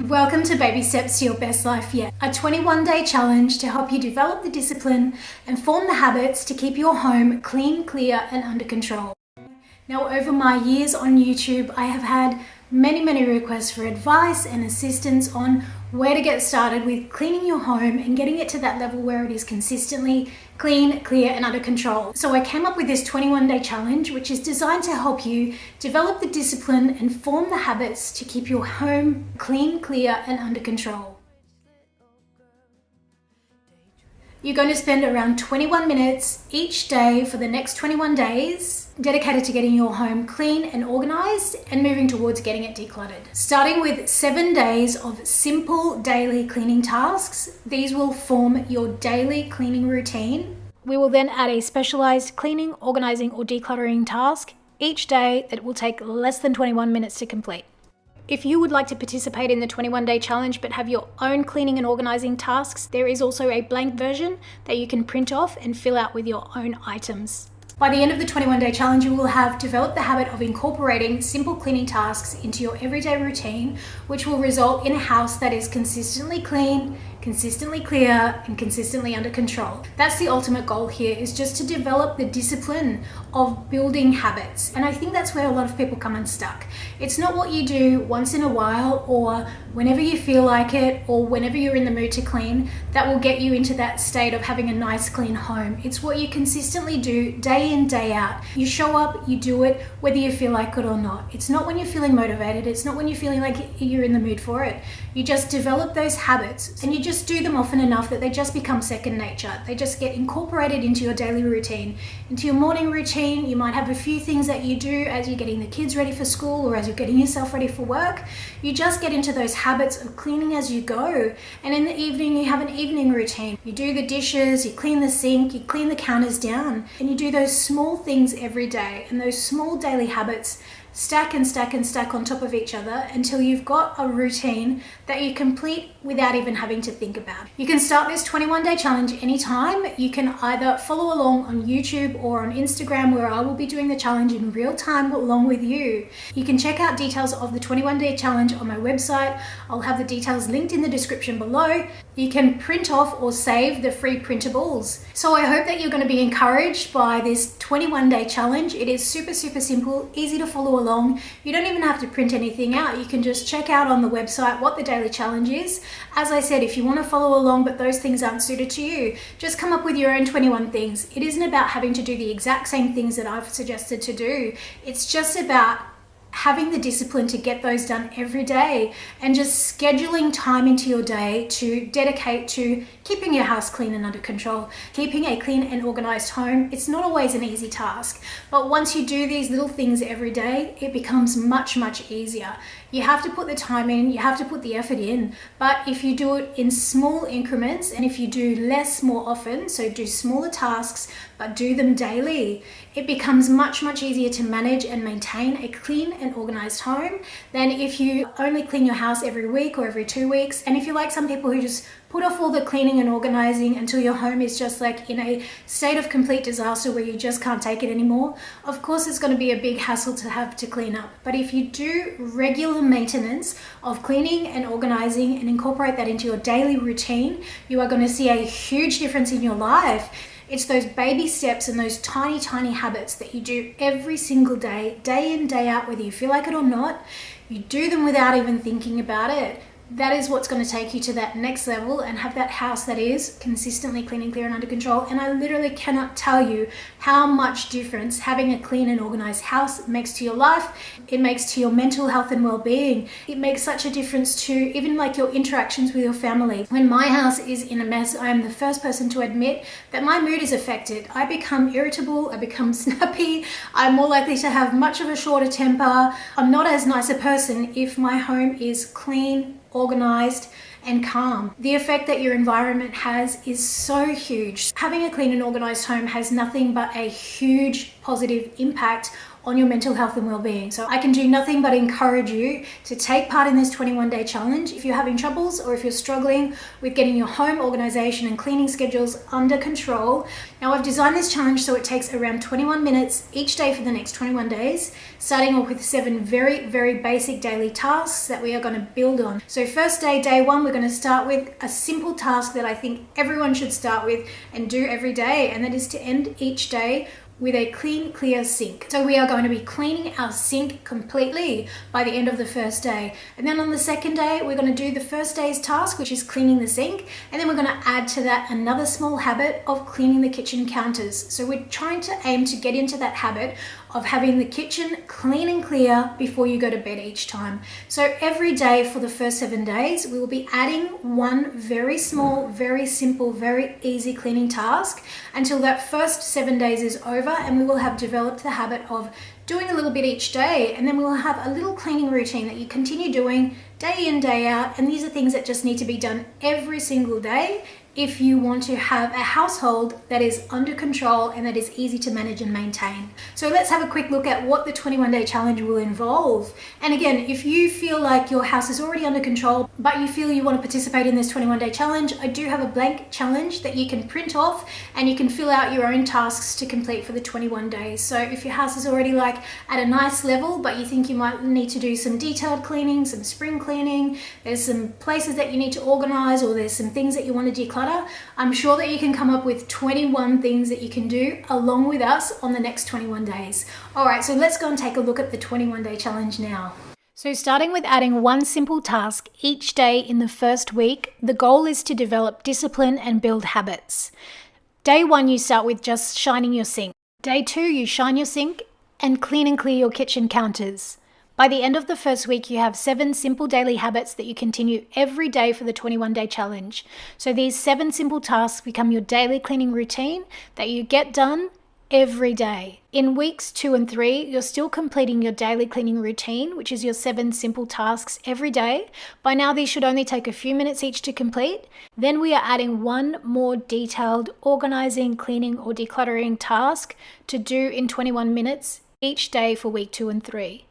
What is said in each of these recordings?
Welcome to Baby Steps to Your Best Life Yet, a 21-day challenge to help you develop the discipline and form the habits to keep your home clean, clear, and under control. Now, over my years on YouTube, I have had many requests for advice and assistance on where to get started with cleaning your home and getting it to that level where it is consistently clean, clear, and under control. So I came up with this 21-day challenge, which is designed to help you develop the discipline and form the habits to keep your home clean, clear, and under control. You're going to spend around 21 minutes each day for the next 21 days dedicated to getting your home clean and organized and moving towards getting it decluttered. Starting with 7 days of simple daily cleaning tasks, these will form your daily cleaning routine. We will then add a specialized cleaning, organizing, or decluttering task each day that will take less than 21 minutes to complete. If you would like to participate in the 21-day challenge but have your own cleaning and organizing tasks, there is also a blank version that you can print off and fill out with your own items. By the end of the 21-day challenge, you will have developed the habit of incorporating simple cleaning tasks into your everyday routine, which will result in a house that is consistently clean, consistently clear, and consistently under control. That's the ultimate goal here, is just to develop the discipline of building habits. And I think that's where a lot of people come unstuck. It's not what you do once in a while or whenever you feel like it or whenever you're in the mood to clean that will get you into that state of having a nice clean home. It's what you consistently do day in, day out. You show up, you do it, whether you feel like it or not. It's not when you're feeling motivated. It's not when you're feeling like you're in the mood for it. You just develop those habits and you just do them often enough that they just become second nature. They just get incorporated into your daily routine, into your morning routine. You might have a few things that you do as you're getting the kids ready for school or as you're getting yourself ready for work. You just get into those habits of cleaning as you go. And in the evening, you have an evening routine. You do the dishes, you clean the sink, you clean the counters down, and you do those small things every day. And those small daily habits stack and stack and stack on top of each other until you've got a routine that you complete without even having to think about. You can start this 21-day challenge anytime. You can either follow along on YouTube or on Instagram, where I will be doing the challenge in real time along with you. You can check out details of the 21-day challenge on my website. I'll have the details linked in the description below. You can print off or save the free printables. So I hope that you're going to be encouraged by this 21-day challenge. It is super simple, easy to follow along. You don't even have to print anything out. You can just check out on the website what the daily challenge is. As I said, if you want to follow along but those things aren't suited to you, just come up with your own 21 things. It isn't about having to do the exact same things that I've suggested to do. It's just about having the discipline to get those done every day and just scheduling time into your day to dedicate to keeping your house clean and under control. Keeping a clean and organized home, it's not always an easy task, but once you do these little things every day, it becomes much easier. You have to put the time in, you have to put the effort in, but if you do it in small increments and if you do less more often, so do smaller tasks but do them daily, it becomes much easier to manage and maintain a clean and organized home than if you only clean your house every week or every 2 weeks. And if you're like some people who just put off all the cleaning and organizing until your home is just like in a state of complete disaster where you just can't take it anymore, of course it's going to be a big hassle to have to clean up. But if you do regular maintenance of cleaning and organizing and incorporate that into your daily routine, you are going to see a huge difference in your life. It's those baby steps and those tiny habits that you do every single day, day in, day out, whether you feel like it or not. You do them without even thinking about it. That is what's going to take you to that next level and have that house that is consistently clean and clear and under control. And I literally cannot tell you how much difference having a clean and organized house makes to your life. It makes to your mental health and well-being. It makes such a difference to even like your interactions with your family. When my house is in a mess, I am the first person to admit that my mood is affected. I become irritable, I become snappy, I'm more likely to have much of a shorter temper. I'm not as nice a person if my home is clean, organized, and calm. The effect that your environment has is so huge. Having a clean and organized home has nothing but a huge positive impact on your mental health and well-being. So I can do nothing but encourage you to take part in this 21-day challenge if you're having troubles or if you're struggling with getting your home organization and cleaning schedules under control. Now, I've designed this challenge so it takes around 21 minutes each day for the next 21 days, starting off with 7 very, very basic daily tasks that we are going to build on. So first day, day 1, we're going to start with a simple task that I think everyone should start with and do every day, and that is to end each day with a clean, clear sink. So we are going to be cleaning our sink completely by the end of the first day. And then on the second day, we're going to do the first day's task, which is cleaning the sink. And then we're going to add to that another small habit of cleaning the kitchen counters. So we're trying to aim to get into that habit of having the kitchen clean and clear before you go to bed each time. So every day for the first 7 days, we will be adding one very small, very simple, very easy cleaning task until that first 7 days is over, and we will have developed the habit of doing a little bit each day, and then we will have a little cleaning routine that you continue doing day in, day out. And these are things that just need to be done every single day if you want to have a household that is under control and that is easy to manage and maintain. So let's have a quick look at what the 21-day challenge will involve. And again, if you feel like your house is already under control, but you feel you want to participate in this 21-day challenge, I do have a blank challenge that you can print off and you can fill out your own tasks to complete for the 21 days. So if your house is already like at a nice level, but you think you might need to do some detailed cleaning, some spring cleaning, there's some places that you need to organize, or there's some things that you want to declutter, I'm sure that you can come up with 21 things that you can do along with us on the next 21 days. All right, so let's go and take a look at the 21-day challenge now. So starting with adding one simple task each day in the first week, the goal is to develop discipline and build habits. Day 1, you start with just shining your sink. Day 2, you shine your sink and clean your kitchen counters. By the end of the first week, you have 7 simple daily habits that you continue every day for the 21-day challenge. So these 7 simple tasks become your daily cleaning routine that you get done every day. In weeks 2 and 3, you're still completing your daily cleaning routine, which is your 7 simple tasks every day. By now, these should only take a few minutes each to complete. Then we are adding one more detailed organizing, cleaning, or decluttering task to do in 21 minutes each day for week 2 and 3.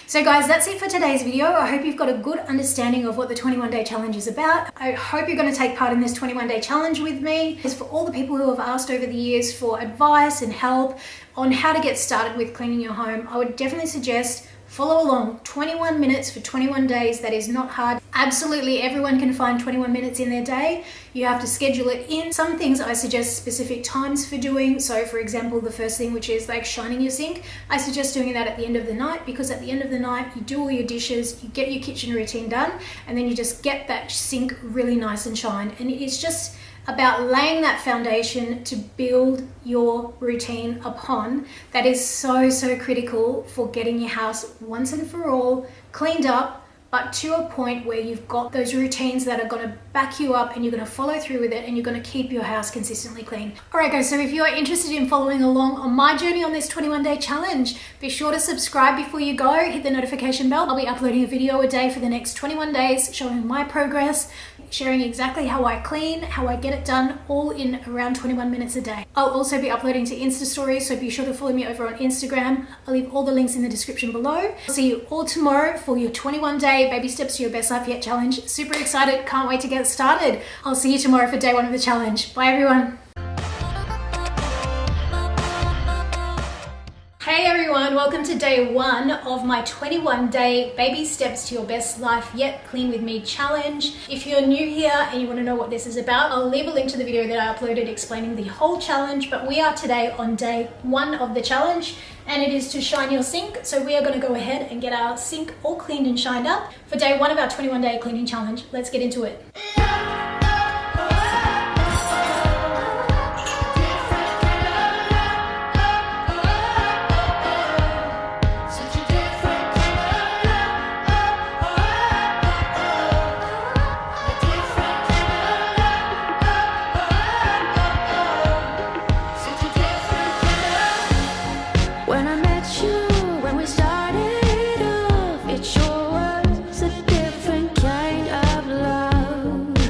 So guys, that's it for today's video. I hope you've got a good understanding of what the 21-day challenge is about. I hope you're going to take part in this 21-day challenge with me. It's for all the people who have asked over the years for advice and help on how to get started with cleaning your home. I would definitely suggest follow along. 21 minutes for 21 days. That is not hard. Absolutely everyone can find 21 minutes in their day. You have to schedule it in. Some things I suggest specific times for doing. So for example, the first thing, which is like shining your sink, I suggest doing that at the end of the night, because at the end of the night, you do all your dishes, you get your kitchen routine done, and then you just get that sink really nice and shined. And it's just about laying that foundation to build your routine upon. That is so, so critical for getting your house once and for all cleaned up, but to a point where you've got those routines that are going to back you up and you're going to follow through with it and you're going to keep your house consistently clean. All right guys, so if you are interested in following along on my journey on this 21-day challenge, be sure to subscribe before you go, hit the notification bell. I'll be uploading a video a day for the next 21 days showing my progress, sharing exactly how I clean, how I get it done, all in around 21 minutes a day. I'll also be uploading to Insta stories, so be sure to follow me over on Instagram. I'll leave all the links in the description below. I'll see you all tomorrow for your 21-day Baby Steps to Your Best Life Yet challenge. Super excited, can't wait to get started. I'll see you tomorrow for day 1 of the challenge. Bye everyone. Hey everyone, welcome to day 1 of my 21-day Baby Steps to Your Best Life Yet Clean With Me challenge. If you're new here and you want to know what this is about, I'll leave a link to the video that I uploaded explaining the whole challenge, but we are today on day 1 of the challenge, and it is to shine your sink. So we are going to go ahead and get our sink all cleaned and shined up for day 1 of our 21-day cleaning challenge. Let's get into it. It sure was a different kind of love.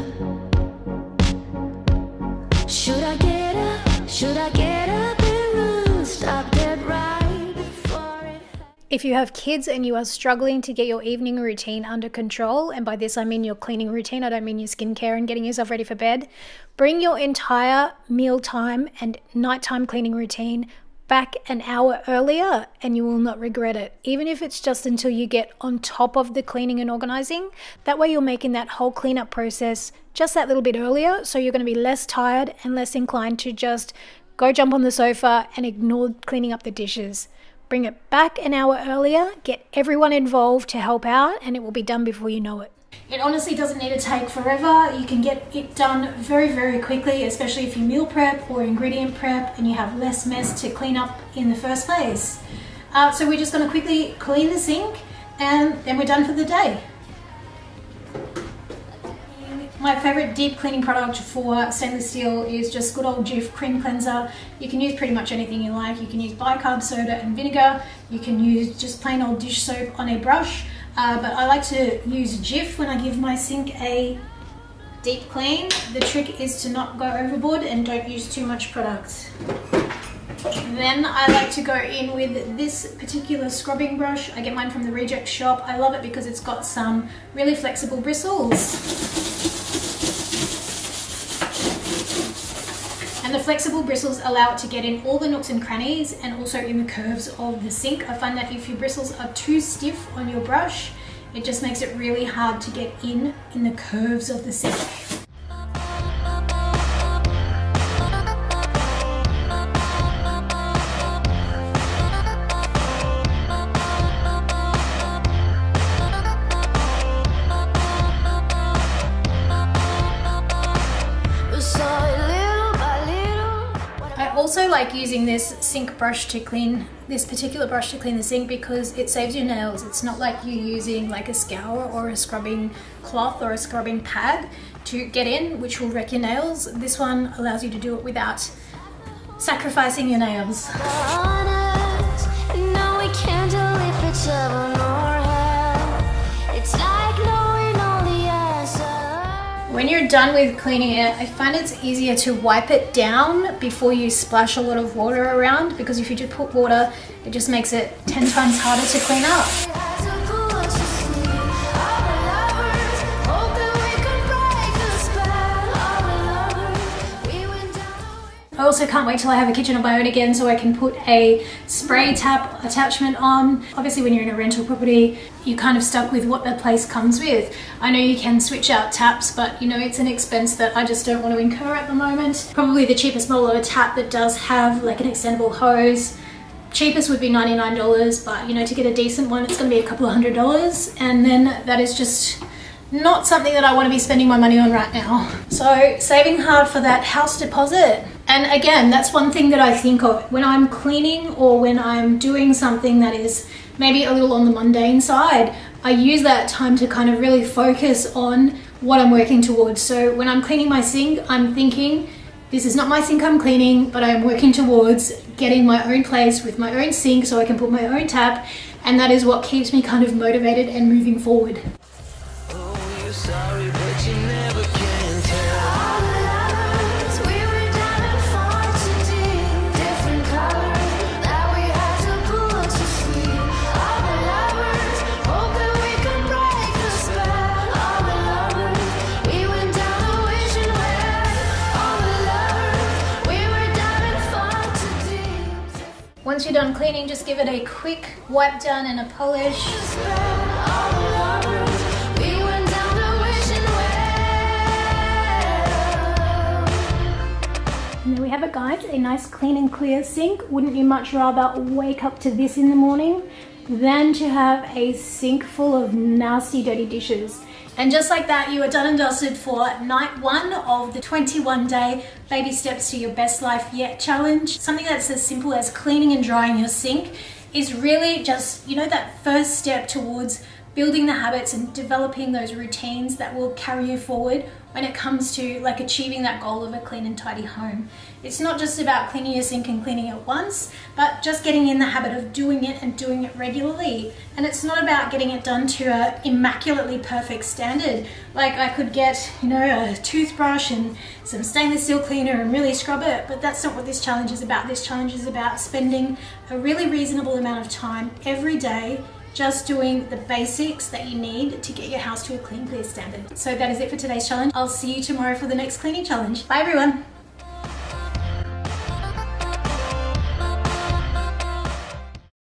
If you have kids and you are struggling to get your evening routine under control, and by this I mean your cleaning routine, I don't mean your skincare and getting yourself ready for bed, bring your entire mealtime and nighttime cleaning routine back an hour earlier and you will not regret it. Even if it's just until you get on top of the cleaning and organizing, that way you're making that whole cleanup process just that little bit earlier, so you're going to be less tired and less inclined to just go jump on the sofa and ignore cleaning up the dishes. Bring it back an hour earlier, get everyone involved to help out, and it will be done before you know it. It honestly doesn't need to take forever. You can get it done very, very quickly, especially if you meal prep or ingredient prep and you have less mess to clean up in the first place. So we're just going to quickly clean the sink and then we're done for the day. My favorite deep cleaning product for stainless steel is just good old Jif cream cleanser. You can use pretty much anything you like. You can use bicarb soda and vinegar. You can use just plain old dish soap on a brush. But I like to use Jif when I give my sink a deep clean. The trick is to not go overboard and don't use too much product. Then I like to go in with this particular scrubbing brush. I get mine from the Reject shop. I love it because it's got some really flexible bristles. And the flexible bristles allow it to get in all the nooks and crannies and also in the curves of the sink. I find that if your bristles are too stiff on your brush, it just makes it really hard to get in the curves of the sink. Also like using this sink brush to clean, this particular brush to clean the sink, because it saves your nails. It's not like you using like a scour or a scrubbing cloth or a scrubbing pad to get in, which will wreck your nails. This one allows you to do it without sacrificing your nails. When you're done with cleaning it, I find it's easier to wipe it down before you splash a lot of water around, because if you just put water, it just makes it 10 times harder to clean up. I also can't wait till I have a kitchen of my own again so I can put a spray tap attachment on. Obviously when you're in a rental property, you're kind of stuck with what the place comes with. I know you can switch out taps, but you know, it's an expense that I just don't want to incur at the moment. Probably the cheapest model of a tap that does have like an extendable hose. Cheapest would be $99, but you know, to get a decent one, it's going to be a couple of $100s, and then that is just not something that I want to be spending my money on right now. So saving hard for that house deposit. And again, that's one thing that I think of when I'm cleaning or when I'm doing something that is maybe a little on the mundane side. I use that time to kind of really focus on what I'm working towards. So when I'm cleaning my sink, I'm thinking, this is not my sink I'm cleaning, but I am working towards getting my own place with my own sink so I can put my own tap. And that is what keeps me kind of motivated and moving forward. Sorry, but you never can tell. We were diving far too deep, different colors that we had to pull to sleep. All the lovers, hoping we could break the spell. All the lovers, we went down the wishing well. All the lovers, we were diving far too deep. Once you're done cleaning, just give it a quick wipe down and a polish. All the lovers, and there we have it, guys, a nice clean and clear sink. Wouldn't you much rather wake up to this in the morning than to have a sink full of nasty, dirty dishes? And just like that, you are done and dusted for night one of the 21-day Baby Steps to Your Best Life Yet challenge. Something that's as simple as cleaning and drying your sink is really just, you know, that first step towards building the habits and developing those routines that will carry you forward when it comes to like achieving that goal of a clean and tidy home. It's not just about cleaning your sink and cleaning it once, but just getting in the habit of doing it and doing it regularly. And it's not about getting it done to an immaculately perfect standard. Like I could get, a toothbrush and some stainless steel cleaner and really scrub it, but that's not what this challenge is about. This challenge is about spending a really reasonable amount of time every day just doing the basics that you need to get your house to a clean, clear standard. So that is it for today's challenge. I'll see you tomorrow for the next cleaning challenge. Bye everyone.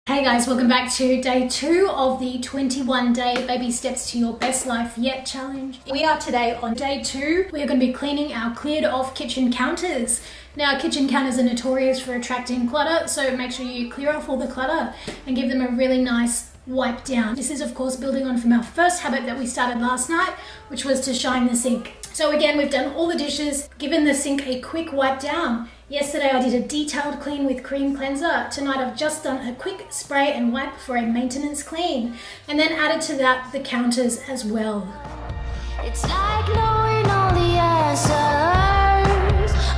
Hey guys, welcome back to day 2 of the 21-day Baby Steps to Your Best Life Yet challenge. We are today on day 2. We are going to be cleaning our cleared off kitchen counters. Now, kitchen counters are notorious for attracting clutter, so make sure you clear off all the clutter and give them a really nice wipe down. This is of course building on from our first habit that we started last night, which was to shine the sink. So again, we've done all the dishes, given the sink a quick wipe down. Yesterday I did a detailed clean with cream cleanser. Tonight I've just done a quick spray and wipe for a maintenance clean, and then added to that the counters as well. It's like knowing all the answers.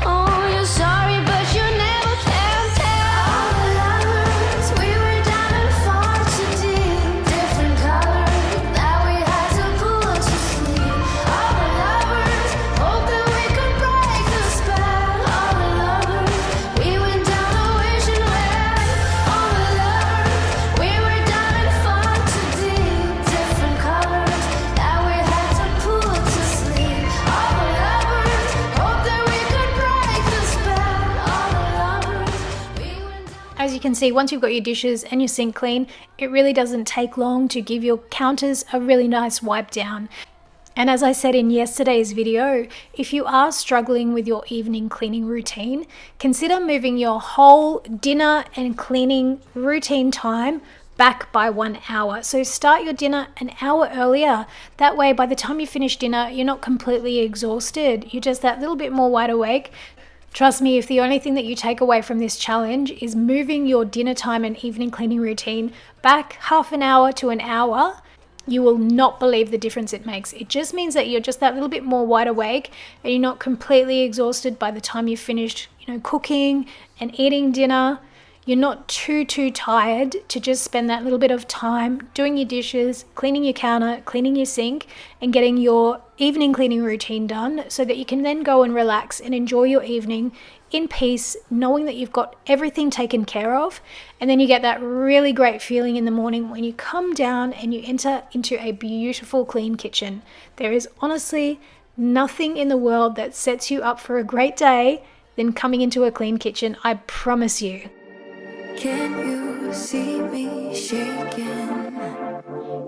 Oh, you're sorry, but you never can tell. All the lovers, we were diving far too deep. Different colors that we had to pull to sleep. All the lovers, hope that we could break the spell. All the lovers, we went down a wishing well. All the lovers, we were diving far too deep. Different colors that we had to pull to sleep. All the lovers, hope that we could break the spell. All the lovers, we went down. As you can see, once you've got your dishes and your sink clean, it really doesn't take long to give your counters a really nice wipe down. And as I said in yesterday's video, if you are struggling with your evening cleaning routine, consider moving your whole dinner and cleaning routine time back by 1 hour. So start your dinner an hour earlier. That way, by the time you finish dinner, you're not completely exhausted. You're just that little bit more wide awake. Trust me, if the only thing that you take away from this challenge is moving your dinner time and evening cleaning routine back half an hour to an hour, you will not believe the difference it makes. It just means that you're just that little bit more wide awake and you're not completely exhausted by the time you've finished, cooking and eating dinner. You're not too tired to just spend that little bit of time doing your dishes, cleaning your counter, cleaning your sink, and getting your evening cleaning routine done so that you can then go and relax and enjoy your evening in peace, knowing that you've got everything taken care of. And then you get that really great feeling in the morning when you come down and you enter into a beautiful clean kitchen. There is honestly nothing in the world that sets you up for a great day than coming into a clean kitchen, I promise you. Can you see me shaking?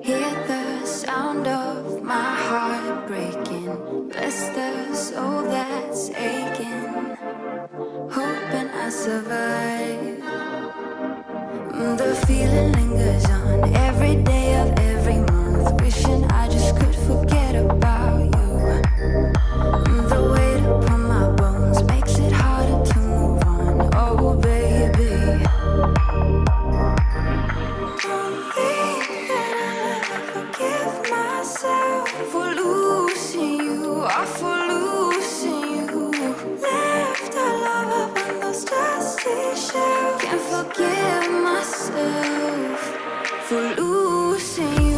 Hear the sound of my heart breaking. Bless the soul that's aching, hoping I survive. The feeling lingers on every day of every month, wishing I just could forget about you. The weight upon my bones makes it harder to move on. Oh baby, don't think that I'll ever forgive myself for losing you, or for losing you. Left our love up on those dusty shelves. Can't forgive myself for losing you.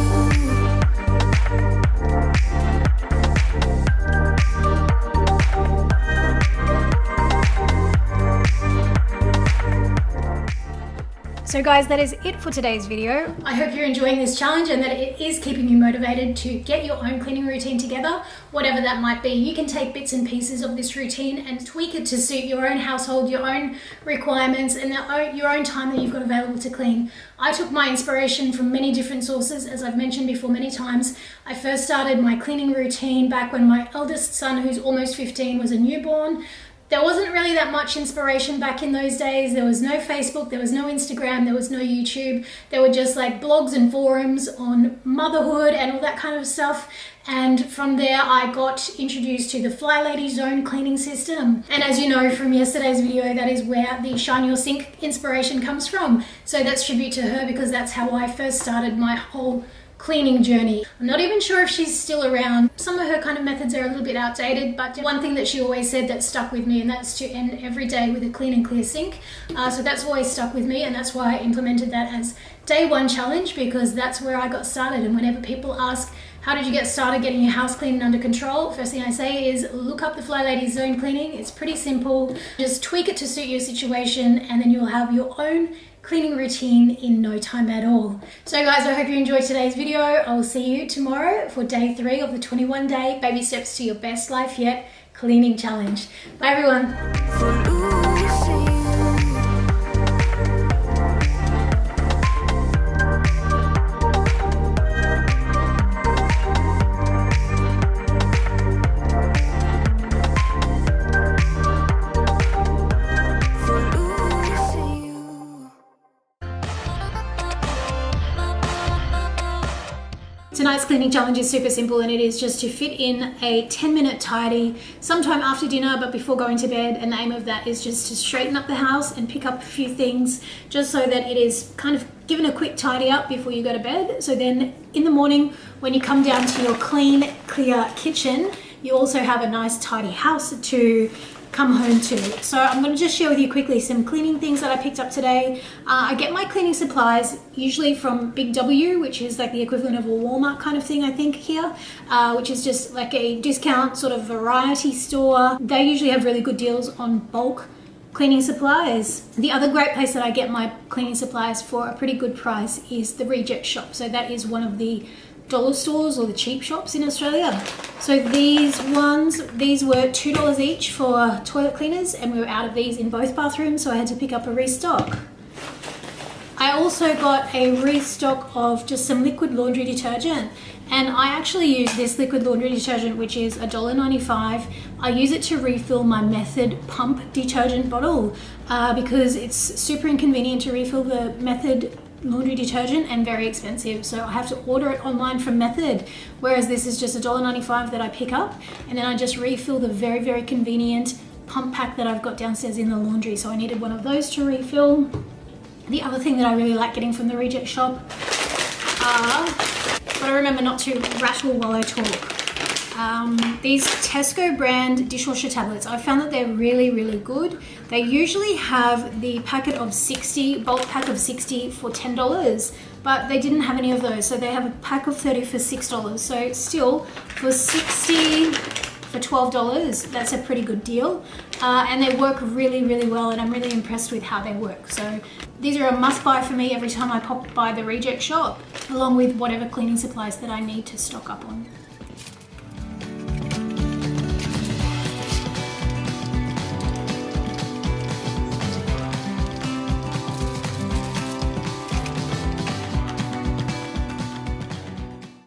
So guys, that is it for today's video. I hope you're enjoying this challenge and that it is keeping you motivated to get your own cleaning routine together, whatever that might be. You can take bits and pieces of this routine and tweak it to suit your own household, your own requirements, and your own time that you've got available to clean. I took my inspiration from many different sources, as I've mentioned before many times. I first started my cleaning routine back when my eldest son, who's almost 15, was a newborn. There wasn't really that much inspiration back in those days. There was no Facebook, there was no Instagram, there was no YouTube. There were just like blogs and forums on motherhood and all that kind of stuff. And from there, I got introduced to the Fly Lady Zone cleaning system. And as you know from yesterday's video, that is where the Shine Your Sink inspiration comes from. So that's tribute to her, because that's how I first started my whole cleaning journey. I'm not even sure if she's still around. Some of her kind of methods are a little bit outdated, but one thing that she always said that stuck with me, and that's to end every day with a clean and clear sink. So that's always stuck with me, and that's why I implemented that as day one challenge, because that's where I got started. And whenever people ask, how did you get started getting your house clean and under control? First thing I say is look up the Fly Ladies Zone Cleaning. It's pretty simple. Just tweak it to suit your situation, and then you'll have your own cleaning routine in no time at all. So guys, I hope you enjoyed today's video. I will see you tomorrow for day 3 of the 21-day Baby Steps to Your Best Life Yet cleaning challenge. Bye everyone. Tonight's cleaning challenge is super simple, and it is just to fit in a 10-minute tidy sometime after dinner but before going to bed, and the aim of that is just to straighten up the house and pick up a few things just so that it is kind of given a quick tidy up before you go to bed. So then in the morning when you come down to your clean, clear kitchen, you also have a nice tidy house to come home to. So I'm going to just share with you quickly some cleaning things that I picked up today. I get my cleaning supplies usually from Big W, which is like the equivalent of a Walmart kind of thing, I think, here, which is just like a discount sort of variety store. They usually have really good deals on bulk cleaning supplies. The other great place that I get my cleaning supplies for a pretty good price is the Reject Shop. So that is one of the dollar stores or the cheap shops in Australia. So these were $2 each for toilet cleaners, and we were out of these in both bathrooms, so I had to pick up a restock. I also got a restock of just some liquid laundry detergent, and I actually use this liquid laundry detergent, which is $1.95. I use it to refill my Method pump detergent bottle because it's super inconvenient to refill the Method laundry detergent and very expensive, so I have to order it online from Method, whereas this is just $1.95 that I pick up, and then I just refill the very, very convenient pump pack that I've got downstairs in the laundry. So I needed one of those to refill. The other thing that I really like getting from the Reject Shop are, gotta remember not to rattle while I talk, these Tesco brand dishwasher tablets. I found that they're really, really good. They usually have the packet of 60, bulk pack of 60 for $10, but they didn't have any of those. So they have a pack of 30 for $6. So still, for 60 for $12, that's a pretty good deal. And they work really, really well, and I'm really impressed with how they work. So these are a must buy for me every time I pop by the Reject Shop, along with whatever cleaning supplies that I need to stock up on.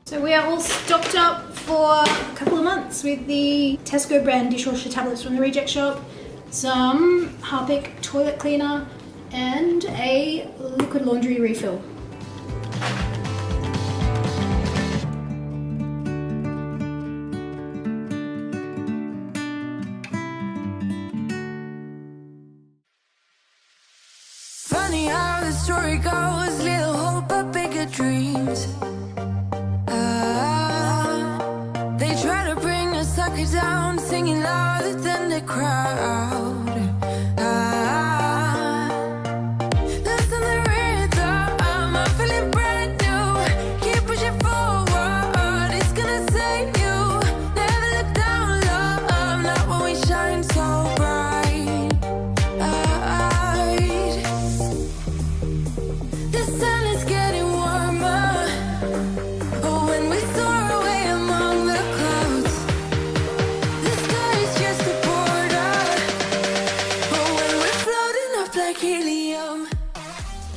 So we are all stocked up for a couple of months with the Tesco brand dishwasher tablets from the Reject Shop, some Harpic toilet cleaner, and a liquid laundry refill. Funny how the story goes, little hope but bigger dreams. They try to bring a sucker down, singing louder than the crowd. Listen the rhythm, I'm feeling brand new. Keep pushing forward, it's gonna save you. Never look down, love, not when we shine so bright. The sun is getting warmer. Oh, when we soar away among the clouds, the sky is just a border. Oh, when we're floating up like helium.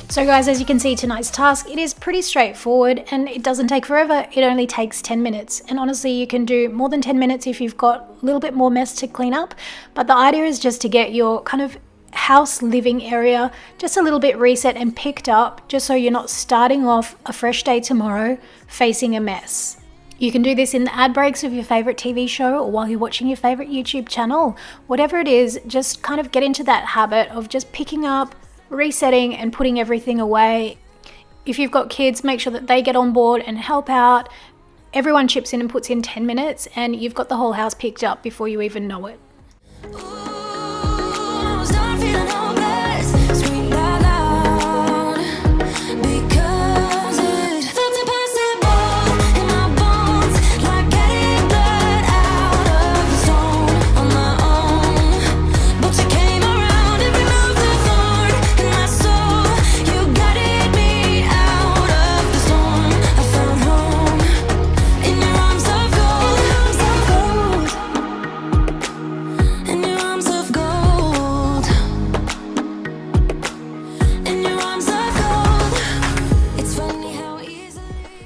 So guys, as you can see, tonight's task, it is pretty straightforward and it doesn't take forever. It only takes 10 minutes. And honestly, you can do more than 10 minutes if you've got a little bit more mess to clean up. But the idea is just to get your kind of house living area just a little bit reset and picked up, just so you're not starting off a fresh day tomorrow facing a mess. You can do this in the ad breaks of your favorite TV show or while you're watching your favorite YouTube channel. Whatever it is, just kind of get into that habit of just picking up, resetting and putting everything away. If you've got kids, make sure that they get on board and help out. Everyone chips in and puts in 10 minutes and you've got the whole house picked up before you even know it.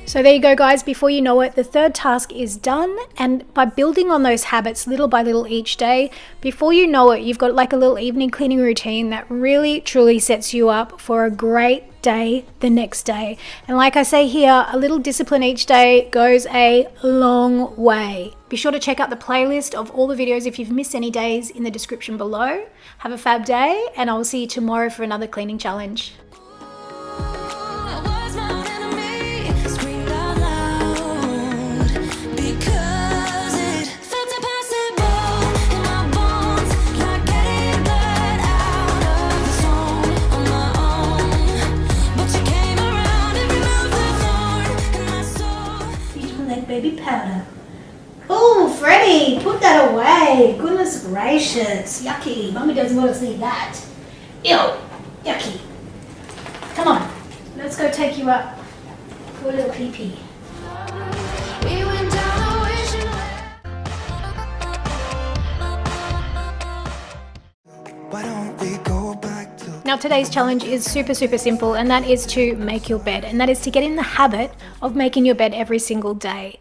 So there you go, guys. Before you know it, the third task is done. And by building on those habits little by little each day, before you know it, you've got like a little evening cleaning routine that really truly sets you up for a great day the next day. And like I say here, a little discipline each day goes a long way. Be sure to check out the playlist of all the videos if you've missed any days in the description below. Have a fab day, and I'll see you tomorrow for another cleaning challenge. Baby powder. Oh, Freddie, put that away. Goodness gracious. Yucky. Mummy doesn't want to see that. Ew. Yucky. Come on. Let's go take you up for a little pee-pee. Now today's challenge is super simple, and that is to make your bed, and that is to get in the habit of making your bed every single day.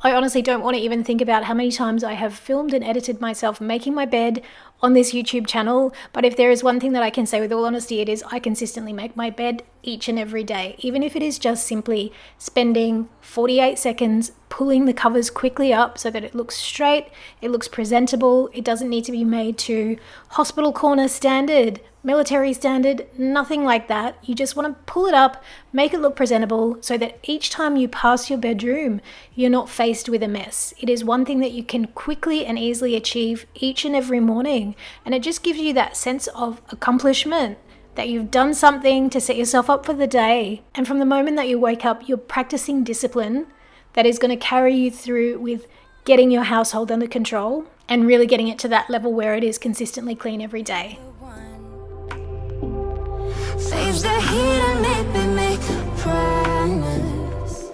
I honestly don't want to even think about how many times I have filmed and edited myself making my bed on this YouTube channel, but if there is one thing that I can say with all honesty, it is I consistently make my bed each and every day, even if it is just simply spending 48 seconds pulling the covers quickly up so that it looks straight, it looks presentable, it doesn't need to be made to hospital corner standard, military standard, nothing like that. You just want to pull it up, make it look presentable so that each time you pass your bedroom, you're not faced with a mess. It is one thing that you can quickly and easily achieve each and every morning, and it just gives you that sense of accomplishment, that you've done something to set yourself up for the day. And from the moment that you wake up, you're practicing discipline that is going to carry you through with getting your household under control and really getting it to that level where it is consistently clean every day. Save the heat and maybe make a promise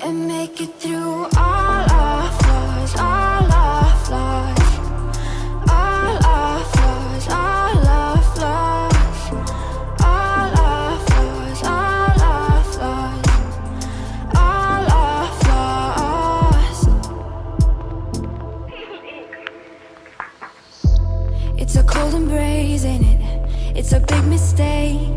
and make it through all our flaws, all our flaws, all our flaws, all our flaws, all our flaws, all our flaws, all our flaws. It's a cold embrace, ain't it? It's a big mistake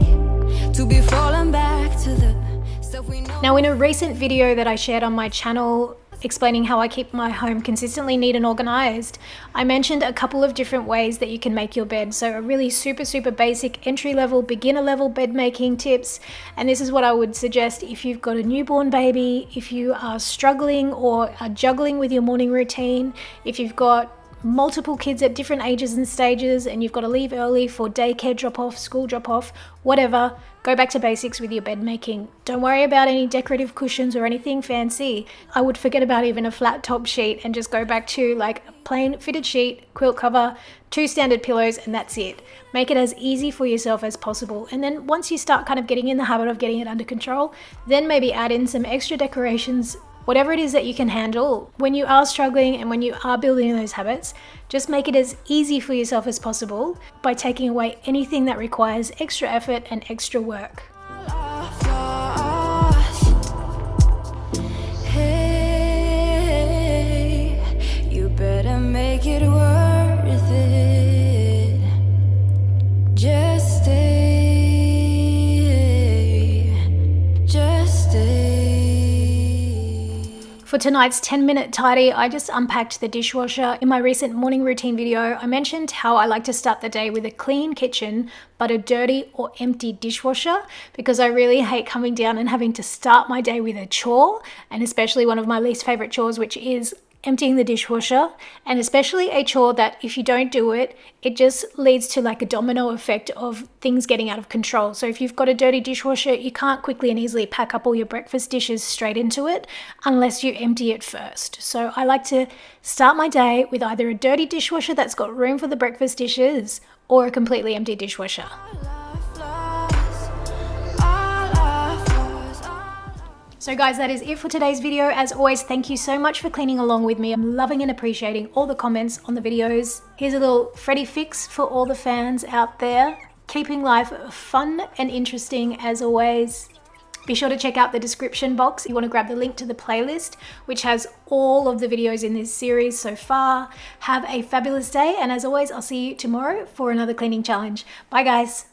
to be falling back to the stuff we know. Now, in a recent video that I shared on my channel explaining how I keep my home consistently neat and organized, I mentioned a couple of different ways that you can make your bed. So a really super basic entry-level, beginner-level bed making tips. And this is what I would suggest if you've got a newborn baby, if you are struggling or are juggling with your morning routine, if you've got multiple kids at different ages and stages and you've got to leave early for daycare drop-off, school drop-off, whatever, go back to basics with your bed making. Don't worry about any decorative cushions or anything fancy. I would forget about even a flat top sheet and just go back to like a plain fitted sheet, quilt cover, 2 standard pillows, and that's it. Make it as easy for yourself as possible. And then once you start kind of getting in the habit of getting it under control, then maybe add in some extra decorations, whatever it is that you can handle. When you are struggling and when you are building those habits, just make it as easy for yourself as possible by taking away anything that requires extra effort and extra work. Hey, you better make it worth it. Just stay, just stay. For tonight's 10-minute tidy, I just unpacked the dishwasher. In my recent morning routine video, I mentioned how I like to start the day with a clean kitchen, but a dirty or empty dishwasher, because I really hate coming down and having to start my day with a chore, and especially one of my least favorite chores, which is emptying the dishwasher, and especially a chore that if you don't do it, it just leads to like a domino effect of things getting out of control. So if you've got a dirty dishwasher, you can't quickly and easily pack up all your breakfast dishes straight into it unless you empty it first. So I like to start my day with either a dirty dishwasher that's got room for the breakfast dishes or a completely empty dishwasher. So guys, that is it for today's video. As always, thank you so much for cleaning along with me. I'm loving and appreciating all the comments on the videos. Here's a little Freddy fix for all the fans out there. Keeping life fun and interesting as always. Be sure to check out the description box. You want to grab the link to the playlist, which has all of the videos in this series so far. Have a fabulous day. And as always, I'll see you tomorrow for another cleaning challenge. Bye guys.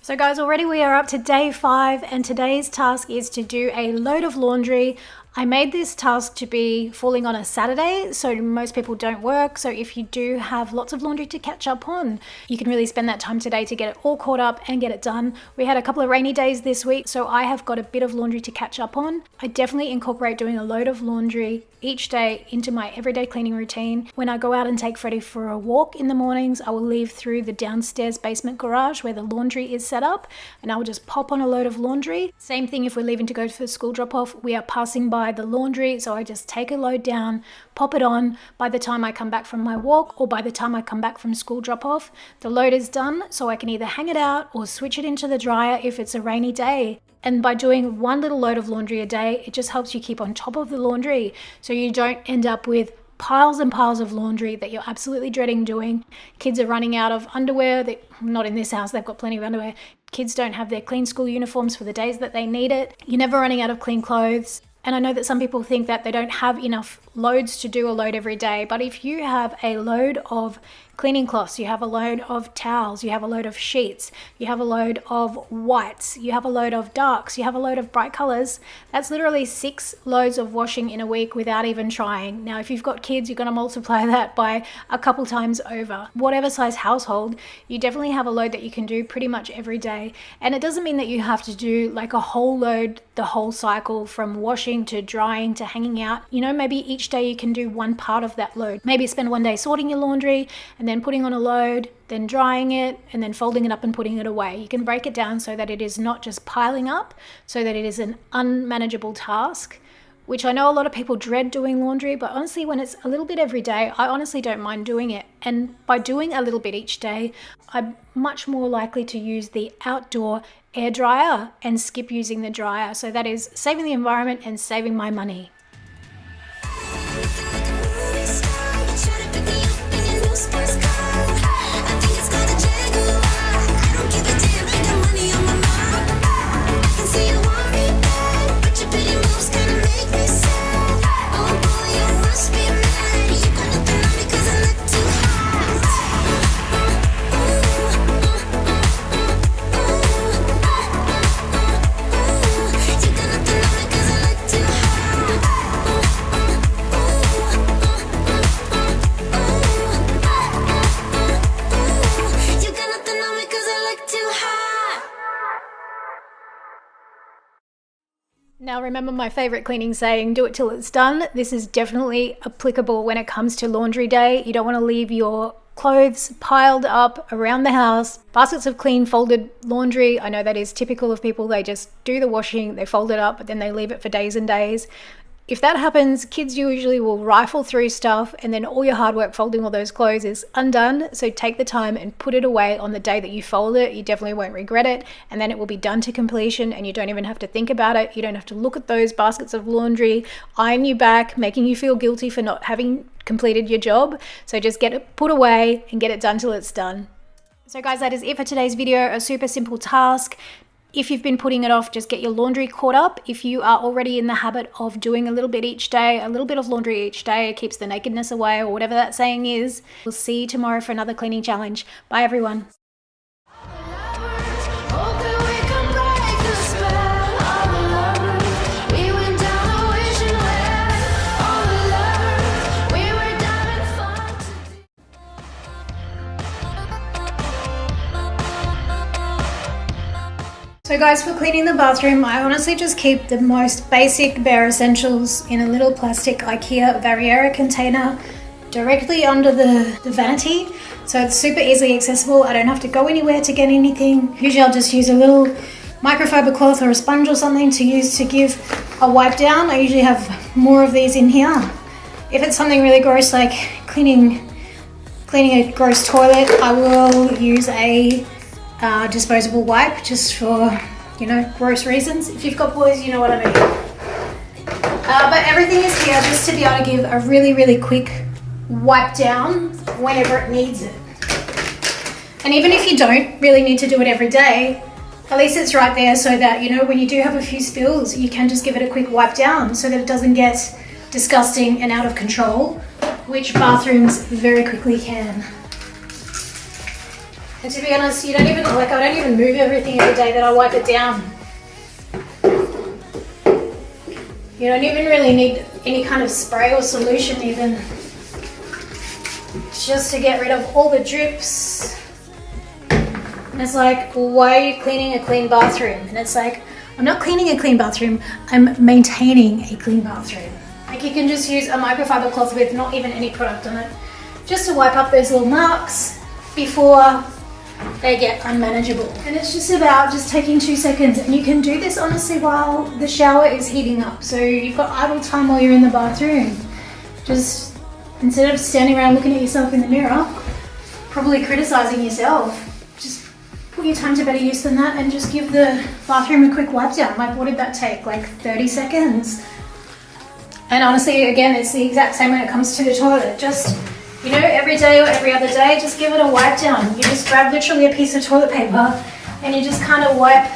So guys, already we are up to day 5, and today's task is to do a load of laundry. I made this task to be falling on a Saturday, so most people don't work. So if you do have lots of laundry to catch up on, you can really spend that time today to get it all caught up and get it done. We had a couple of rainy days this week, so I have got a bit of laundry to catch up on. I definitely incorporate doing a load of laundry each day into my everyday cleaning routine. When I go out and take Freddie for a walk in the mornings, I will leave through the downstairs basement garage where the laundry is set up, and I will just pop on a load of laundry. Same thing if we're leaving to go for school drop off, we are passing by the laundry, so I just take a load down, pop it on. By the time I come back from my walk or by the time I come back from school drop off, the load is done, so I can either hang it out or switch it into the dryer if it's a rainy day. And by doing one little load of laundry a day, it just helps you keep on top of the laundry, so you don't end up with piles and piles of laundry that you're absolutely dreading doing. Kids are running out of underwear. Not in this house, they've got plenty of underwear. Kids don't have their clean school uniforms for the days that they need it. You're never running out of clean clothes. And I know that some people think that they don't have enough loads to do a load every day, but if you have a load of cleaning cloths, you have a load of towels, you have a load of sheets, you have a load of whites, you have a load of darks, you have a load of bright colors, that's literally 6 loads of washing in a week without even trying. Now, if you've got kids, you're going to multiply that by a couple times over. Whatever size household, you definitely have a load that you can do pretty much every day. And it doesn't mean that you have to do like a whole load the whole cycle, from washing to drying to hanging out. You know, maybe each day you can do one part of that load. Maybe spend one day sorting your laundry and then putting on a load, then drying it, and then folding it up and putting it away. You can break it down so that it is not just piling up, so that it is an unmanageable task, which I know a lot of people dread doing laundry, but honestly, when it's a little bit every day, I honestly don't mind doing it. And by doing a little bit each day, I'm much more likely to use the outdoor air dryer and skip using the dryer. So that is saving the environment and saving my money. Now remember my favorite cleaning saying, do it till it's done. This is definitely applicable when it comes to laundry day. You don't want to leave your clothes piled up around the house. Baskets of clean folded laundry, I know that is typical of people. They just do the washing, they fold it up, but then they leave it for days and days. If that happens, kids usually will rifle through stuff, and then all your hard work folding all those clothes is undone. So take the time and put it away on the day that you fold it. You definitely won't regret it, and then it will be done to completion, and you don't even have to think about it. You don't have to look at those baskets of laundry eyeing you back, making you feel guilty for not having completed your job. So just get it put away and get it done till it's done. So guys, that is it for today's video. A super simple task. If you've been putting it off, just get your laundry caught up. If you are already in the habit of doing a little bit each day, a little bit of laundry each day keeps the nakedness away, or whatever that saying is. We'll see you tomorrow for another cleaning challenge. Bye everyone. Hoping we can break the spell. All the lovers, we went down a wishing well. All the lovers, we were having fun today. So guys, for cleaning the bathroom, I honestly just keep the most basic bare essentials in a little plastic IKEA Variera container directly under the vanity. So it's super easily accessible. I don't have to go anywhere to get anything. Usually I'll just use a little microfiber cloth or a sponge or something to use to give a wipe down. I usually have more of these in here. If it's something really gross like cleaning a gross toilet, I will use a disposable wipe just for, you know, gross reasons. If you've got boys, you know what I mean. But everything is here just to be able to give a really quick wipe down whenever it needs it. And even if you don't really need to do it every day, at least it's right there so that, you know, when you do have a few spills, you can just give it a quick wipe down so that it doesn't get disgusting and out of control, which bathrooms very quickly can. And to be honest, I don't even move everything every day that I wipe it down. You don't even really need any kind of spray or solution even. Just to get rid of all the drips. And it's like, why are you cleaning a clean bathroom? And it's like, I'm not cleaning a clean bathroom, I'm maintaining a clean bathroom. Like you can just use a microfiber cloth with not even any product on it, just to wipe up those little marks before they get unmanageable. And it's just about just taking 2 seconds, and you can do this honestly while the shower is heating up. So you've got idle time while you're in the bathroom. Just instead of standing around looking at yourself in the mirror, probably criticizing yourself, just put your time to better use than that and just give the bathroom a quick wipe down. Like, what did that take? Like 30 seconds? And honestly, again, it's the exact same when it comes to the toilet. Just, you know, every day or every other day, just give it a wipe down. You just grab literally a piece of toilet paper and you just kind of wipe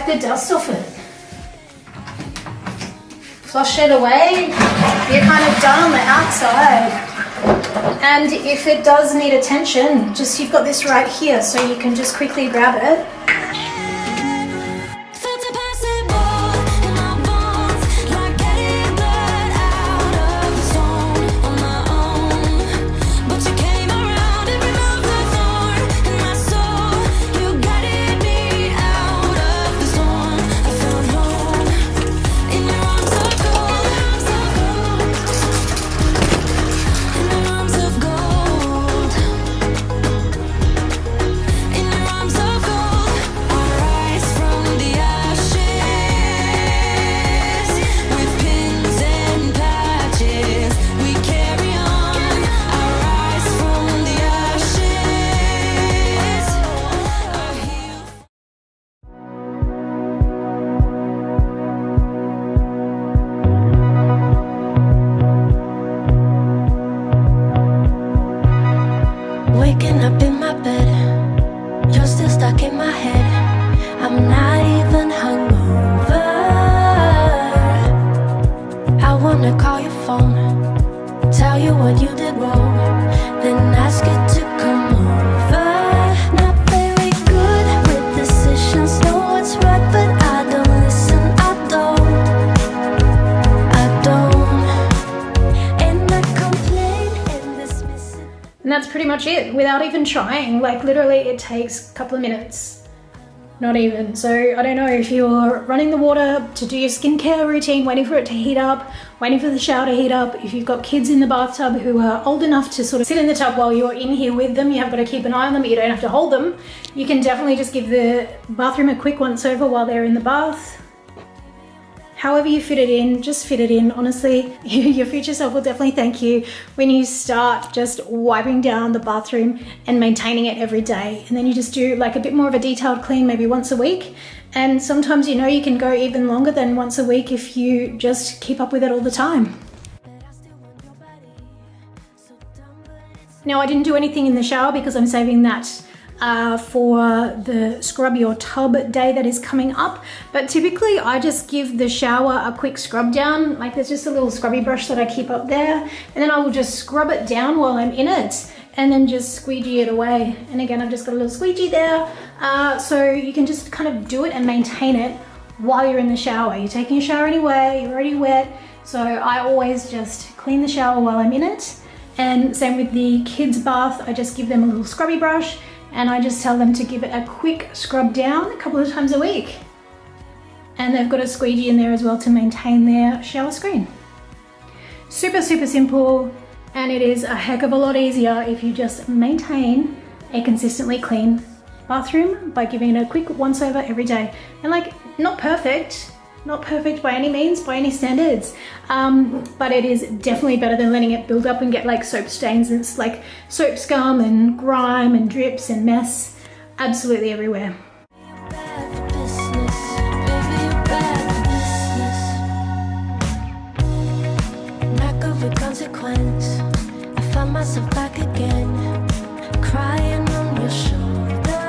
the dust off it. Flush it away, you're kind of done on the outside. And if it does need attention, just you've got this right here, so you can just quickly grab it. Felt impossible in my bones, like getting blood out of the stone on my own. But you came around and removed the thorn in my soul. You guided me out of the storm. I felt home in your arms of gold, in your arms of gold, in your arms of gold. I rise from the ashes with pins and patches. We carry on. I rise from the ashes. I heal. Waking up in my bed, you're still stuck in my head. I'm not even hungover. I wanna call your phone, tell you what you did wrong, then ask you to come over. Not very good with decisions, know what's right, but I don't listen. I don't, and I complain and dismiss it. And that's pretty much it, without even trying. Like literally it takes a couple of minutes. Not even. So I don't know if you're running the water to do your skincare routine, waiting for it to heat up, waiting for the shower to heat up. If you've got kids in the bathtub who are old enough to sort of sit in the tub while you're in here with them, you have got to keep an eye on them, but you don't have to hold them. You can definitely just give the bathroom a quick once over while they're in the bath. However you fit it in, just fit it in. Honestly, your future self will definitely thank you when you start just wiping down the bathroom and maintaining it every day. And then you just do like a bit more of a detailed clean maybe once a week. And sometimes, you know, you can go even longer than once a week if you just keep up with it all the time. Now, I didn't do anything in the shower because I'm saving that for the scrub your tub day that is coming up. But typically I just give the shower a quick scrub down. Like there's just a little scrubby brush that I keep up there, and then I will just scrub it down while I'm in it and then just squeegee it away. And again, I've just got a little squeegee there. So you can just kind of do it and maintain it while you're in the shower. You're taking a shower anyway, you're already wet. So I always just clean the shower while I'm in it. And same with the kids' bath, I just give them a little scrubby brush and I just tell them to give it a quick scrub down a couple of times a week. And they've got a squeegee in there as well to maintain their shower screen. Super, super simple, and it is a heck of a lot easier if you just maintain a consistently clean bathroom by giving it a quick once over every day. And like, not perfect by any means, by any standards, but it is definitely better than letting it build up and get like soap stains. It's like soap scum and grime and drips and mess absolutely everywhere. Consequence, I found myself back again, crying on your shoulder.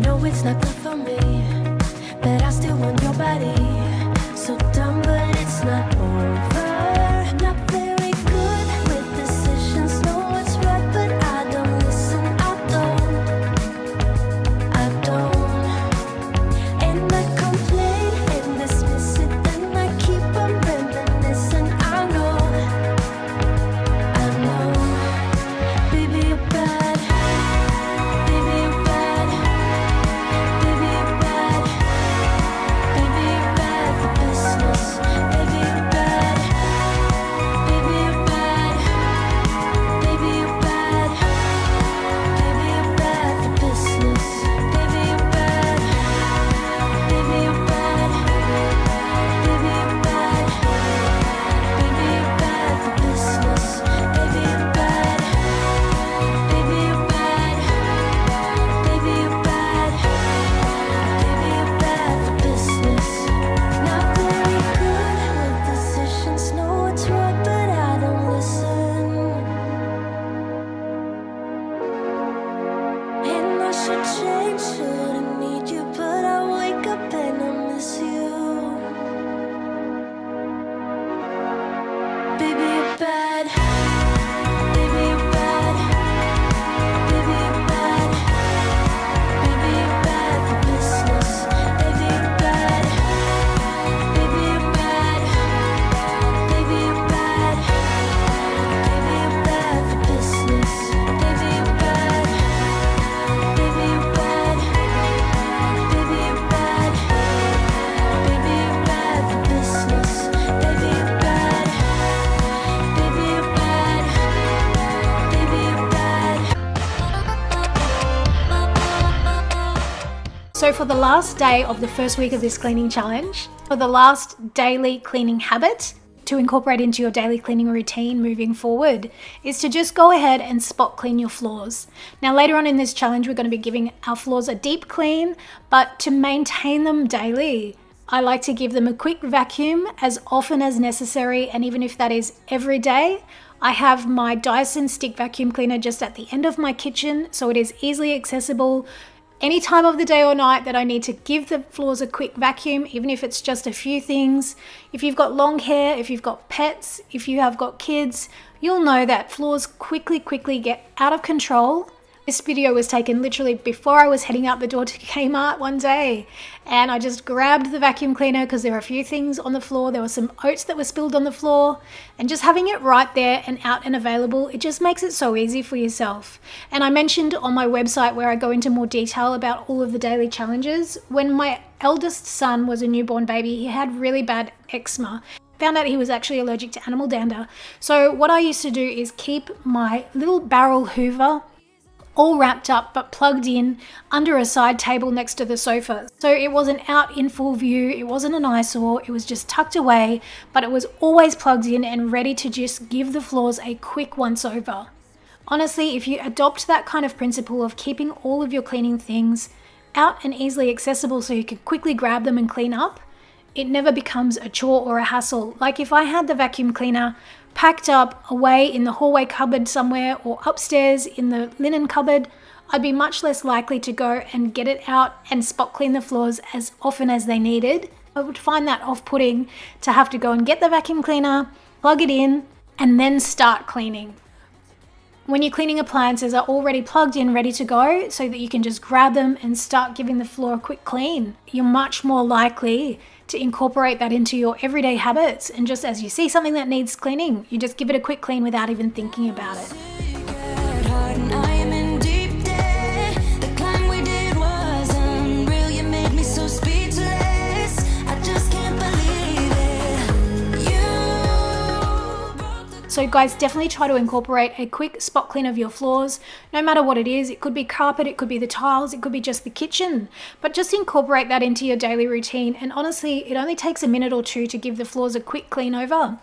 No, it's not good for me, but I still want your body. So dumb, but it's not over. Not very good with decisions, know what's right, but I don't listen. I don't, and I complain and dismiss it, then I keep on reminiscing. I know, baby you're bad, baby you're bad, baby you're bad, baby you're bad for business, baby you're bad, baby you're bad, baby you're bad, baby you're bad for business, baby you're bad, baby you're bad, baby you're bad, baby you're bad for business, baby you're bad, baby you're bad, baby you're bad, baby you're bad for business. Not very good with decisions, know what's right, but I don't listen. And I should change, shouldn't need you, but I wake up and I miss you. Baby you're bad, baby you're bad, baby you're bad, baby you're bad for business, baby you're bad, baby you're bad, baby you're bad, baby you're bad for business, baby you're bad, baby you're bad, baby you're bad, baby you're bad for business, baby you're bad, baby you're bad, baby you're bad. So for the last day of the first week of this cleaning challenge, for the last daily cleaning habit to incorporate into your daily cleaning routine moving forward is to just go ahead and spot clean your floors. Now later on in this challenge, we're going to be giving our floors a deep clean, but to maintain them daily, I like to give them a quick vacuum as often as necessary, and even if that is every day. I have my Dyson stick vacuum cleaner just at the end of my kitchen, so it is easily accessible any time of the day or night that I need to give the floors a quick vacuum, even if it's just a few things. If you've got long hair, if you've got pets, if you have got kids, you'll know that floors quickly get out of control. This video was taken literally before I was heading out the door to Kmart one day, and I just grabbed the vacuum cleaner because there were a few things on the floor. There were some oats that were spilled on the floor, and just having it right there and out and available, it just makes it so easy for yourself. And I mentioned on my website, where I go into more detail about all of the daily challenges, when my eldest son was a newborn baby, he had really bad eczema. Found out he was actually allergic to animal dander. So what I used to do is keep my little barrel hoover all wrapped up but plugged in under a side table next to the sofa. So it wasn't out in full view, it wasn't an eyesore, it was just tucked away, but it was always plugged in and ready to just give the floors a quick once over. Honestly, if you adopt that kind of principle of keeping all of your cleaning things out and easily accessible so you can quickly grab them and clean up, it never becomes a chore or a hassle. Like if I had the vacuum cleaner packed up away in the hallway cupboard somewhere or upstairs in the linen cupboard, I'd be much less likely to go and get it out and spot clean the floors as often as they needed. I would find that off-putting to have to go and get the vacuum cleaner, plug it in, and then start cleaning. When your cleaning appliances are already plugged in, ready to go, so that you can just grab them and start giving the floor a quick clean, you're much more likely to incorporate that into your everyday habits. And just as you see something that needs cleaning, you just give it a quick clean without even thinking about it. So guys, definitely try to incorporate a quick spot clean of your floors, no matter what it is. It could be carpet, it could be the tiles, it could be just the kitchen, but just incorporate that into your daily routine. And honestly, it only takes a minute or two to give the floors a quick clean over.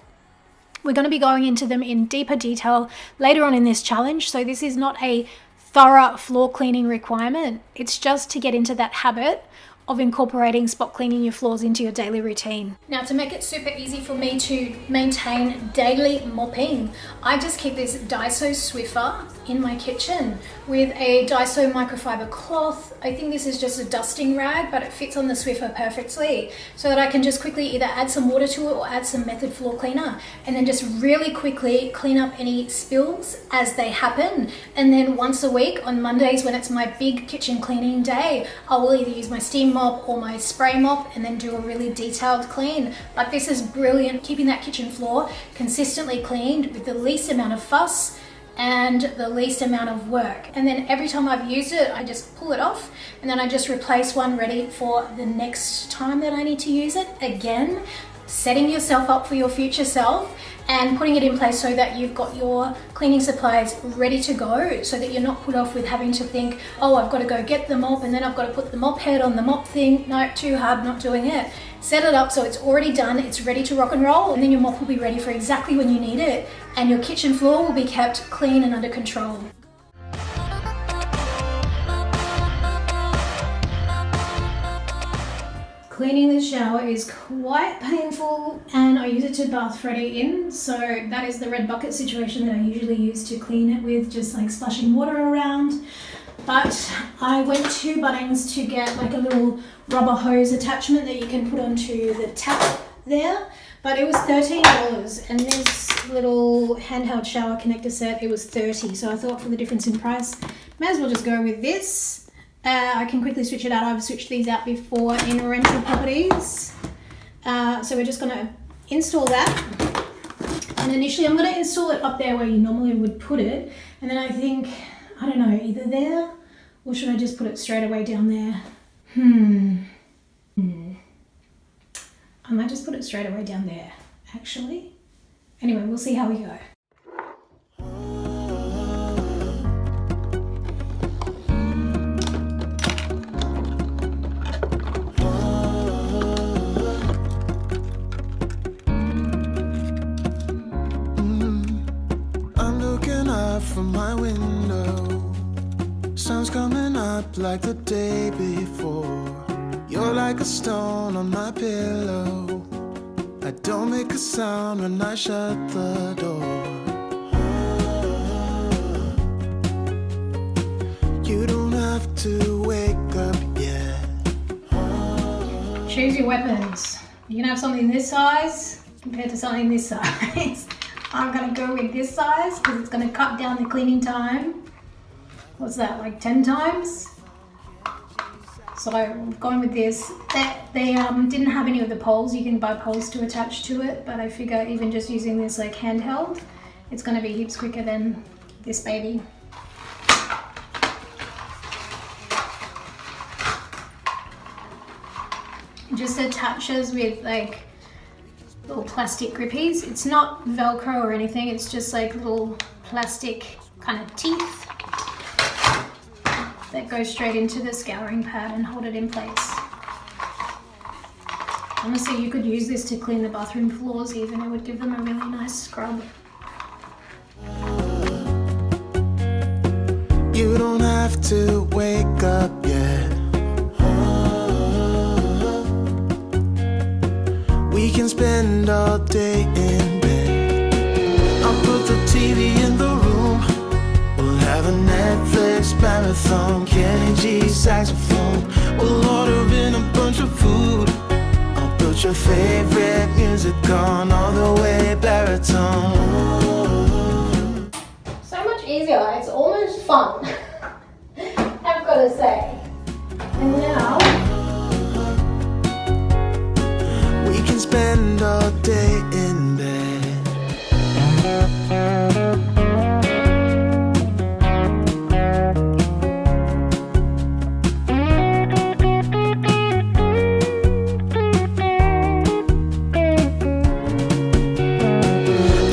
We're going to be going into them in deeper detail later on in this challenge. So this is not a thorough floor cleaning requirement. It's just to get into that habit of incorporating spot cleaning your floors into your daily routine. Now, to make it super easy for me to maintain daily mopping, I just keep this Daiso Swiffer in my kitchen with a Daiso microfiber cloth. I think this is just a dusting rag, but it fits on the Swiffer perfectly, so that I can just quickly either add some water to it or add some Method floor cleaner, and then just really quickly clean up any spills as they happen. And then once a week on Mondays, when it's my big kitchen cleaning day, I will either use my steam mop or my spray mop and then do a really detailed clean. But this is brilliant, keeping that kitchen floor consistently cleaned with the least amount of fuss and the least amount of work. And then every time I've used it, I just pull it off and then I just replace one ready for the next time that I need to use it. Again, setting yourself up for your future self and putting it in place so that you've got your cleaning supplies ready to go, so that you're not put off with having to think, oh, I've got to go get the mop and then I've got to put the mop head on the mop thing. No, too hard, not doing it. Set it up so it's already done, it's ready to rock and roll, and then your mop will be ready for exactly when you need it, and your kitchen floor will be kept clean and under control. Cleaning the shower is quite painful, and I use it to bath Freddie in, so that is the red bucket situation that I usually use to clean it with, just like splashing water around. But I went to Bunnings to get like a little rubber hose attachment that you can put onto the tap there, but it was $13, and this little handheld shower connector set, it was $30, so I thought for the difference in price, may as well just go with this. I can quickly switch it out. I've switched these out before in rental properties. So we're just going to install that. And initially I'm going to install it up there where you normally would put it. And then I think, I don't know, either there or should I just put it straight away down there? I might just put it straight away down there, actually. Anyway, we'll see how we go. From my window, sun's coming up like the day before. You're like a stone on my pillow. I don't make a sound when I shut the door. You don't have to wake up yet. Choose your weapons. You can have something this size compared to something this size. I'm going to go with this size because it's going to cut down the cleaning time. What's that, like 10 times? So I've gone with this. They didn't have any of the poles. You can buy poles to attach to it, but I figure even just using this like handheld, it's going to be heaps quicker than this baby. It just attaches with like little plastic grippies. It's not Velcro or anything, it's just like little plastic kind of teeth that go straight into the scouring pad and hold it in place. Honestly, you could use this to clean the bathroom floors even. It would give them a really nice scrub. You don't have to wake up yet. gone all the way baritone. So much easier. It's almost fun. I've got to say. And now We can spend all day in bed.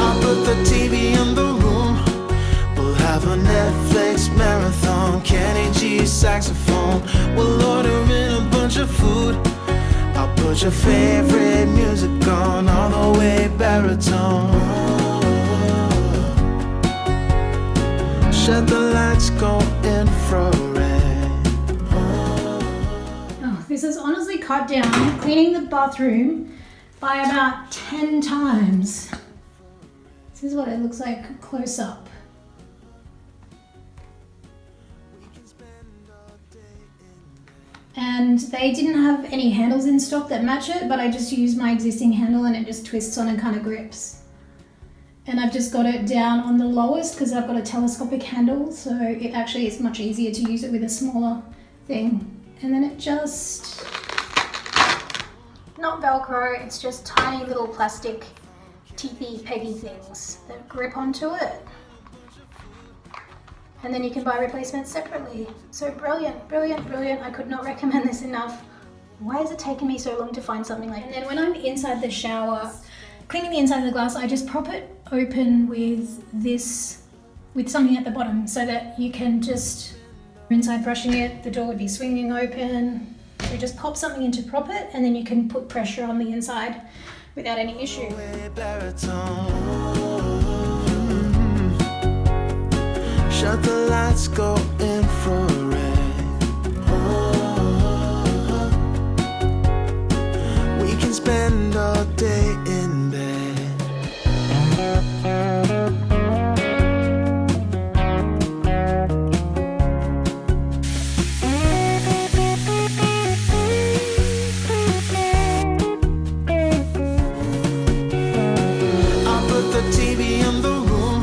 I'll put the TV in the room. We'll have a Netflix marathon. Kenny G saxophone. We'll order in a bunch of food. I'll put your favorite music on all the way baritone. Shut the lights, go infrared. Oh, this has honestly cut down cleaning the bathroom by about 10 times. This is what it looks like close up. And they didn't have any handles in stock that match it, but I just used my existing handle and it just twists on and kind of grips. And I've just got it down on the lowest because I've got a telescopic handle, so it actually is much easier to use it with a smaller thing. And then it just, not Velcro, it's just tiny little plastic teethy peggy things that grip onto it. And then you can buy replacements separately. So brilliant, brilliant, brilliant. I could not recommend this enough. Why has it taken me so long to find something like that? And then when I'm inside the shower, cleaning the inside of the glass, I just prop it open with this, with something at the bottom so that you can just, inside brushing it, the door would be swinging open. So just pop something in to prop it and then you can put pressure on the inside without any issue. Shut the lights, go infrared. We can spend all day in bed. I'll put the TV in the room.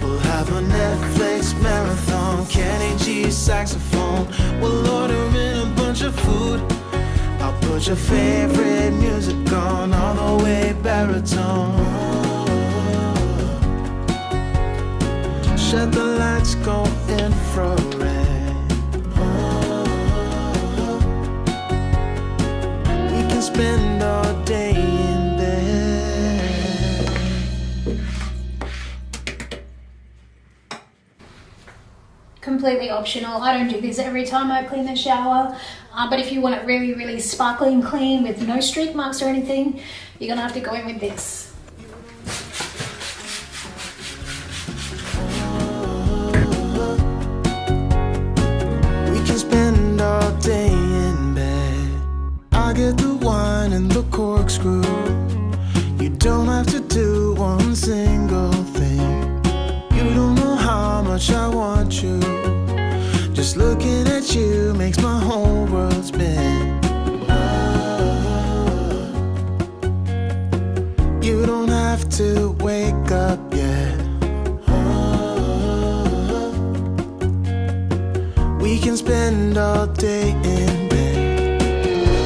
We'll have a Netflix marathon. Kenny G saxophone. We'll order in a bunch of food. I'll put your favorite music on all the way baritone. Shut the lights, go infrared. We can spend all day in bed. Completely optional. I don't do this every time I clean the shower, but if you want it really, really sparkly and clean with no streak marks or anything, you're gonna have to go in with this. We can spend all day in bed. I get the wine and the corkscrew. You don't have to do one single thing. You don't know how much I want you. Just looking at you makes my whole world spin. You don't have to wake up yet. We can spend all day in bed.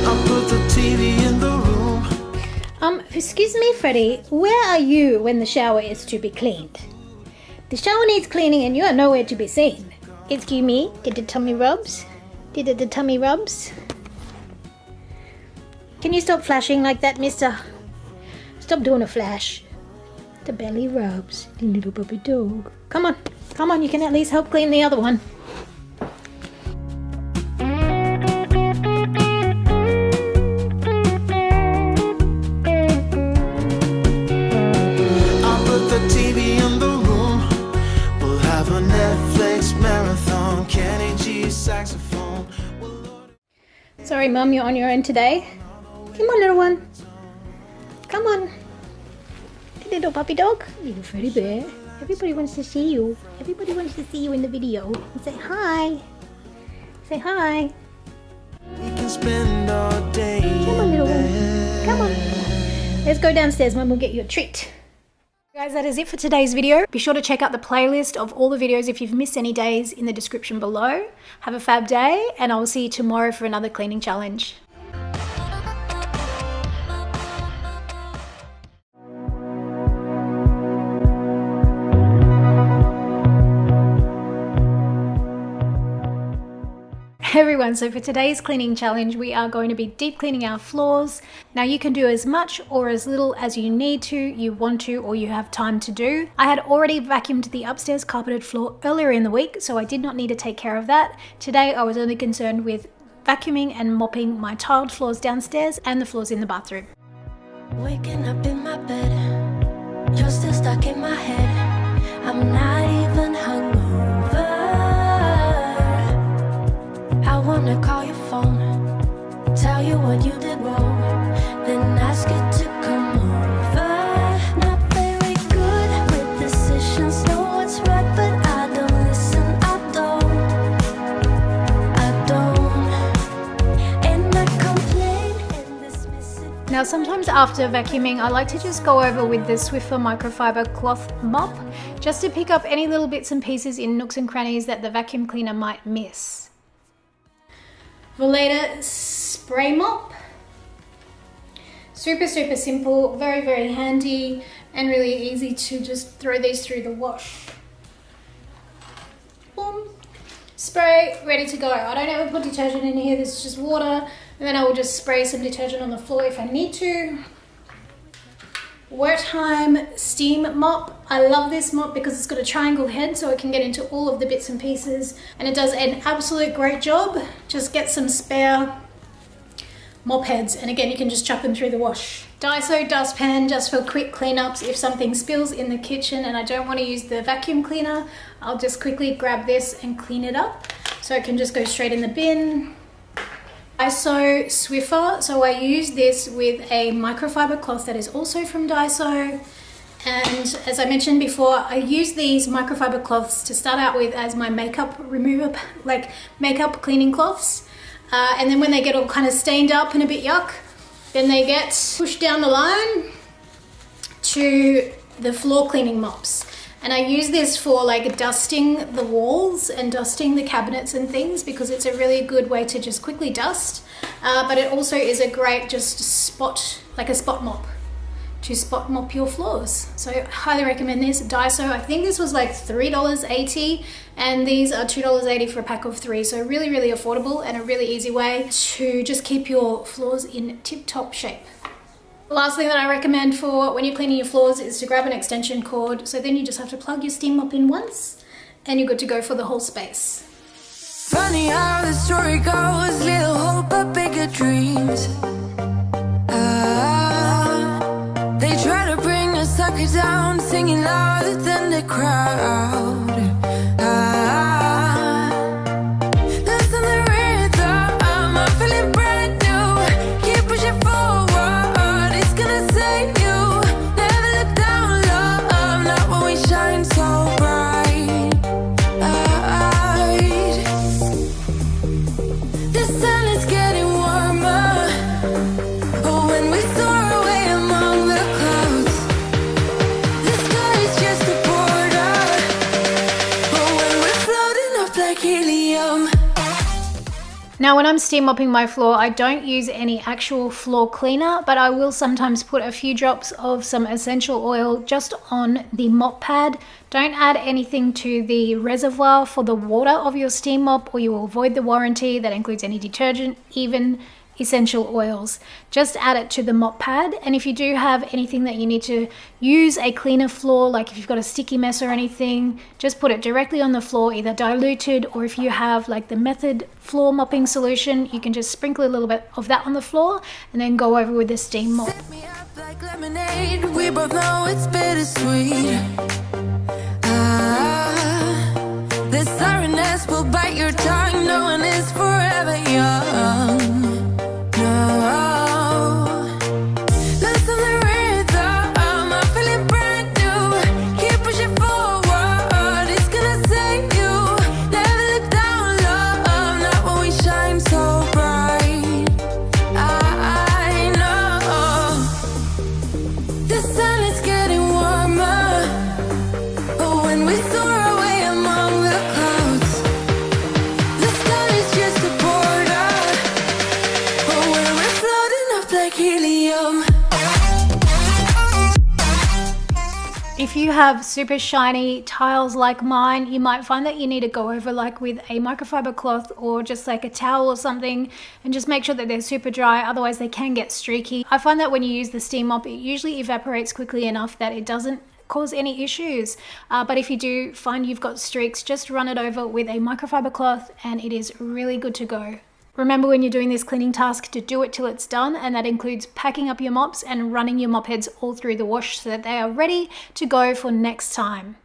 I'll put the TV in the room. Excuse me, Freddie, where are you when the shower is to be cleaned? The shower needs cleaning and you are nowhere to be seen. Excuse me, did the tummy rubs? Did the tummy rubs? Can you stop flashing like that, mister? Stop doing a flash. The belly rubs, the little puppy dog. Come on, you can at least help clean the other one. I'll put the TV in the room. We'll have a Netflix marathon. Kenny G saxophone. Sorry, Mum, you're on your own today. Come on, little one. Come on. Little puppy dog. Little Freddy bear. Everybody wants to see you. Everybody wants to see you in the video. Say hi. Say hi. We can spend all day Come on, in little one. bed. Come on. Let's go downstairs, Mum will get you a treat. Guys, that is it for today's video. Be sure to check out the playlist of all the videos if you've missed any days in the description below. Have a fab day, and I will see you tomorrow for another cleaning challenge. Hey everyone, so for today's cleaning challenge we are going to be deep cleaning our floors. Now you can do as much or as little as you need to, you want to, or you have time to do. I had already vacuumed the upstairs carpeted floor earlier in the week, so I did not need to take care of that. Today I was only concerned with vacuuming and mopping my tiled floors downstairs and the floors in the bathroom. Waking up in my bed, you're still stuck in my head. I'm not even hungover. I wanna call your phone, tell you what you did wrong, then ask you to come over. Not very good with decisions, know what's right, but I don't listen, I don't, and I complain and dismiss it. Now sometimes after vacuuming I like to just go over with the Swiffer microfiber cloth mop just to pick up any little bits and pieces in nooks and crannies that the vacuum cleaner might miss. Veleda spray mop. Super simple, very handy, and really easy to just throw these through the wash. Boom. Spray, ready to go. I don't ever put detergent in here, this is just water, and then I will just spray some detergent on the floor if I need to. Wet Time steam mop. I love this mop because it's got a triangle head so it can get into all of the bits and pieces, and it does an absolute great job. Just get some spare mop heads, and again you can just chuck them through the wash. Daiso dustpan, just for quick cleanups. If something spills in the kitchen and I don't want to use the vacuum cleaner, I'll just quickly grab this and clean it up so it can just go straight in the bin. Daiso Swiffer, so I use this with a microfiber cloth that is also from Daiso, and as I mentioned before, I use these microfiber cloths to start out with as my makeup remover, like makeup cleaning cloths, and then when they get all kind of stained up and a bit yuck, then they get pushed down the line to the floor cleaning mops. And I use this for like dusting the walls and dusting the cabinets and things because it's a really good way to just quickly dust. But it also is a great just spot, like a spot mop, to spot mop your floors. So I highly recommend this. Daiso, I think this was like $3.80 and these are $2.80 for a pack of 3. So really affordable and a really easy way to just keep your floors in tip-top shape. The last thing that I recommend for when you're cleaning your floors is to grab an extension cord, so then you just have to plug your steam mop in once and you're good to go for the whole space. Funny how the story goes, little hope but bigger dreams. They try to bring a sucker down, singing louder than the crowd. Listen the rhythm, I'm feeling brand new. Keep pushing forward, it's gonna save you. Never look down, love, not when we shine so bright. The sun is getting warmer. Oh, when we soar away among the clouds, the sky is just a border. Oh, when we're floating up like helium. Now when I'm steam mopping my floor, I don't use any actual floor cleaner, but I will sometimes put a few drops of some essential oil just on the mop pad. Don't add anything to the reservoir for the water of your steam mop or you will void the warranty. That includes any detergent, even essential oils. Just add it to the mop pad, and if you do have anything that you need to use a cleaner floor, like if you've got a sticky mess or anything, just put it directly on the floor, either diluted, or if you have like the Method floor mopping solution, you can just sprinkle a little bit of that on the floor and then go over with the steam mop. Set me up like lemonade. We both know it's bittersweet. This sorrowness will bite your tongue. No one is forever young. No. Listen the rhythm, I'm feeling brand new. Keep pushing forward, it's gonna save you. Never look down, love, not when we shine so bright. I know. sun is getting warmer. Oh, when we soar away among the clouds, the sky is just a border. Oh, where we're floating up like helium. If you have super shiny tiles like mine, you might find that you need to go over like with a microfiber cloth or just like a towel or something and just make sure that they're super dry, otherwise they can get streaky. I find that when you use the steam mop, it usually evaporates quickly enough that it doesn't cause any issues. But if you do find you've got streaks, just run it over with a microfiber cloth and it is really good to go. Remember when you're doing this cleaning task to do it till it's done, and that includes packing up your mops and running your mop heads all through the wash so that they are ready to go for next time.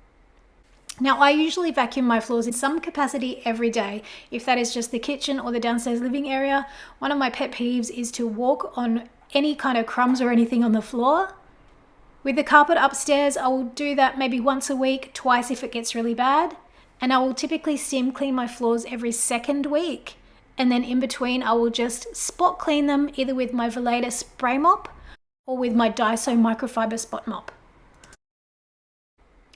Now, I usually vacuum my floors in some capacity every day. If that is just the kitchen or the downstairs living area, one of my pet peeves is to walk on any kind of crumbs or anything on the floor. With the carpet upstairs, I will do that maybe once a week, twice if it gets really bad, and I will typically steam clean my floors every second week. And then in between, I will just spot clean them either with my Veleda spray mop or with my Daiso microfiber spot mop.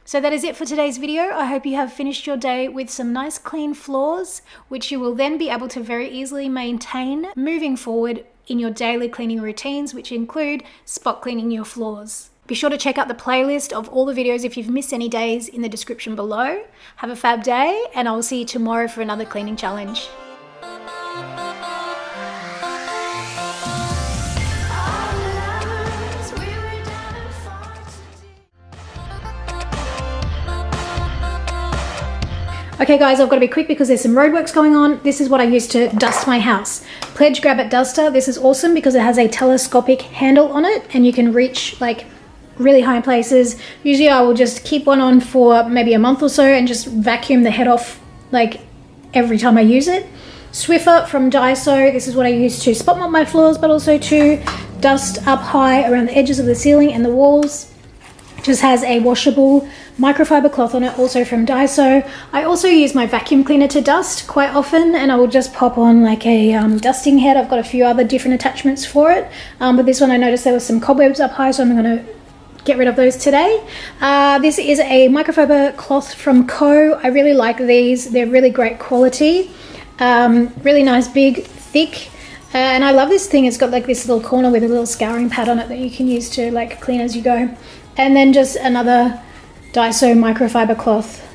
So that is it for today's video. I hope you have finished your day with some nice clean floors, which you will then be able to very easily maintain moving forward in your daily cleaning routines, which include spot cleaning your floors. Be sure to check out the playlist of all the videos if you've missed any days in the description below. Have a fab day, and I will see you tomorrow for another cleaning challenge. Okay guys, I've got to be quick because there's some roadworks going on. This is what I use to dust my house. Pledge Grab It Duster. This is awesome because it has a telescopic handle on it and you can reach like really high places. Usually I will just keep one on for maybe a month or so and just vacuum the head off like every time I use it. Swiffer from Daiso. This is what I use to spot mop my floors, but also to dust up high around the edges of the ceiling and the walls. Just has a washable microfiber cloth on it, also from Daiso. I also use my vacuum cleaner to dust quite often, and I will just pop on like a dusting head. I've got a few other different attachments for it, but this one I noticed there was some cobwebs up high, so I'm going to get rid of those today. This is a microfiber cloth from Co. I really like these. They're really great quality. Really nice, big, thick. And I love this thing. It's got like this little corner with a little scouring pad on it that you can use to like clean as you go. And then just another Daiso microfiber cloth.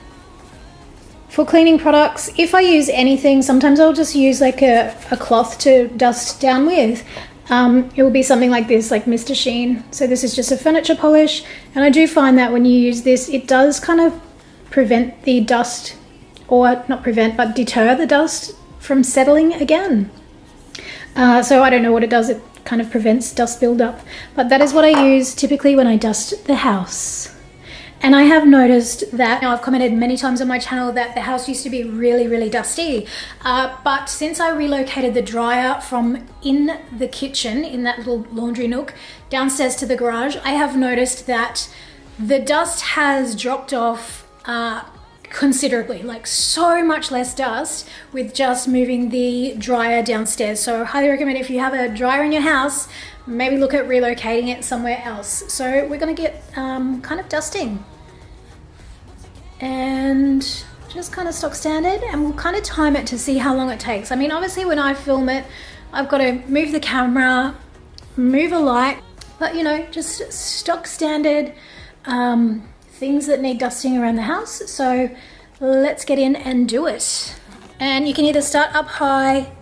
For cleaning products, if I use anything, sometimes I'll just use like a cloth to dust down with. It will be something like this, like Mr. Sheen. So this is just a furniture polish. And I do find that when you use this, it does kind of prevent the dust, or not prevent, but deter the dust from settling again. So I don't know what it does. It kind of prevents dust buildup, but that is what I use typically when I dust the house. And I have noticed that, I've commented many times on my channel that the house used to be really, really dusty. But since I relocated the dryer from in the kitchen, in that little laundry nook, downstairs to the garage, I have noticed that the dust has dropped off considerably, like so much less dust with just moving the dryer downstairs. So I highly recommend, if you have a dryer in your house, maybe look at relocating it somewhere else. So we're going to get kind of dusting and just kind of stock standard, and we'll kind of time it to see how long it takes. I mean, obviously when I film it, I've got to move the camera, move a light, but you know, just stock standard things that need dusting around the house. So let's get in and do it. And you can either start up high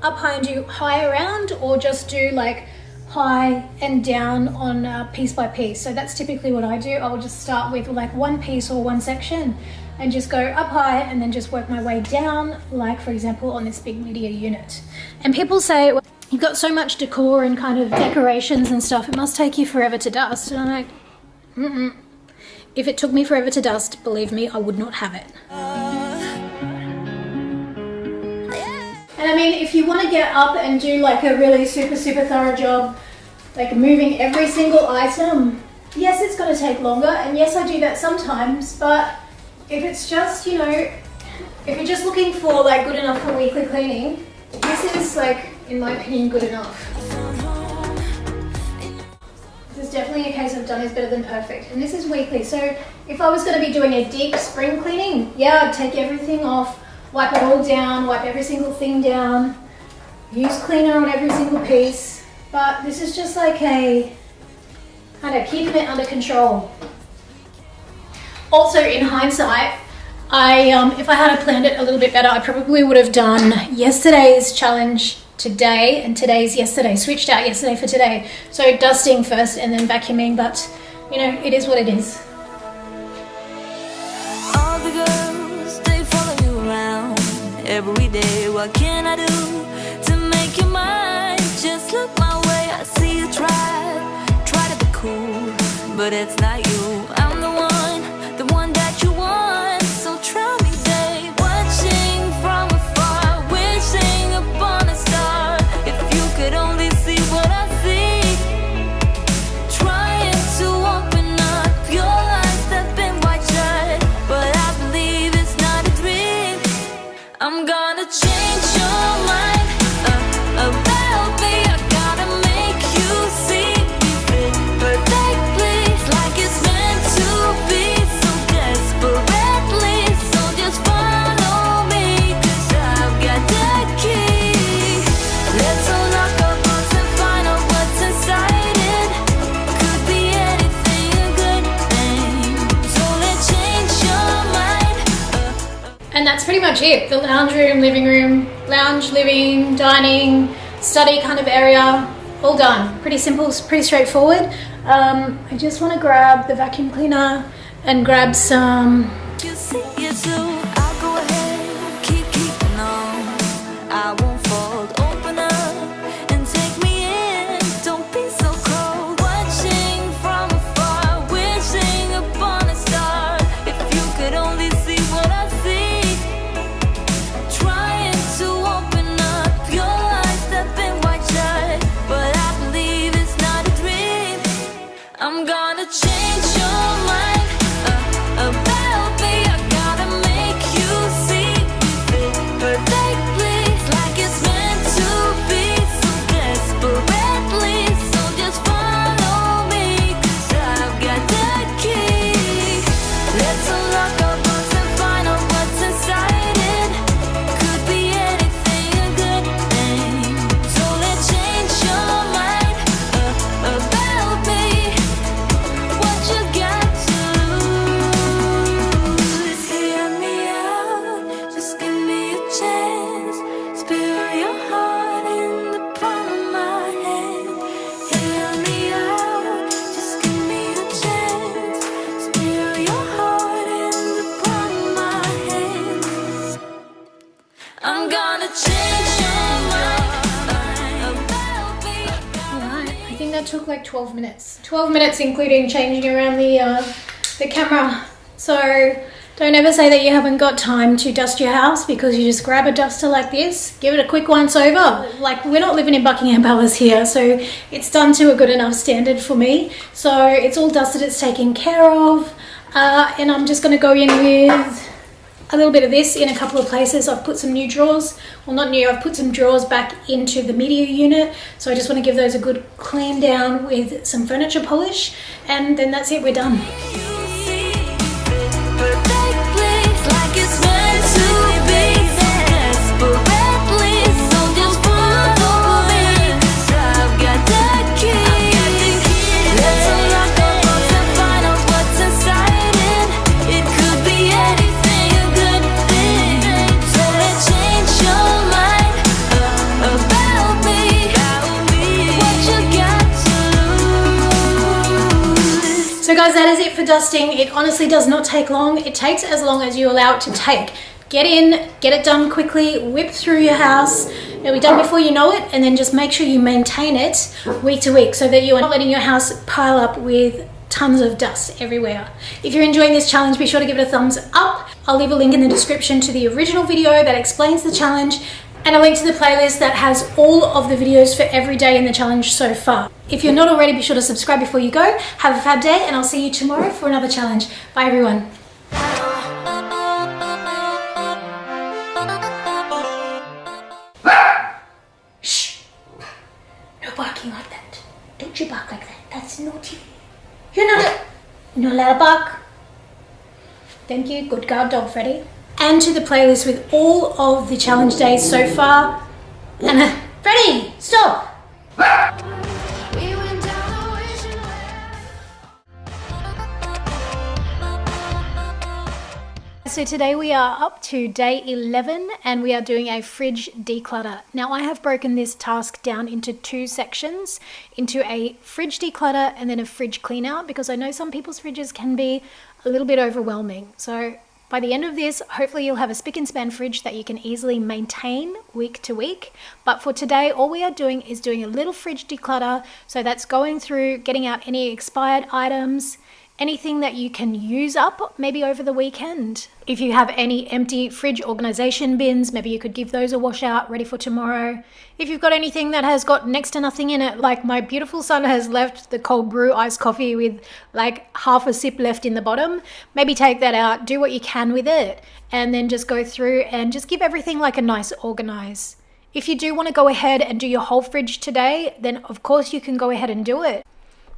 and do high around, or just do like high and down on piece by piece. So that's typically what I do. I will just start with like one piece or one section and just go up high and then just work my way down, like for example on this big media unit. And people say, well, you've got so much decor and kind of decorations and stuff, it must take you forever to dust. And I'm like, if it took me forever to dust, believe me, I would not have it. And I mean, if you want to get up and do like a really super thorough job, like moving every single item, yes, it's going to take longer, and yes, I do that sometimes, but if it's just, you know, if you're just looking for like good enough for weekly cleaning, this is like, in my opinion, good enough. There's definitely a case of done is better than perfect. And this is weekly. So if I was going to be doing a deep spring cleaning, yeah, I'd take everything off, wipe it all down, wipe every single thing down, use cleaner on every single piece. But this is just like a kind of keeping it under control. Also, in hindsight, if I had planned it a little bit better, I probably would have done yesterday's challenge today and today's yesterday, switched out yesterday for today. So dusting first and then vacuuming, but you know, it is what it is. All the girls, they follow you around every day. What can I do to make you mine? Just look my way, I see you try to be cool, but it's not you. I'm the one that you want. So try me, babe. Watching from afar, wishing upon a star. If you could only see what I see, trying to open up your eyes that been wide shut, but I believe it's not a dream. I'm gonna change your mind about me. I gotta make you see me fit perfectly, like it's meant to be, so desperately. So just follow me, 'cause I've got the key. Let's unlock our hearts and find out what's inside it. Could be anything, a good thing. So let's change your mind. And that's pretty much it. The lounge room, living room, lounge, living, dining, study kind of area, all done. Pretty simple, pretty straightforward. I just want to grab the vacuum cleaner and grab some. You see it too. I'll go ahead, keeping on. I won't fold. Open up and take me in. Don't be so cold. Watching from afar, wishing upon a star. If you could only see what I see, trying to open up your eyes that been wide shut, but I believe it's not a dream. I'm gonna change your mind about me. I gotta make you see me fit perfectly, like it's meant to be, so desperately. So just follow me, 'cause I've got the key. Let's unlock our hearts and find out what's inside it. Could be anything, a good thing. So let's change your mind about me. What you got to lose? Hear me out, just give me a chance. Spill your heart in the palm of my hand. Hear me out, just give me a chance. Spill your heart in the palm of my hand. I'm gonna change your mind about me. Alright, I think that took like 12 minutes. 12 minutes including changing around the camera. So don't ever say that you haven't got time to dust your house, because you just grab a duster like this, give it a quick once over. Like, we're not living in Buckingham Palace here, so it's done to a good enough standard for me. So it's all dusted, it's taken care of. And I'm just going to go in with a little bit of this in a couple of places. I've put some new drawers, well, not new, I've put some drawers back into the media unit, so I just want to give those a good clean down with some furniture polish, and then that's it, we're done. You see me fit perfectly, like it's meant to be, so desperately. So just follow me, 'cause I've got the key. Let's unlock our hearts and find out what's inside it. It could be anything, a good thing. So let's change your mind about me. What you got to lose? So guys, that is it for dusting. It honestly does not take long. It takes as long as you allow it to take. Get in, get it done quickly, whip through your house. It'll be done before you know it, and then just make sure you maintain it week to week so that you are not letting your house pile up with tons of dust everywhere. If you're enjoying this challenge, be sure to give it a thumbs up. I'll leave a link in the description to the original video that explains the challenge, and a link to the playlist that has all of the videos for every day in the challenge so far. If you're not already, be sure to subscribe before you go. Have a fab day, and I'll see you tomorrow for another challenge. Bye everyone. Shh! No barking like that. Don't you bark like that. That's naughty. Not allowed to bark. Thank you, good girl, dog Freddy. And to the playlist with all of the challenge days so far. And Freddy, stop! We went down the wishing well. So today we are up to day 11 and we are doing a fridge declutter. Now I have broken this task down into 2 sections, into a fridge declutter and then a fridge clean out, because I know some people's fridges can be a little bit overwhelming. So by the end of this, hopefully you'll have a spick and span fridge that you can easily maintain week to week. But for today, all we are doing is doing a little fridge declutter. So that's going through, getting out any expired items, anything that you can use up maybe over the weekend. If you have any empty fridge organization bins, maybe you could give those a wash out ready for tomorrow. If you've got anything that has got next to nothing in it, like my beautiful son has left the cold brew iced coffee with like half a sip left in the bottom, maybe take that out, do what you can with it, and then just go through and just give everything like a nice organize. If you do want to go ahead and do your whole fridge today, then of course you can go ahead and do it.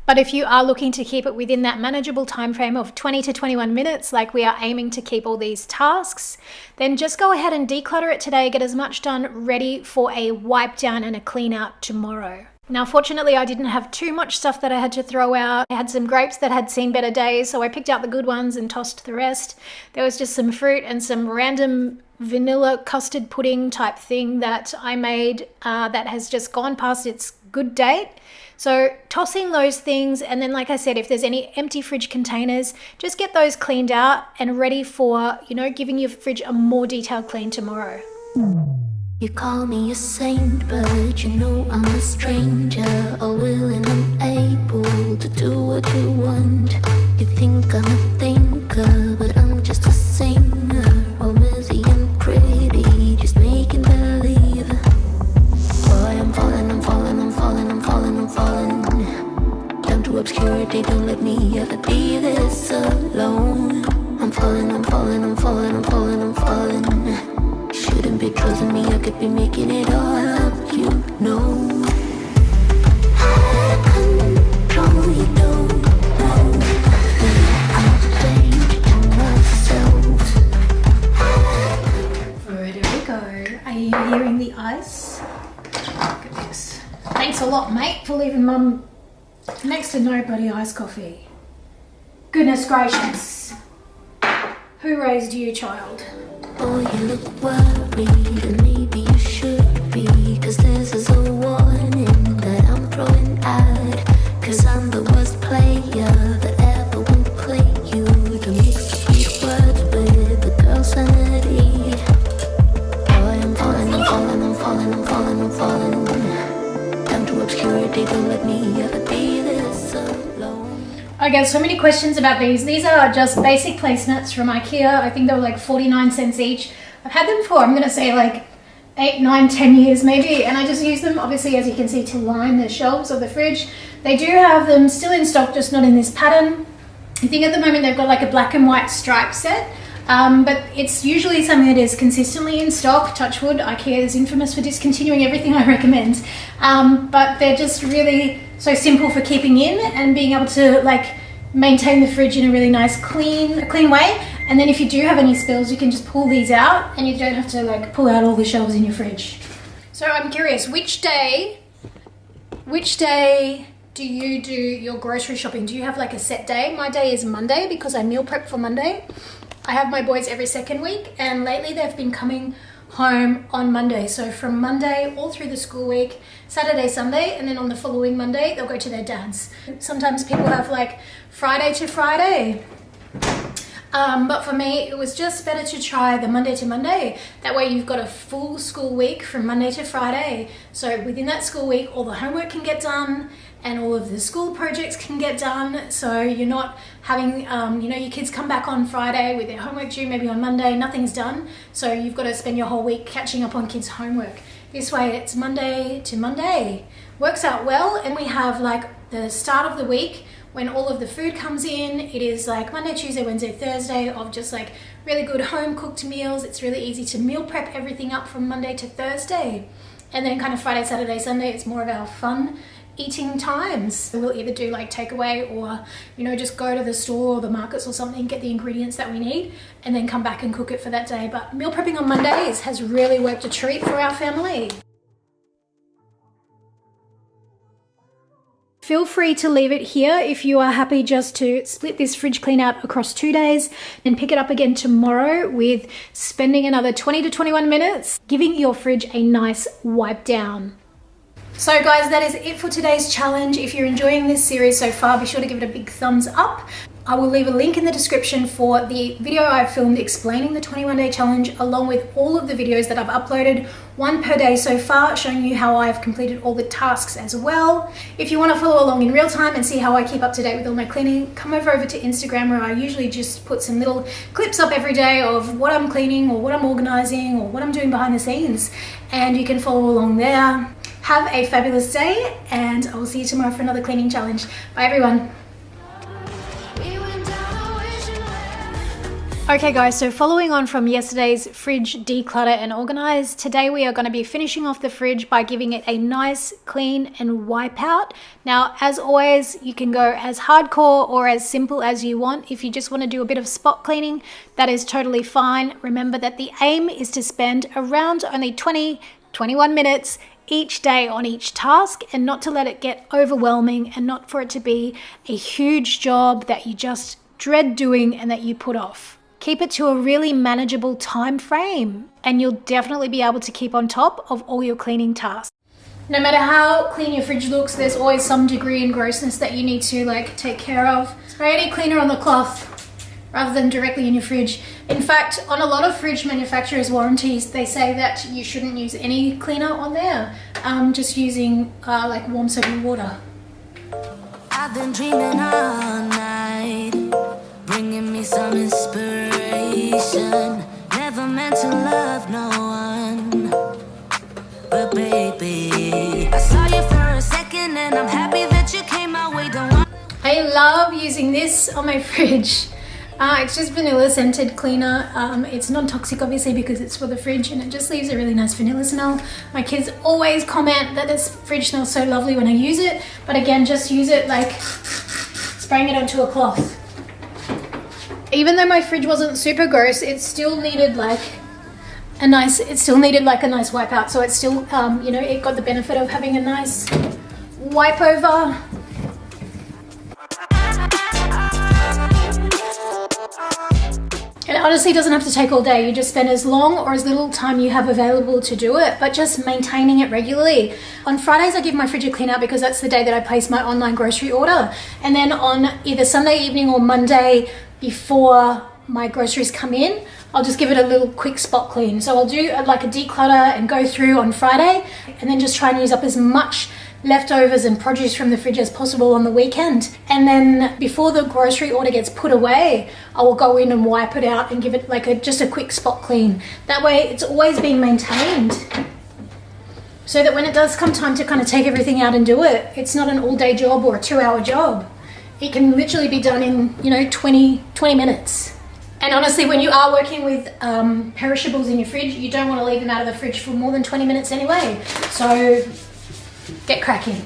But if you are looking to keep it within that manageable time frame of 20 to 21 minutes, like we are aiming to keep all these tasks, then just go ahead and declutter it today, get as much done, ready for a wipe down and a clean out tomorrow. Now, fortunately, I didn't have too much stuff that I had to throw out. I had some grapes that had seen better days, so I picked out the good ones and tossed the rest. There was just some fruit and some random vanilla custard pudding type thing that I made that has just gone past its good date. So tossing those things, and then like I said, if there's any empty fridge containers, just get those cleaned out and ready for, giving your fridge a more detailed clean tomorrow. You call me a saint, but you know I'm a stranger, all willing and able to do what you want. You think I'm a thinker, but I'm just a singer, all busy and pretty, just making believe. Boy, I'm falling, I'm falling, I'm falling, I'm falling, I'm falling down to obscurity, don't let me ever be this alone. I'm falling, I'm falling, I'm falling, I'm falling, I'm falling. Shouldn't be trusting me, I could be making it all up, you know. I control, you don't know that I'm strange to myself. Ready we go. Are you hearing the ice? Look at this. Thanks a lot, mate, for leaving Mum next to nobody iced coffee. Goodness gracious. Who raised you, child? Oh, you look worried, and maybe you should be, 'cause this is a warning that I'm throwing out, 'cause I'm the worst player that ever will play you, to mix sweet words with the girl's sanity. Oh, I'm falling, I'm falling, I'm falling, I'm falling, I'm falling down to obscurity, don't let me ever be this alone. I get so many questions about these. These are just basic placemats from IKEA. I think they were like 49 cents each. I've had them for, I'm going to say like 8, 9, 10 years maybe, and I just use them, obviously, as you can see, to line the shelves of the fridge. They do have them still in stock, just not in this pattern. I think at the moment they've got like a black and white stripe set, but it's usually something that is consistently in stock. Touch wood, IKEA is infamous for discontinuing everything I recommend, but they're just really so simple for keeping in and being able to like maintain the fridge in a really nice clean way. And then if you do have any spills, you can just pull these out and you don't have to like pull out all the shelves in your fridge. So I'm curious, which day do you do your grocery shopping? Do you have like a set day? My day is Monday because I meal prep for Monday. I have my boys every second week, and lately they've been coming home on Monday. So from Monday all through the school week, Saturday, Sunday, and then on the following Monday, they'll go to their dad's. Sometimes people have like Friday to Friday. But for me, it was just better to try the Monday to Monday. That way you've got a full school week from Monday to Friday. So within that school week, all the homework can get done and all of the school projects can get done. So you're not having, your kids come back on Friday with their homework due, maybe on Monday, nothing's done. So you've got to spend your whole week catching up on kids' homework. This way it's Monday to Monday. Works out well, and we have like the start of the week when all of the food comes in. It is like Monday, Tuesday, Wednesday, Thursday of just like really good home cooked meals. It's really easy to meal prep everything up from Monday to Thursday. And then kind of Friday, Saturday, Sunday, it's more of our fun eating times. We'll either do like takeaway or, you know, just go to the store or the markets or something, get the ingredients that we need, and then come back and cook it for that day. But meal prepping on Mondays has really worked a treat for our family. Feel free to leave it here if you are happy just to split this fridge clean out across 2 days and pick it up again tomorrow with spending another 20 to 21 minutes giving your fridge a nice wipe down. So guys, that is it for today's challenge. If you're enjoying this series so far, be sure to give it a big thumbs up. I will leave a link in the description for the video I filmed explaining the 21-day challenge, along with all of the videos that I've uploaded, one per day so far, showing you how I've completed all the tasks as well. If you want to follow along in real time and see how I keep up to date with all my cleaning, come over to Instagram, where I usually just put some little clips up every day of what I'm cleaning or what I'm organizing or what I'm doing behind the scenes, and you can follow along there. Have a fabulous day, and I will see you tomorrow for another cleaning challenge. Bye everyone. Okay guys, so following on from yesterday's fridge declutter and organize, today we are going to be finishing off the fridge by giving it a nice clean and wipe out. Now, as always, you can go as hardcore or as simple as you want. If you just want to do a bit of spot cleaning, that is totally fine. Remember that the aim is to spend around only 20-21 minutes each day on each task, and not to let it get overwhelming, and not for it to be a huge job that you just dread doing and that you put off. Keep it to a really manageable time frame, and you'll definitely be able to keep on top of all your cleaning tasks. No matter how clean your fridge looks, there's always some degree in grossness that you need to take care of. Spray any cleaner on the cloth rather than directly in your fridge. In fact, on a lot of fridge manufacturers' warranties, they say that you shouldn't use any cleaner on there, just using like warm soapy water. I've been dreaming all night, bringing me some inspiration. Never meant to love no one, but baby, I saw you for a second and I'm happy that you came my way. I love using this on my fridge. It's just vanilla scented cleaner. It's non-toxic obviously because it's for the fridge, and it just leaves a really nice vanilla smell. My kids always comment that this fridge smells so lovely when I use it, but again, just use it like spraying it onto a cloth. Even though my fridge wasn't super gross, it still needed like a nice wipe out. So it's still, you know, it got the benefit of having a nice wipe over. It honestly doesn't have to take all day. You just spend as long or as little time you have available to do it, but just maintaining it regularly. On Fridays, I give my fridge a clean out because that's the day that I place my online grocery order. And then on either Sunday evening or Monday before my groceries come in, I'll just give it a little quick spot clean. So I'll do like a declutter and go through on Friday, and then just try and use up as much leftovers and produce from the fridge as possible on the weekend. And then before the grocery order gets put away, I will go in and wipe it out and give it like just a quick spot clean. That way it's always being maintained, so that when it does come time to kind of take everything out and do it, it's not an all-day job or a 2-hour job. It can literally be done in, you know, 20 minutes. And honestly, when you are working with perishables in your fridge, you don't want to leave them out of the fridge for more than 20 minutes anyway. So get cracking.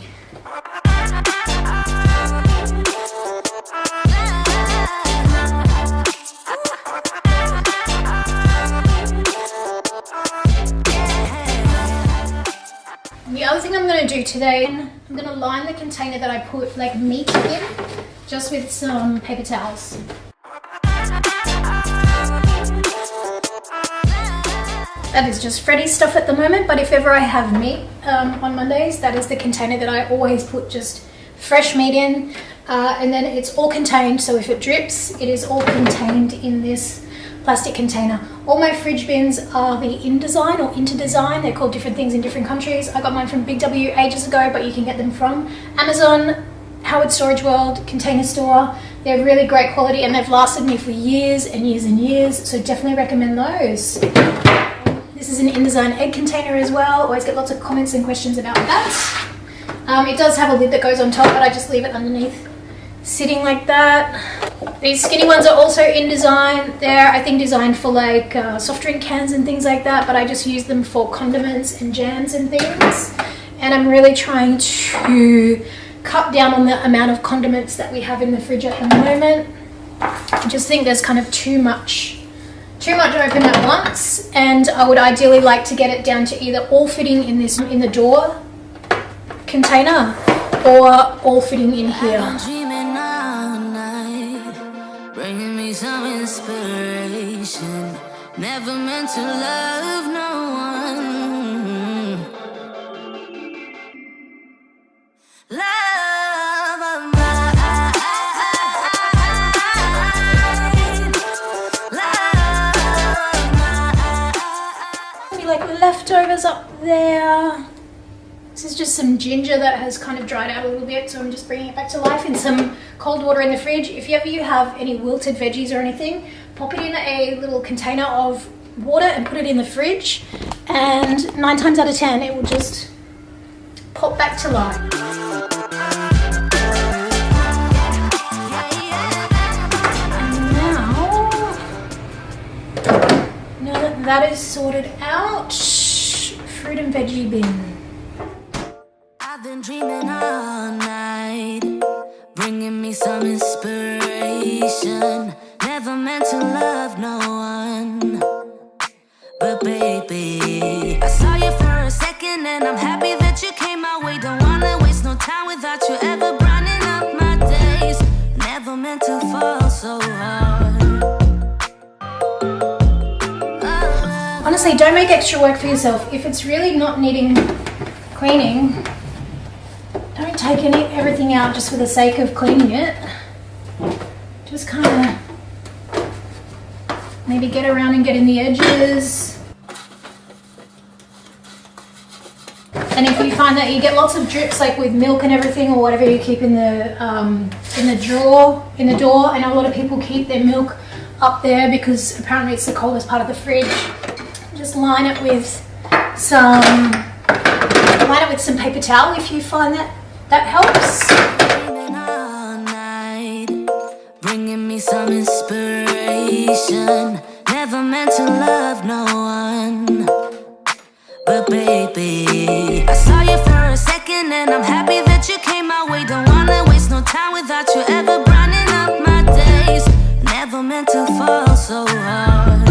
The other thing I'm going to do today, I'm going to line the container that I put like meat in, just with some paper towels. That is just Freddie's stuff at the moment, but if ever I have meat on Mondays, that is the container that I always put just fresh meat in, and then it's all contained, so if it drips, it is all contained in this plastic container. All my fridge bins are the InDesign or InterDesign. They're called different things in different countries. I got mine from Big W ages ago, but you can get them from Amazon, Howard Storage World, Container Store. They're really great quality and they've lasted me for years and years and years, so definitely recommend those. This is an InDesign egg container as well. Always get lots of comments and questions about that. It does have a lid that goes on top, but I just leave it underneath, sitting like that. These skinny ones are also InDesign. They're, I think, designed for like soft drink cans and things like that, but I just use them for condiments and jams and things. and I'm really trying to cut down on the amount of condiments that we have in the fridge at the moment. I just think there's kind of too much open at once, and I would ideally like to get it down to either all fitting in the door container or all fitting in here. I've been dreaming all night, bringing me some inspiration. Never meant to love no one. Love of mine. Maybe like leftovers up there. This is just some ginger that has kind of dried out a little bit, so I'm just bringing it back to life in some cold water in the fridge. If ever you have any wilted veggies or anything, pop it in a little container of water and put it in the fridge, and 9 times out of 10 it will just pop back to life. Now that that is sorted out, fruit and veggie bin. I've been dreaming all night, bringing me some inspiration. Never meant to love no one, but baby, I saw you for a second and I'm happy that you came my way. Don't wanna waste no time without you ever brightening up my days. Never meant to fall so hard. Honestly, don't make extra work for yourself. If it's really not needing cleaning, don't take everything out just for the sake of cleaning it. Just kind of maybe get around and get in the edges. And if you find that you get lots of drips, like with milk and everything, or whatever you keep in the door, I know a lot of people keep their milk up there because apparently it's the coldest part of the fridge. Just line it with some paper towel if you find that helps. All night, bringing me some inspiration. Never meant to love no one, but baby, I saw you for a second and I'm happy that you came my way. Don't wanna waste no time without you ever brightening up my days. Never meant to fall so hard.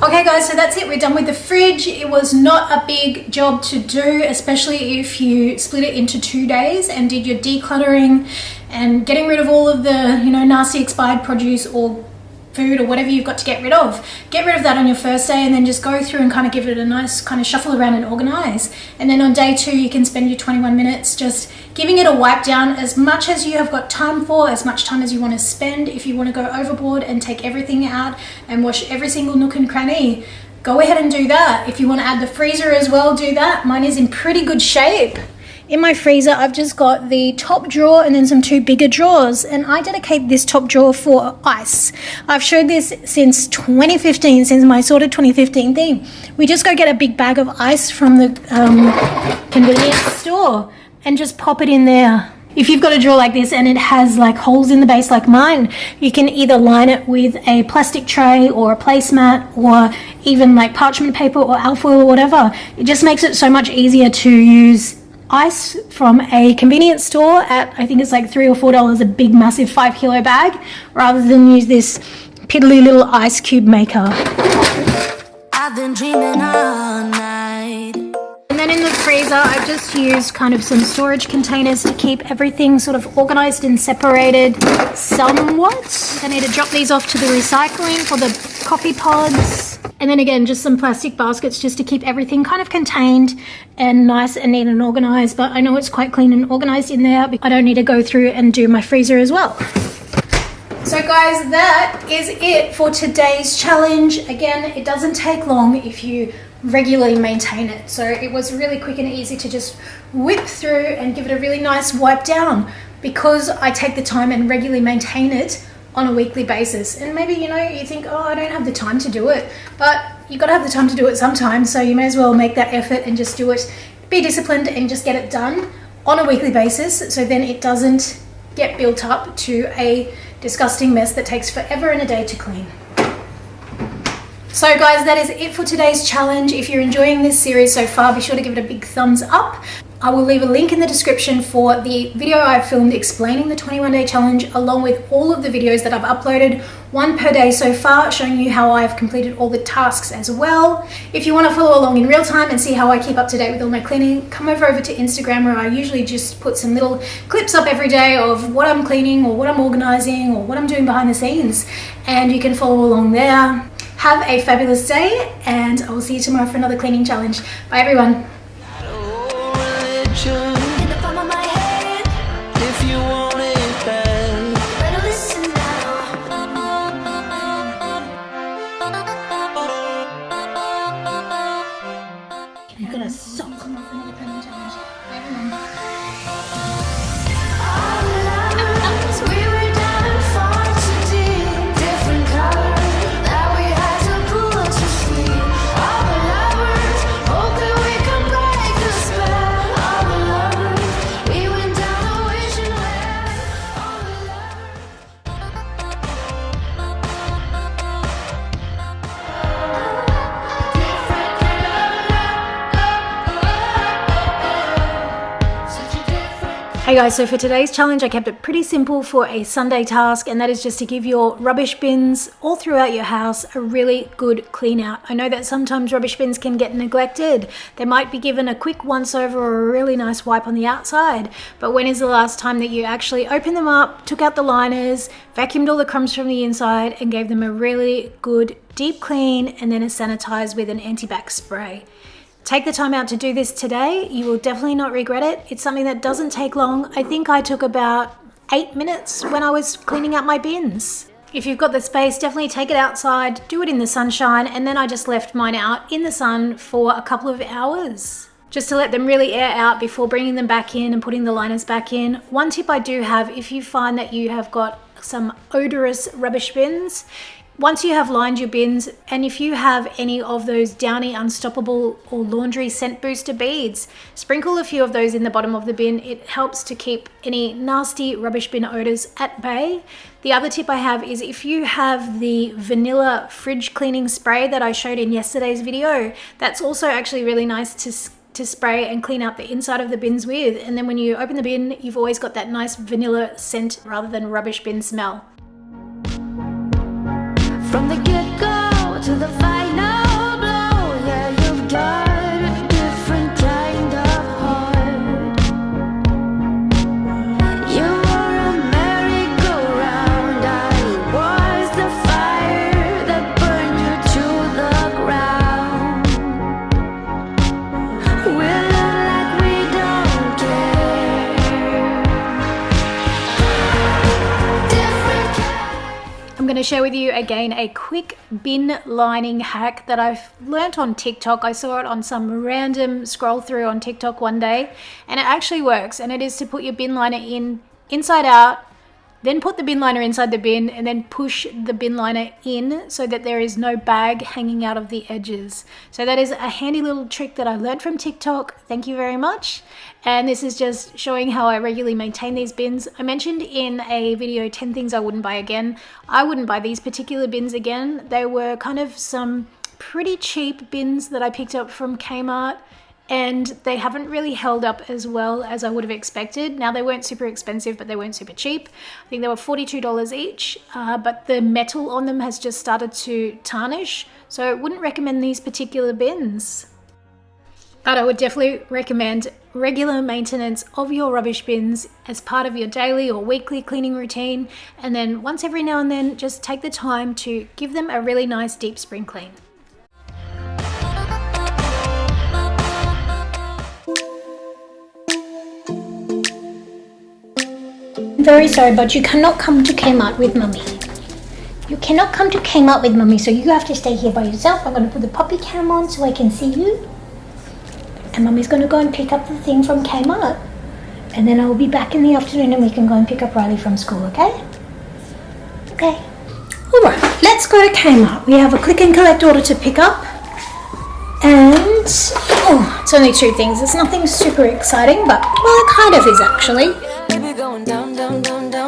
Okay guys, so that's it. We're done with the fridge. It was not a big job to do, especially if you split it into 2 days and did your decluttering and getting rid of all of the, nasty expired produce or food or whatever you've got to get rid of. Get rid of that on your first day and then just go through and kind of give it a nice kind of shuffle around and organize. And then on day 2, you can spend your 21 minutes just giving it a wipe down as much as you have got time for, as much time as you want to spend. If you want to go overboard and take everything out and wash every single nook and cranny, go ahead and do that. If you want to add the freezer as well, do that. Mine is in pretty good shape. In my freezer, I've just got the top drawer and then some 2 bigger drawers, and I dedicate this top drawer for ice. I've showed this since 2015, since my sorted 2015 thing. We just go get a big bag of ice from the convenience store and just pop it in there. If you've got a drawer like this and it has like holes in the base like mine, you can either line it with a plastic tray or a placemat or even like parchment paper or alfoil or whatever. It just makes it so much easier to use ice from a convenience store at, I think it's like $3 or $4 a big massive 5 kilo bag, rather than use this piddly little ice cube maker. I've been dreaming all night. And then in the freezer, I've just used kind of some storage containers to keep everything sort of organized and separated somewhat. I need to drop these off to the recycling for the coffee pods. And then again, just some plastic baskets just to keep everything kind of contained and nice and neat and organized. But I know it's quite clean and organized in there. I don't need to go through and do my freezer as well. So guys, that is it for today's challenge. Again, it doesn't take long if you regularly maintain it. So it was really quick and easy to just whip through and give it a really nice wipe down, because I take the time and regularly maintain it on a weekly basis. And maybe, you think, oh, I don't have the time to do it, but you got to have the time to do it sometimes. So you may as well make that effort and just do it, be disciplined and just get it done on a weekly basis. So then it doesn't get built up to a disgusting mess that takes forever and a day to clean. So guys, that is it for today's challenge. If you're enjoying this series so far, be sure to give it a big thumbs up. I will leave a link in the description for the video I filmed explaining the 21-day challenge, along with all of the videos that I've uploaded, one per day so far, showing you how I've completed all the tasks as well. If you want to follow along in real time and see how I keep up to date with all my cleaning, come over to Instagram, where I usually just put some little clips up every day of what I'm cleaning or what I'm organizing or what I'm doing behind the scenes, and you can follow along there. Have a fabulous day, and I will see you tomorrow for another cleaning challenge. Bye everyone. In the palm of my hand, If you want it bad, better listen now. You're gonna suck. Come on for another cleaning challenge. Bye everyone. All the lovers, we were diving far too deep. Different colors that we had to pull to sleep. All the lovers, hope that we can break the spell. All the lovers, we went down a wishing well. All the lovers. Such a different. Hey guys, so for today's challenge I kept it pretty simple for a Sunday task, and that is just to give your rubbish bins all throughout your house a really good clean out. I know that sometimes rubbish bins can get neglected. They might be given a quick once over or a really nice wipe on the outside, but when is the last time that you actually opened them up, took out the liners, vacuumed all the crumbs from the inside and gave them a really good deep clean, and then a sanitize with an anti-bac spray? Take the time out to do this today. You will definitely not regret it. It's something that doesn't take long. I think I took about 8 minutes when I was cleaning out my bins. If you've got the space, definitely take it outside, do it in the sunshine, and then I just left mine out in the sun for a couple of hours, just to let them really air out before bringing them back in and putting the liners back in. One tip I do have, if you find that you have got some odorous rubbish bins, once you have lined your bins, and if you have any of those Downy Unstoppable or laundry scent booster beads, sprinkle a few of those in the bottom of the bin. It helps to keep any nasty rubbish bin odors at bay. The other tip I have is, if you have the vanilla fridge cleaning spray that I showed in yesterday's video, that's also actually really nice to spray and clean out the inside of the bins with, and then when you open the bin, you've always got that nice vanilla scent rather than rubbish bin smell. From the get-go to the final blow, yeah, you've got a different kind of heart. You were a merry-go-round, I was the fire that burned you to the ground. We live like we don't care. Different kind. I'm going to share with you again a quick bin lining hack that I've learnt on TikTok. I saw it on some random scroll through on TikTok one day, and it actually works. And it is to put your bin liner in inside out, then put the bin liner inside the bin, and then push the bin liner in so that there is no bag hanging out of the edges. So that is a handy little trick that I learned from TikTok. Thank you very much. And this is just showing how I regularly maintain these bins. I mentioned in a video 10 things I wouldn't buy again. I wouldn't buy these particular bins again. They were kind of some pretty cheap bins that I picked up from Kmart, and they haven't really held up as well as I would have expected. Now, they weren't super expensive, but they weren't super cheap. I think they were $42 each, but the metal on them has just started to tarnish, so I wouldn't recommend these particular bins. But I would definitely recommend regular maintenance of your rubbish bins as part of your daily or weekly cleaning routine, and then once every now and then, just take the time to give them a really nice deep spring clean. I'm very sorry, but you cannot come to Kmart with Mummy. You cannot come to Kmart with Mummy, so you have to stay here by yourself. I'm going to put the puppy cam on so I can see you. And Mummy's going to go and pick up the thing from Kmart. And then I'll be back in the afternoon and we can go and pick up Riley from school, okay? Okay. Alright, let's go to Kmart. We have a click and collect order to pick up. And, oh, it's only 2 things. It's nothing super exciting, but, well, it kind of is actually. Baby going down, down, down, down.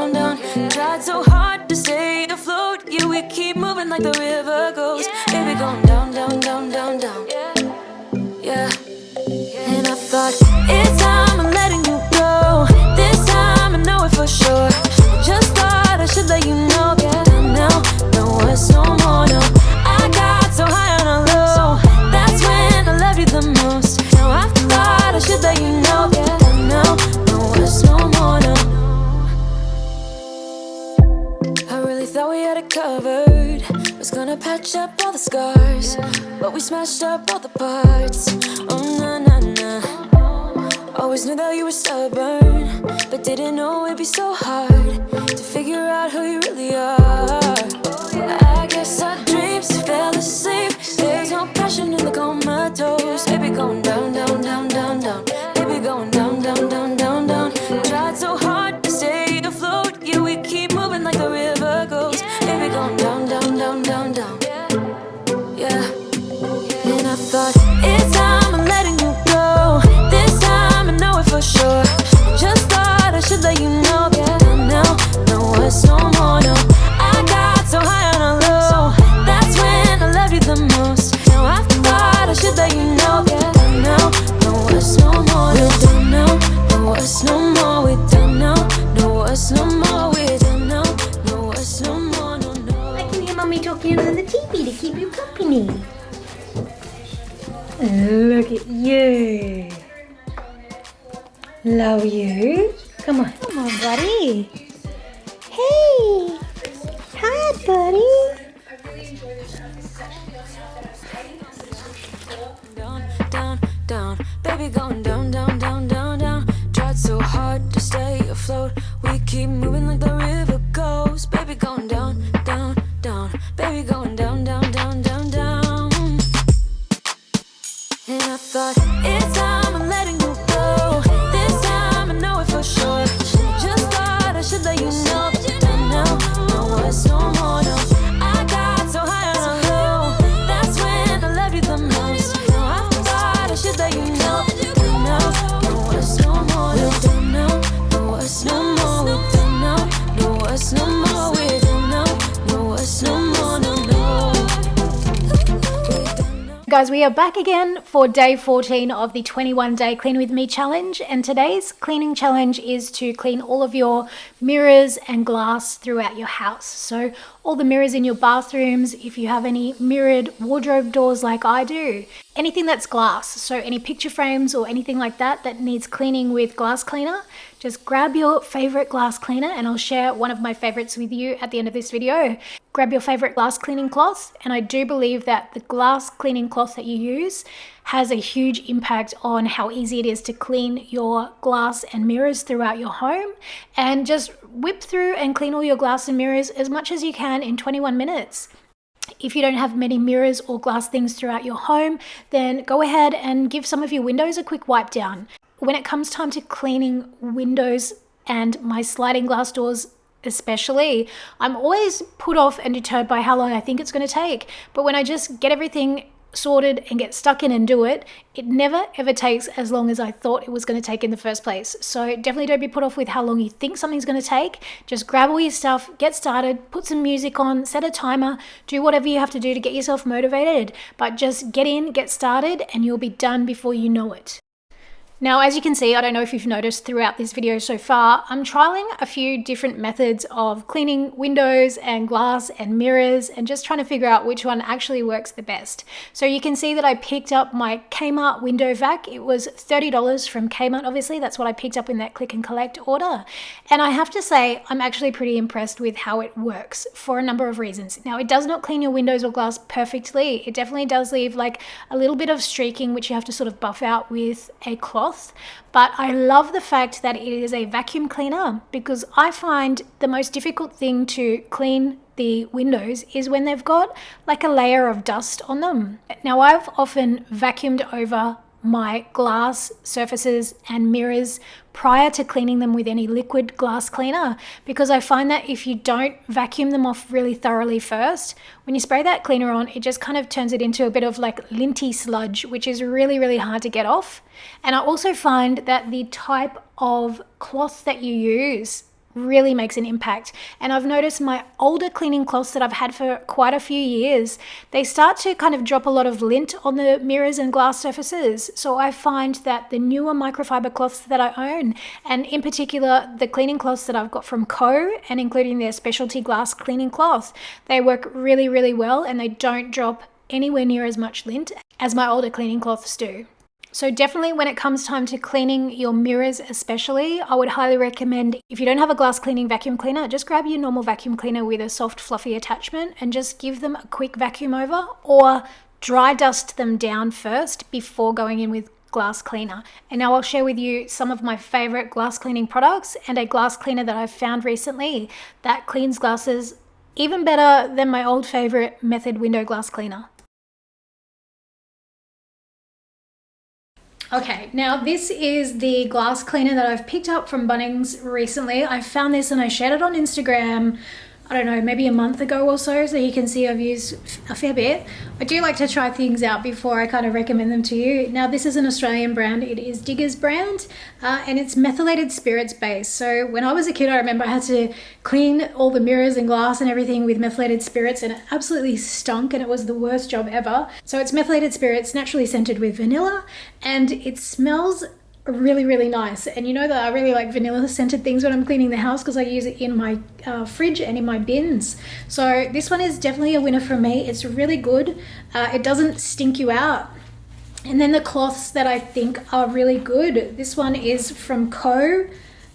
patch up all the scars, but we smashed up all the parts. Oh, na na na. Always knew that you were stubborn, but didn't know it'd be so hard to figure out who you really are. I guess our dreams fell asleep. There's no passion in the comatose. Baby going down, down, down, down, down. Baby going down, down, down, down, down. Tried so hard to stay afloat, yeah, we keep moving like the river goes. Baby going down, down, down, down, down. Yeah. And I thought, it's time I'm letting you go. This time I know it for sure. Just thought I should let you know. Now, no words no more, no. I got so high on a low. That's when I loved you the most. Now I thought I should let you know. Now, no words no more, no. We don't know, no words no more. We don't know, no words no more. We don't know, no words no more, no, no. I can hear Mommy talking on the TV to keep you company. Look at you. Love you. Come on, buddy. Hey. Hi, buddy. Down, down, down, baby going down, down, down, down, down. Tried so hard to stay afloat. We keep moving like the river goes. Baby going down, down, down. Baby going down, down, down, down, down. And I thought, it's time I'm letting you go. This time I know it for sure. Just thought I should let you know. Now, no words no more, no. I got so high on a low. That's when I loved you the most. Now I thought I should let you know. Now, no words no more, no. We don't know, no words no more. We don't know, no words no more. We don't know, no words no more, no, no. Guys, we are back again for day 14 of the 21-day Clean With Me challenge, and today's cleaning challenge is to clean all of your mirrors and glass throughout your house. So all the mirrors in your bathrooms, if you have any mirrored wardrobe doors like I do, anything that's glass, so any picture frames or anything like that that needs cleaning with glass cleaner, just grab your favorite glass cleaner, and I'll share one of my favorites with you at the end of this video. Grab your favorite glass cleaning cloth, and I do believe that the glass cleaning cloth that you use has a huge impact on how easy it is to clean your glass and mirrors throughout your home. And just whip through and clean all your glass and mirrors as much as you can in 21 minutes. If you don't have many mirrors or glass things throughout your home, then go ahead and give some of your windows a quick wipe down. When it comes time to cleaning windows and my sliding glass doors especially, I'm always put off and deterred by how long I think it's going to take. But when I just get everything sorted and get stuck in and do it, it never ever takes as long as I thought it was going to take in the first place. So definitely don't be put off with how long you think something's going to take. Just grab all your stuff, get started, put some music on, set a timer, do whatever you have to do to get yourself motivated, but just get in, get started, and you'll be done before you know it. Now, as you can see, I don't know if you've noticed throughout this video so far, I'm trialing a few different methods of cleaning windows and glass and mirrors and just trying to figure out which one actually works the best. So you can see that I picked up my Kmart window vac. It was $30 from Kmart, obviously. That's what I picked up in that click and collect order. And I have to say, I'm actually pretty impressed with how it works for a number of reasons. Now, it does not clean your windows or glass perfectly. It definitely does leave like a little bit of streaking, which you have to sort of buff out with a cloth. But I love the fact that it is a vacuum cleaner, because I find the most difficult thing to clean the windows is when they've got like a layer of dust on them. Now, I've often vacuumed over my glass surfaces and mirrors prior to cleaning them with any liquid glass cleaner, because I find that if you don't vacuum them off really thoroughly first, when you spray that cleaner on, it just kind of turns it into a bit of like linty sludge, which is really, really hard to get off. And I also find that the type of cloth that you use really makes an impact. And I've noticed my older cleaning cloths that I've had for quite a few years, they start to kind of drop a lot of lint on the mirrors and glass surfaces. So I find that the newer microfiber cloths that I own, and in particular the cleaning cloths that I've got from Co, and including their specialty glass cleaning cloth, they work really, really well, and they don't drop anywhere near as much lint as my older cleaning cloths do. So definitely when it comes time to cleaning your mirrors especially, I would highly recommend, if you don't have a glass cleaning vacuum cleaner, just grab your normal vacuum cleaner with a soft fluffy attachment and just give them a quick vacuum over, or dry dust them down first before going in with glass cleaner. And now I'll share with you some of my favorite glass cleaning products and a glass cleaner that I've found recently that cleans glasses even better than my old favorite Method window glass cleaner. Okay, now this is the glass cleaner that I've picked up from Bunnings recently. I found this and I shared it on Instagram, I don't know, maybe a month ago or so you can see I've used a fair bit. I do like to try things out before I kind of recommend them to you. Now this is an Australian brand, it is Digger's brand, and it's methylated spirits based. So when I was a kid, I remember I had to clean all the mirrors and glass and everything with methylated spirits, and it absolutely stunk and it was the worst job ever. So it's methylated spirits, naturally scented with vanilla, and it smells really, really nice. And you know that I really like vanilla scented things when I'm cleaning the house because I use it in my fridge and in my bins. So this one is definitely a winner for me. It's really good. It doesn't stink you out. And then the cloths that I think are really good. This one is from Co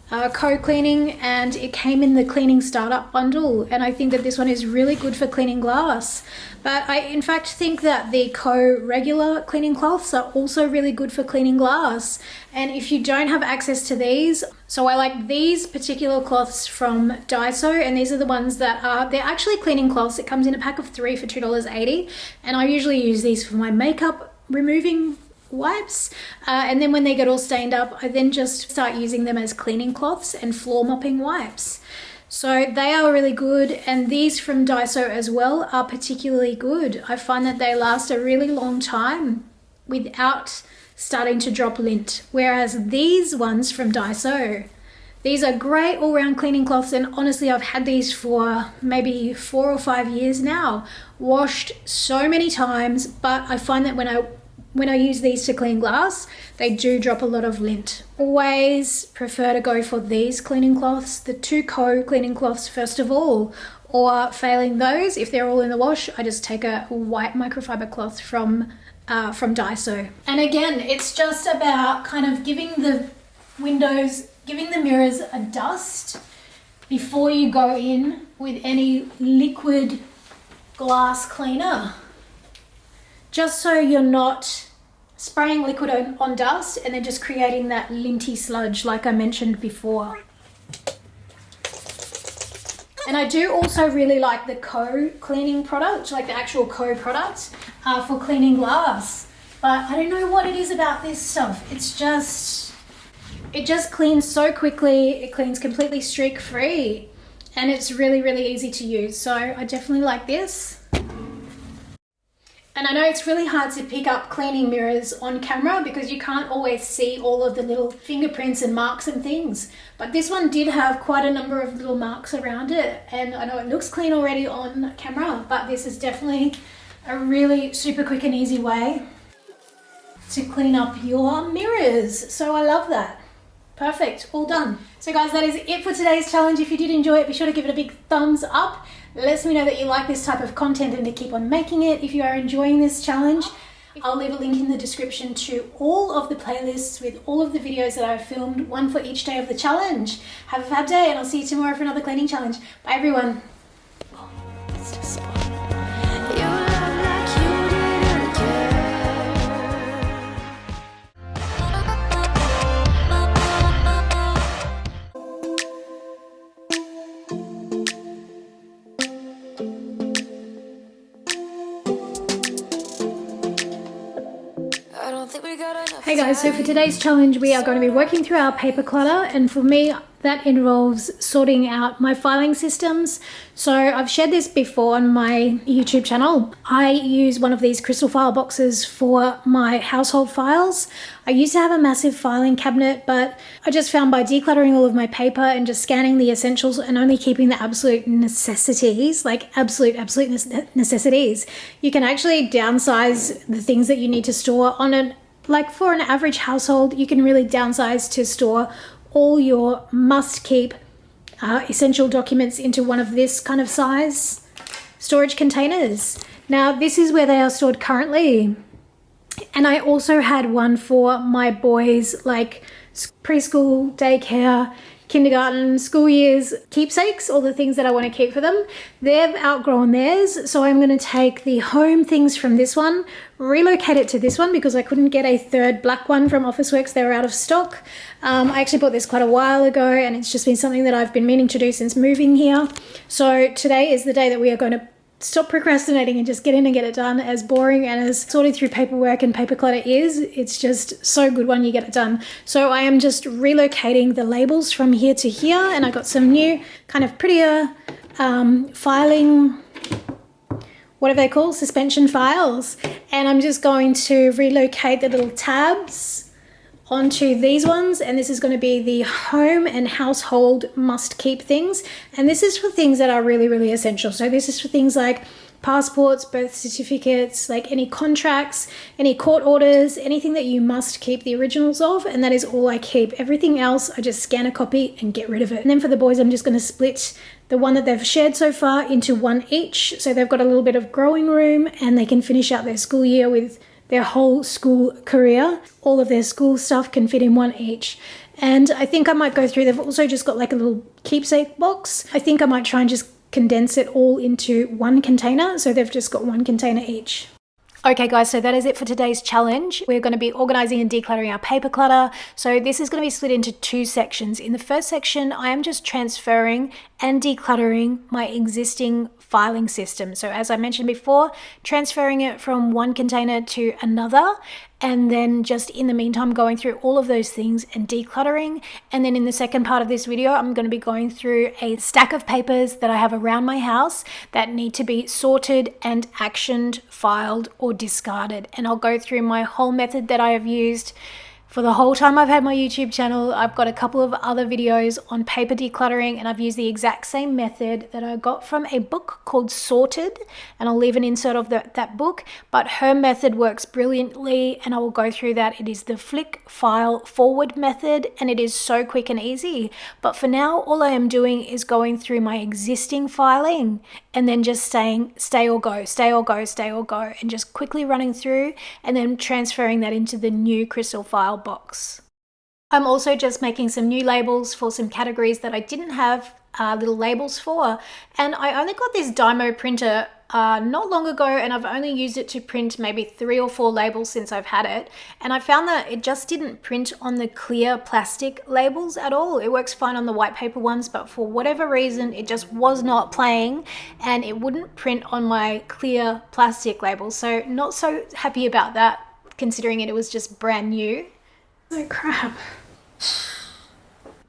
Cleaning, and it came in the cleaning startup bundle, and I think that this one is really good for cleaning glass. But I in fact think that the Co regular cleaning cloths are also really good for cleaning glass. And if you don't have access to these, so I like these particular cloths from Daiso, and these are the ones that they're actually cleaning cloths. It comes in a pack of 3 for $2.80, and I usually use these for my makeup removing wipes, and then when they get all stained up, I then just start using them as cleaning cloths and floor mopping wipes. So they are really good, and these from Daiso as well are particularly good. I find that they last a really long time without starting to drop lint, whereas these ones from Daiso, these are great all-round cleaning cloths, and honestly I've had these for maybe 4 or 5 years now, washed so many times, but I find that when I use these to clean glass, they do drop a lot of lint. Always prefer to go for these cleaning cloths, the 2 Co cleaning cloths first of all, or failing those, if they're all in the wash, I just take a white microfiber cloth from Daiso. And again, it's just about kind of giving the mirrors a dust before you go in with any liquid glass cleaner. Just so you're not spraying liquid on dust and then just creating that linty sludge like I mentioned before. And I do also really like the Co cleaning product, like the actual Co product for cleaning glass. But I don't know what it is about this stuff. It just cleans so quickly. It cleans completely streak free, and it's really, really easy to use. So I definitely like this. And I know it's really hard to pick up cleaning mirrors on camera because you can't always see all of the little fingerprints and marks and things. But this one did have quite a number of little marks around it. And I know it looks clean already on camera, but this is definitely a really super quick and easy way to clean up your mirrors. So I love that. Perfect, all done. So guys, that is it for today's challenge. If you did enjoy it, be sure to give it a big thumbs up. Let me know that you like this type of content and to keep on making it. If you are enjoying this challenge, I'll leave a link in the description to all of the playlists with all of the videos that I've filmed, one for each day of the challenge. Have a fab day, and I'll see you tomorrow for another cleaning challenge. Bye everyone. You love like you didn't care. I don't think we got enough. Hey guys, so for today's challenge we are going to be working through our paper clutter, and for me that involves sorting out my filing systems. So I've shared this before on my YouTube channel. I use one of these crystal file boxes for my household files. I used to have a massive filing cabinet, but I just found by decluttering all of my paper and just scanning the essentials and only keeping the absolute necessities, like absolute necessities, you can actually downsize the things that you need to store on an, like for an average household, you can really downsize to store all your must keep essential documents into one of this kind of size storage containers. Now this is where they are stored currently, And I also had one for my boys, like preschool, daycare, kindergarten, school years, keepsakes, all the things that I want to keep for them. They've outgrown theirs, so I'm going to take the home things from this one, relocate it to this one because I couldn't get a third black one from Officeworks. They were out of stock. I actually bought this quite a while ago, and it's just been something that I've been meaning to do since moving here. So today is the day that we are going to stop procrastinating and just get in and get it done. As boring and as sorted through paperwork and paper clutter is, it's just so good when you get it done. So I am just relocating the labels from here to here, and I got some new kind of prettier filing, what are they called? Suspension files. And I'm just going to relocate the little tabs onto these ones, and this is going to be the home and household must keep things, and this is for things that are really, really essential. So this is for things like passports, birth certificates, like any contracts, any court orders, anything that you must keep the originals of, and that is all I keep. Everything else I just scan a copy and get rid of it. And then for the boys, I'm just going to split the one that they've shared so far into one each, so they've got a little bit of growing room and they can finish out their school year with their whole school career. All of their school stuff can fit in one each. And I think I might go through, they've also just got like a little keepsake box. I think I might try and just condense it all into one container, so they've just got one container each. Okay guys, so that is it for today's challenge. We're going to be organizing and decluttering our paper clutter. So this is going to be split into two sections. In the first section, I am just transferring and decluttering my existing filing system. So as I mentioned before, transferring it from one container to another, and then just in the meantime going through all of those things and decluttering. And then in the second part of this video, I'm going to be going through a stack of papers that I have around my house that need to be sorted and actioned, filed, or discarded. And I'll go through my whole method that I have used for the whole time I've had my YouTube channel. I've got a couple of other videos on paper decluttering, and I've used the exact same method that I got from a book called Sorted, and I'll leave an insert of that book, but her method works brilliantly, and I will go through that. It is the flick file forward method, and it is so quick and easy. But for now, all I am doing is going through my existing filing and then just saying stay or go, stay or go, stay or go, and just quickly running through and then transferring that into the new crystal file box. I'm also just making some new labels for some categories that I didn't have little labels for, and I only got this Dymo printer not long ago, and I've only used it to print maybe 3 or 4 labels since I've had it, and I found that it just didn't print on the clear plastic labels at all. It works fine on the white paper ones, but for whatever reason it just was not playing and it wouldn't print on my clear plastic labels. So not so happy about that, considering it was just brand new. Oh crap.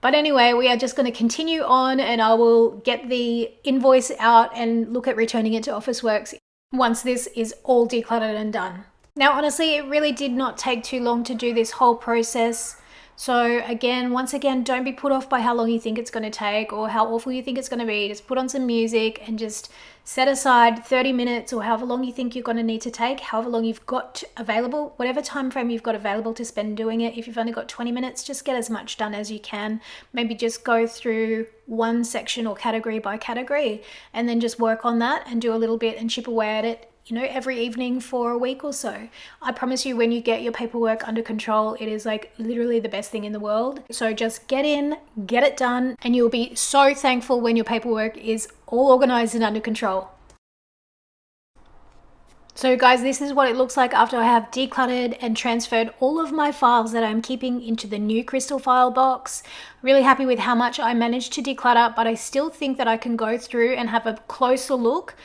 But anyway, we are just going to continue on, and I will get the invoice out and look at returning it to Officeworks once this is all decluttered and done. Now, honestly, it really did not take too long to do this whole process. So again, once again, don't be put off by how long you think it's going to take or how awful you think it's going to be. Just put on some music and just set aside 30 minutes or however long you think you're going to need to take, however long you've got available, whatever time frame you've got available to spend doing it. If you've only got 20 minutes, just get as much done as you can. Maybe just go through one section or category by category and then just work on that and do a little bit and chip away at it, you know, every evening for a week or so. I promise you, when you get your paperwork under control, it is like literally the best thing in the world. So just get in, get it done, and you'll be so thankful when your paperwork is all organized and under control. So guys, this is what it looks like after I have decluttered and transferred all of my files that I'm keeping into the new crystal file box. Really happy with how much I managed to declutter, but I still think that I can go through and have a closer look.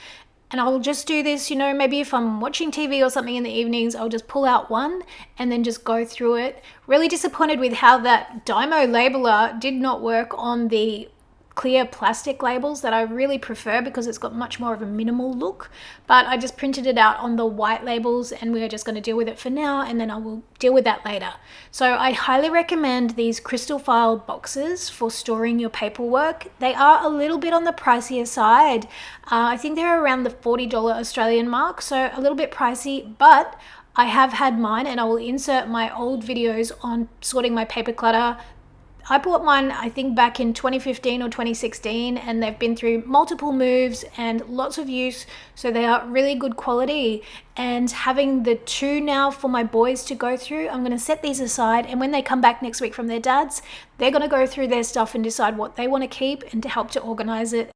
And I'll just do this, you know, maybe if I'm watching TV or something in the evenings, I'll just pull out one and then just go through it. Really disappointed with how that Dymo labeler did not work on the clear plastic labels that I really prefer, because it's got much more of a minimal look. But I just printed it out on the white labels, and we are just going to deal with it for now, and then I will deal with that later. So I highly recommend these crystal file boxes for storing your paperwork. They are a little bit on the pricier side. I think they're around the $40 Australian mark, so a little bit pricey, but I have had mine, and I will insert my old videos on sorting my paper clutter I bought mine, I think, back in 2015 or 2016, and they've been through multiple moves and lots of use, so they are really good quality. And having the two now for my boys to go through, I'm going to set these aside, and when they come back next week from their dads, they're going to go through their stuff and decide what they want to keep and to help to organize it.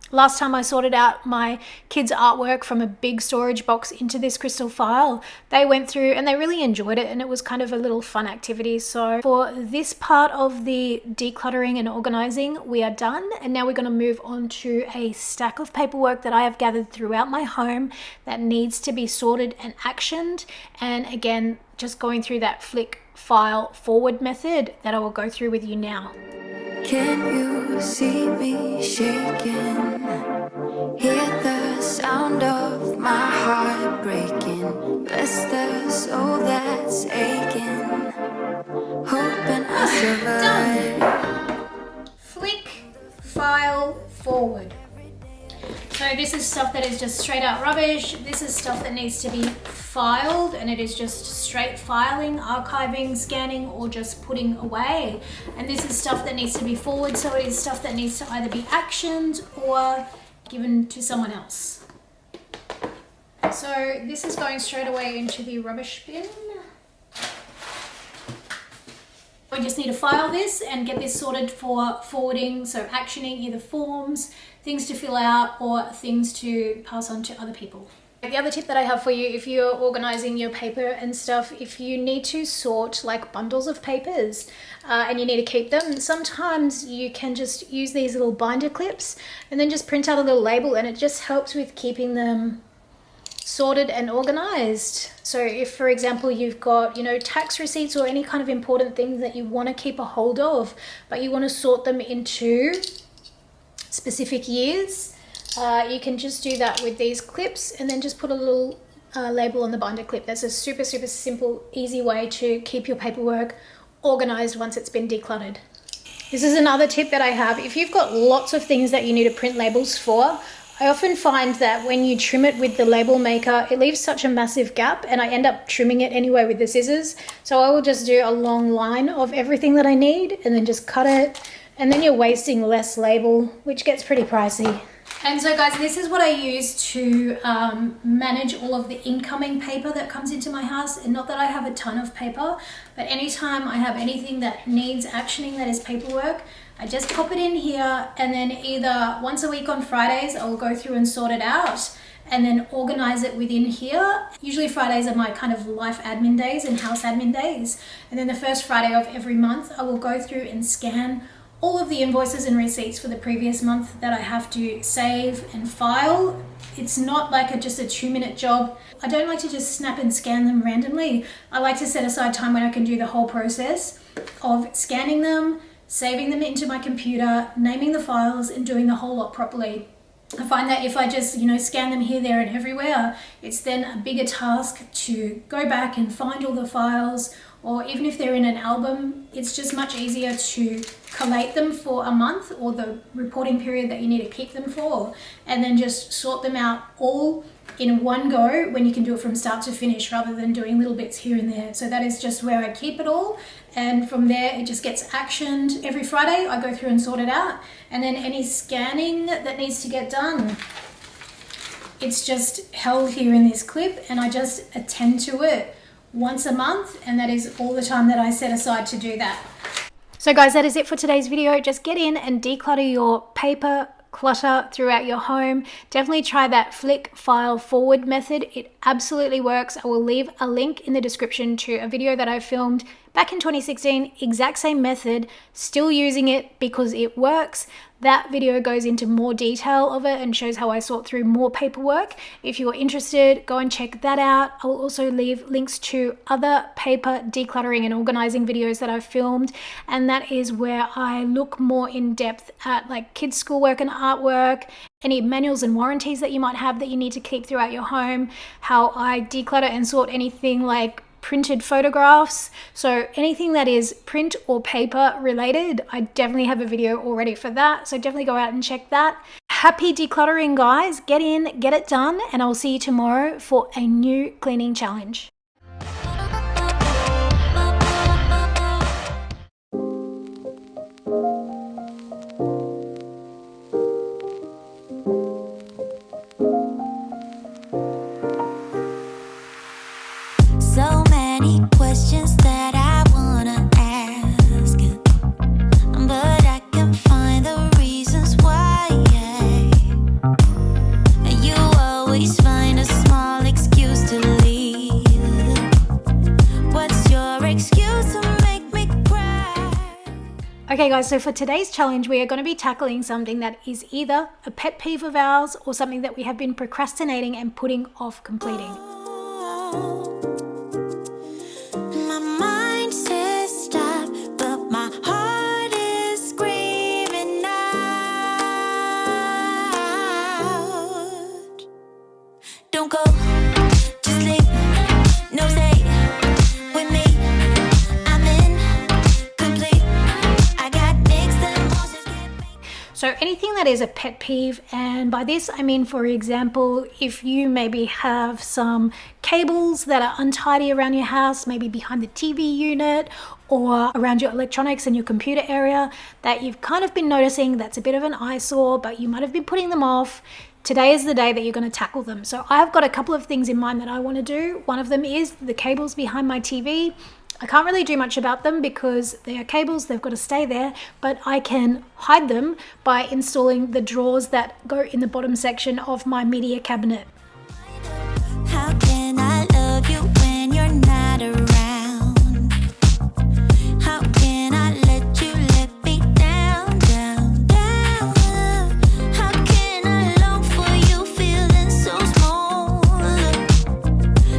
Last time I sorted out my kids' artwork from a big storage box into this crystal file, they went through and they really enjoyed it, and it was kind of a little fun activity. So for this part of the decluttering and organizing, we are done. And now we're going to move on to a stack of paperwork that I have gathered throughout my home that needs to be sorted and actioned. And again, just going through that flick file forward method that I will go through with you now. Can you see me shaking? Hear the sound of my heart breaking. Bless the soul that's aching. Hoping I survive. Flick file forward. So this is stuff that is just straight out rubbish. This is stuff that needs to be filed, and it is just straight filing, archiving, scanning, or just putting away. And this is stuff that needs to be forward, so it is stuff that needs to either be actioned or given to someone else. So this is going straight away into the rubbish bin. We just need to file this and get this sorted for forwarding, so actioning either forms, things to fill out, or things to pass on to other people. The other tip that I have for you, if you're organizing your paper and stuff, if you need to sort like bundles of papers and you need to keep them, sometimes you can just use these little binder clips and then just print out a little label, and it just helps with keeping them sorted and organized. So if, for example, you've got, tax receipts or any kind of important things that you want to keep a hold of, but you want to sort them into specific years, you can just do that with these clips and then just put a little label on the binder clip. That's a super, super simple, easy way to keep your paperwork organized once it's been decluttered. This is another tip that I have. If you've got lots of things that you need to print labels for, I often find that when you trim it with the label maker, it leaves such a massive gap, and I end up trimming it anyway with the scissors. So I will just do a long line of everything that I need and then just cut it, and then you're wasting less label, which gets pretty pricey. And so guys, this is what I use to manage all of the incoming paper that comes into my house. And not that I have a ton of paper, but anytime I have anything that needs actioning that is paperwork, I just pop it in here, and then either once a week on Fridays, I will go through and sort it out and then organize it within here. Usually Fridays are my kind of life admin days and house admin days. And then the first Friday of every month, I will go through and scan all of the invoices and receipts for the previous month that I have to save and file. It's not like just a 2-minute job. I don't like to just snap and scan them randomly. I like to set aside time when I can do the whole process of scanning them, saving them into my computer, naming the files, and doing the whole lot properly. I find that if I just, scan them here, there, and everywhere, it's then a bigger task to go back and find all the files, or even if they're in an album, it's just much easier to collate them for a month or the reporting period that you need to keep them for, and then just sort them out all in one go when you can do it from start to finish rather than doing little bits here and there. So that is just where I keep it all, and from there it just gets actioned every Friday. I go through and sort it out, and then any scanning that needs to get done, it's just held here in this clip, and I just attend to it once a month, and that is all the time that I set aside to do that. So guys, that is it for today's video. Just get in and declutter your paper clutter throughout your home. Definitely try that flick file forward method. It absolutely works. I will leave a link in the description to a video that I filmed back in 2016, exact same method, still using it because it works. That video goes into more detail of it and shows how I sort through more paperwork. If you're interested, go and check that out. I will also leave links to other paper decluttering and organizing videos that I've filmed, and that is where I look more in depth at like kids' schoolwork and artwork, any manuals and warranties that you might have that you need to keep throughout your home, how I declutter and sort anything like printed photographs. So anything that is print or paper related, I definitely have a video already for that. So definitely go out and check that. Happy decluttering, guys. Get in, get it done, and I will see you tomorrow for a new cleaning challenge. many questions that I wanna ask, but I can find the reasons why. You always find a small excuse to leave. What's your excuse to make me cry? Okay guys, so for today's challenge, we are going to be tackling something that is either a pet peeve of ours or something that we have been procrastinating and putting off completing. My mind says stop, but my heart is screaming out. Don't go, just leave, no say, with me, I'm incomplete. I got mixed emotions. So anything that is a pet peeve, and by this I mean, for example, if you maybe have some cables that are untidy around your house, maybe behind the TV unit or around your electronics and your computer area, that you've kind of been noticing that's a bit of an eyesore, but you might have been putting them off. Today is the day that you're going to tackle them. So I've got a couple of things in mind that I want to do. One of them is the cables behind my TV. I can't really do much about them because they are cables, they've got to stay there, but I can hide them by installing the drawers that go in the bottom section of my media cabinet. How can I love you when you're not around? How can I let you let me down, down, down? How can I long for you feeling so small?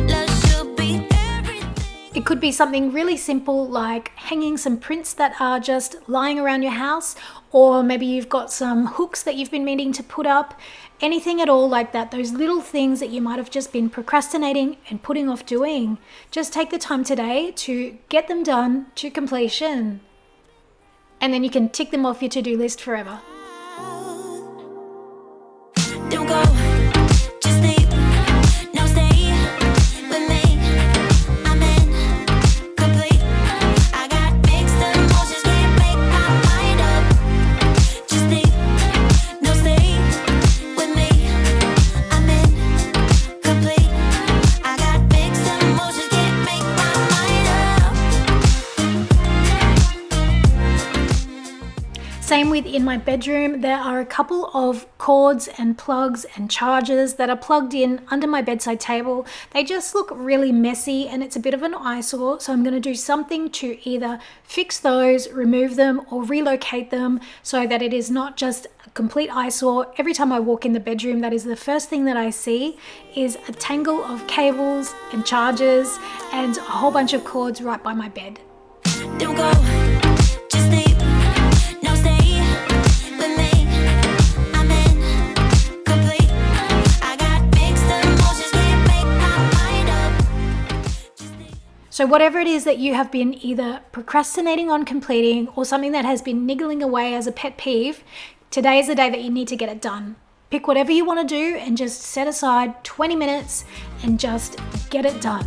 Love should be everything. It could be something really simple like hanging some prints that are just lying around your house, or maybe you've got some hooks that you've been meaning to put up. Anything at all like that, those little things that you might have just been procrastinating and putting off doing. Just take the time today to get them done to completion. And then you can tick them off your to-do list forever. Don't go, just leave, no stay with me, I'm incomplete. I got mixed emotions, can't make my mind up. Just leave, no stay with me, I'm incomplete. I got mixed emotions, can't make my mind up. Same with in my bedroom, there are a couple of cords and plugs and chargers that are plugged in under my bedside table. They just look really messy and it's a bit of an eyesore, so I'm going to do something to either fix those, remove them, or relocate them so that it is not just a complete eyesore. Every time I walk in the bedroom, that is the first thing that I see is a tangle of cables and chargers and a whole bunch of cords right by my bed. Don't go, just leave, no stay with me, I'm incomplete. I got mixed emotions, can't make my mind up. Just leave. So whatever it is that you have been either procrastinating on completing or something that has been niggling away as a pet peeve, today is the day that you need to get it done. Pick whatever you want to do and just set aside 20 minutes and just get it done.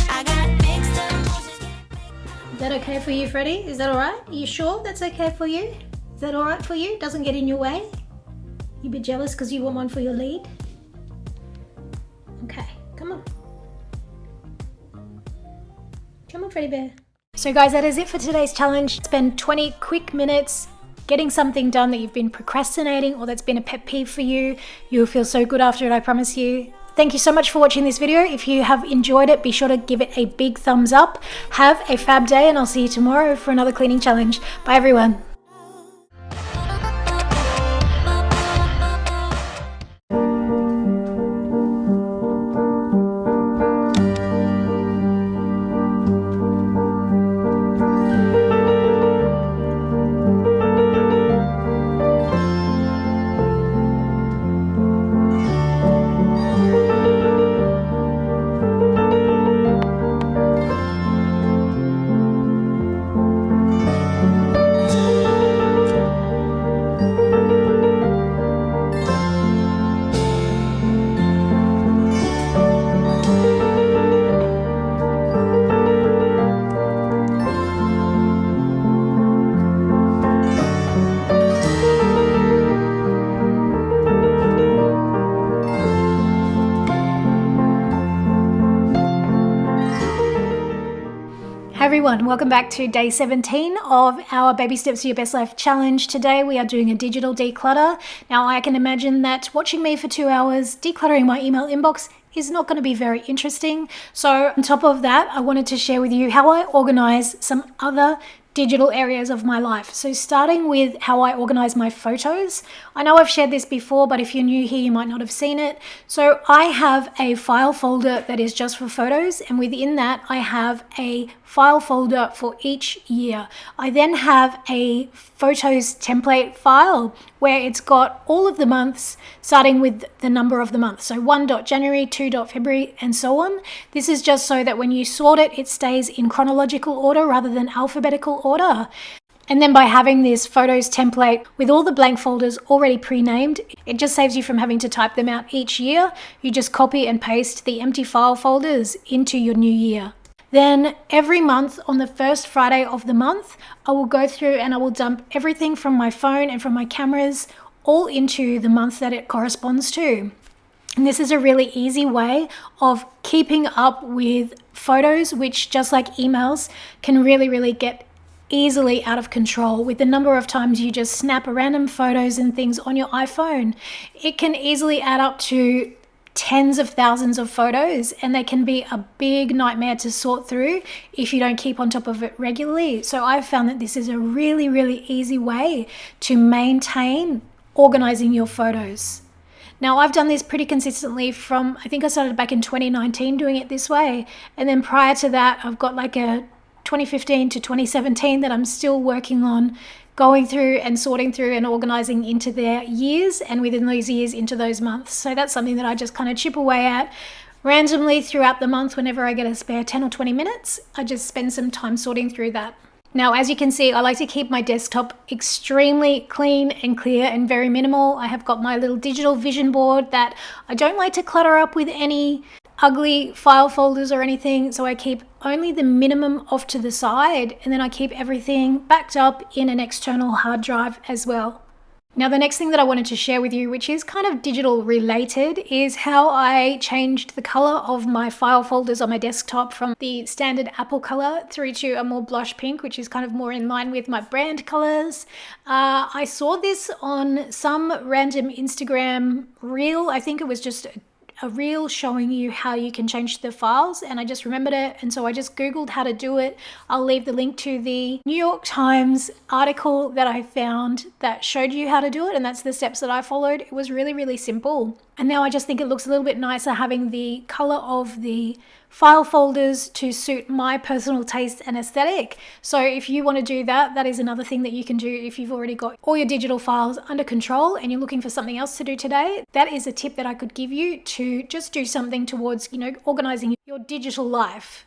I got mixed emotions. Is that okay for you, Freddie? Is that all right? Are you sure that's okay for you? Is that all right for you? Doesn't get in your way? You a bit jealous because you want one for your lead? Okay, come on. Come on, Freddie Bear. So guys, that is it for today's challenge. Spend 20 quick minutes getting something done that you've been procrastinating or that's been a pet peeve for you. You'll feel so good after it, I promise you. Thank you so much for watching this video. If you have enjoyed it, be sure to give it a big thumbs up. Have a fab day and I'll see you tomorrow for another cleaning challenge. Bye everyone. everyone, welcome back to day 17 of our Baby Steps to Your Best Life challenge. Today we are doing a digital declutter. Now I can imagine that watching me for 2 hours decluttering my email inbox is not going to be very interesting. So on top of that, I wanted to share with you how I organize some other digital areas of my life. So starting with how I organize my photos. I know I've shared this before, but if you're new here, you might not have seen it. So I have a file folder that is just for photos, and within that I have a file folder for each year. I then have a photos template file where it's got all of the months starting with the number of the month. So 1. January, 2. February, and so on. This is just so that when you sort it, it stays in chronological order rather than alphabetical order. And then by having this photos template with all the blank folders already pre-named, it just saves you from having to type them out each year. You just copy and paste the empty file folders into your new year. Then every month on the first Friday of the month, I will go through and I will dump everything from my phone and from my cameras all into the month that it corresponds to. And this is a really easy way of keeping up with photos, which just like emails can really get easily out of control with the number of times you just snap random photos and things on your iPhone. It can easily add up to tens of thousands of photos, and they can be a big nightmare to sort through if you don't keep on top of it regularly. So I've found that this is a really easy way to maintain organizing your photos. Now I've done this pretty consistently from, I think I started back in 2019 doing it this way, and then prior to that I've got like a 2015 to 2017 that I'm still working on going through and sorting through and organizing into their years, and within those years into those months. So that's something that I just kind of chip away at randomly throughout the month. Whenever I get a spare 10 or 20 minutes, I just spend some time sorting through that. Now, as you can see, I like to keep my desktop extremely clean and clear and very minimal. I have got my little digital vision board that I don't like to clutter up with any ugly file folders or anything, so I keep only the minimum off to the side, and then I keep everything backed up in an external hard drive as well. Now the next thing that I wanted to share with you, which is kind of digital related, is how I changed the color of my file folders on my desktop from the standard apple color through to a more blush pink, which is kind of more in line with my brand colors. I saw this on some random Instagram reel. I think it was just a reel showing you how you can change the files, and I just remembered it, and so I just googled how to do it. I'll leave the link to the New York Times article that I found that showed you how to do it, and that's the steps that I followed. It was really simple, and now I just think it looks a little bit nicer having the color of the file folders to suit my personal taste and aesthetic. So if you want to do that, that is another thing that you can do if you've already got all your digital files under control and you're looking for something else to do today. That is a tip that I could give you to just do something towards, organizing your digital life.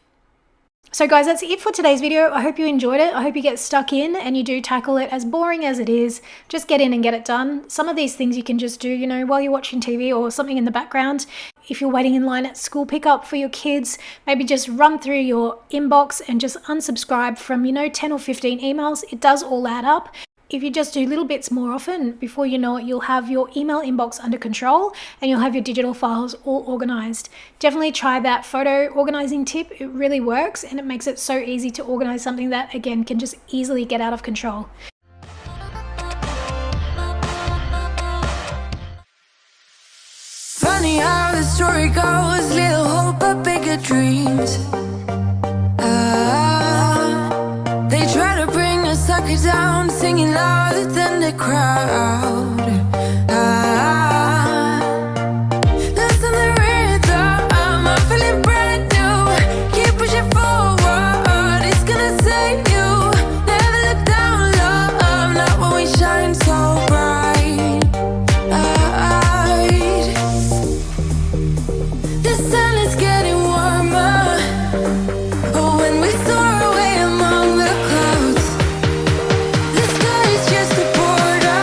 So guys, that's it for today's video. I hope you enjoyed it. I hope you get stuck in and you do tackle it, as boring as it is. Just get in and get it done. Some of these things you can just do, while you're watching TV or something in the background. If you're waiting in line at school pickup for your kids, maybe just run through your inbox and just unsubscribe from, 10 or 15 emails. It does all add up. If you just do little bits more often, before you know it, you'll have your email inbox under control and you'll have your digital files all organized. Definitely try that photo organizing tip. It really works, and it makes it so easy to organize something that, again, can just easily get out of control. Funny how the story goes, little hope but bigger dreams. They try to bring a sucker down, singing louder than the crowd. Listen the rhythm, I'm feeling brand new. Keep pushing forward, it's gonna save you. Never look down, love, not when we shine so bright. The sun is getting warmer. Oh, when we soar away among the clouds, the sky is just a border.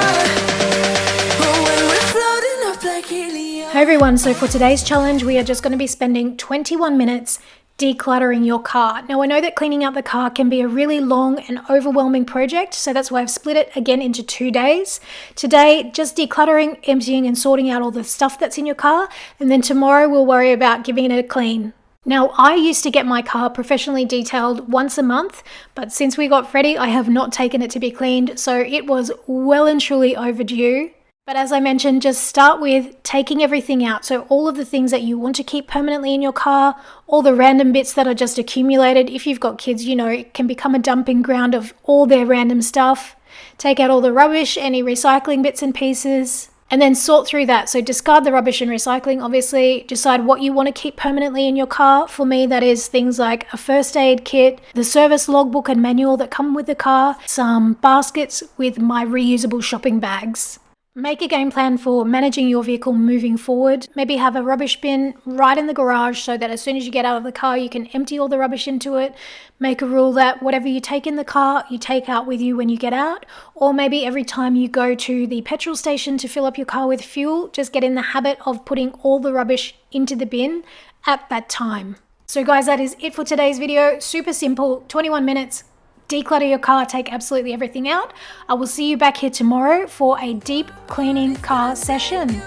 Oh, when we're floating up like helium. Hey everyone, so for today's challenge, we are just going to be spending 21 minutes decluttering your car. Now, I know that cleaning out the car can be a really long and overwhelming project, so that's why I've split it again into 2 days. Today, just decluttering, emptying and sorting out all the stuff that's in your car, and then tomorrow we'll worry about giving it a clean. Now, I used to get my car professionally detailed once a month, but since we got Freddie, I have not taken it to be cleaned, so it was well and truly overdue. But as I mentioned, just start with taking everything out. So all of the things that you want to keep permanently in your car, all the random bits that are just accumulated. If you've got kids, you know, it can become a dumping ground of all their random stuff. Take out all the rubbish, any recycling bits and pieces, and then sort through that. So discard the rubbish and recycling, obviously. Decide what you want to keep permanently in your car. For me, that is things like a first aid kit, the service logbook and manual that come with the car, some baskets with my reusable shopping bags. Make a game plan for managing your vehicle moving forward. Maybe have a rubbish bin right in the garage so that as soon as you get out of the car, you can empty all the rubbish into it. Make a rule that whatever you take in the car, you take out with you when you get out. Or maybe every time you go to the petrol station to fill up your car with fuel, just get in the habit of putting all the rubbish into the bin at that time. So guys, that is it for today's video. Super simple, 21 minutes. Declutter your car, take absolutely everything out. I will see you back here tomorrow for a deep cleaning car session.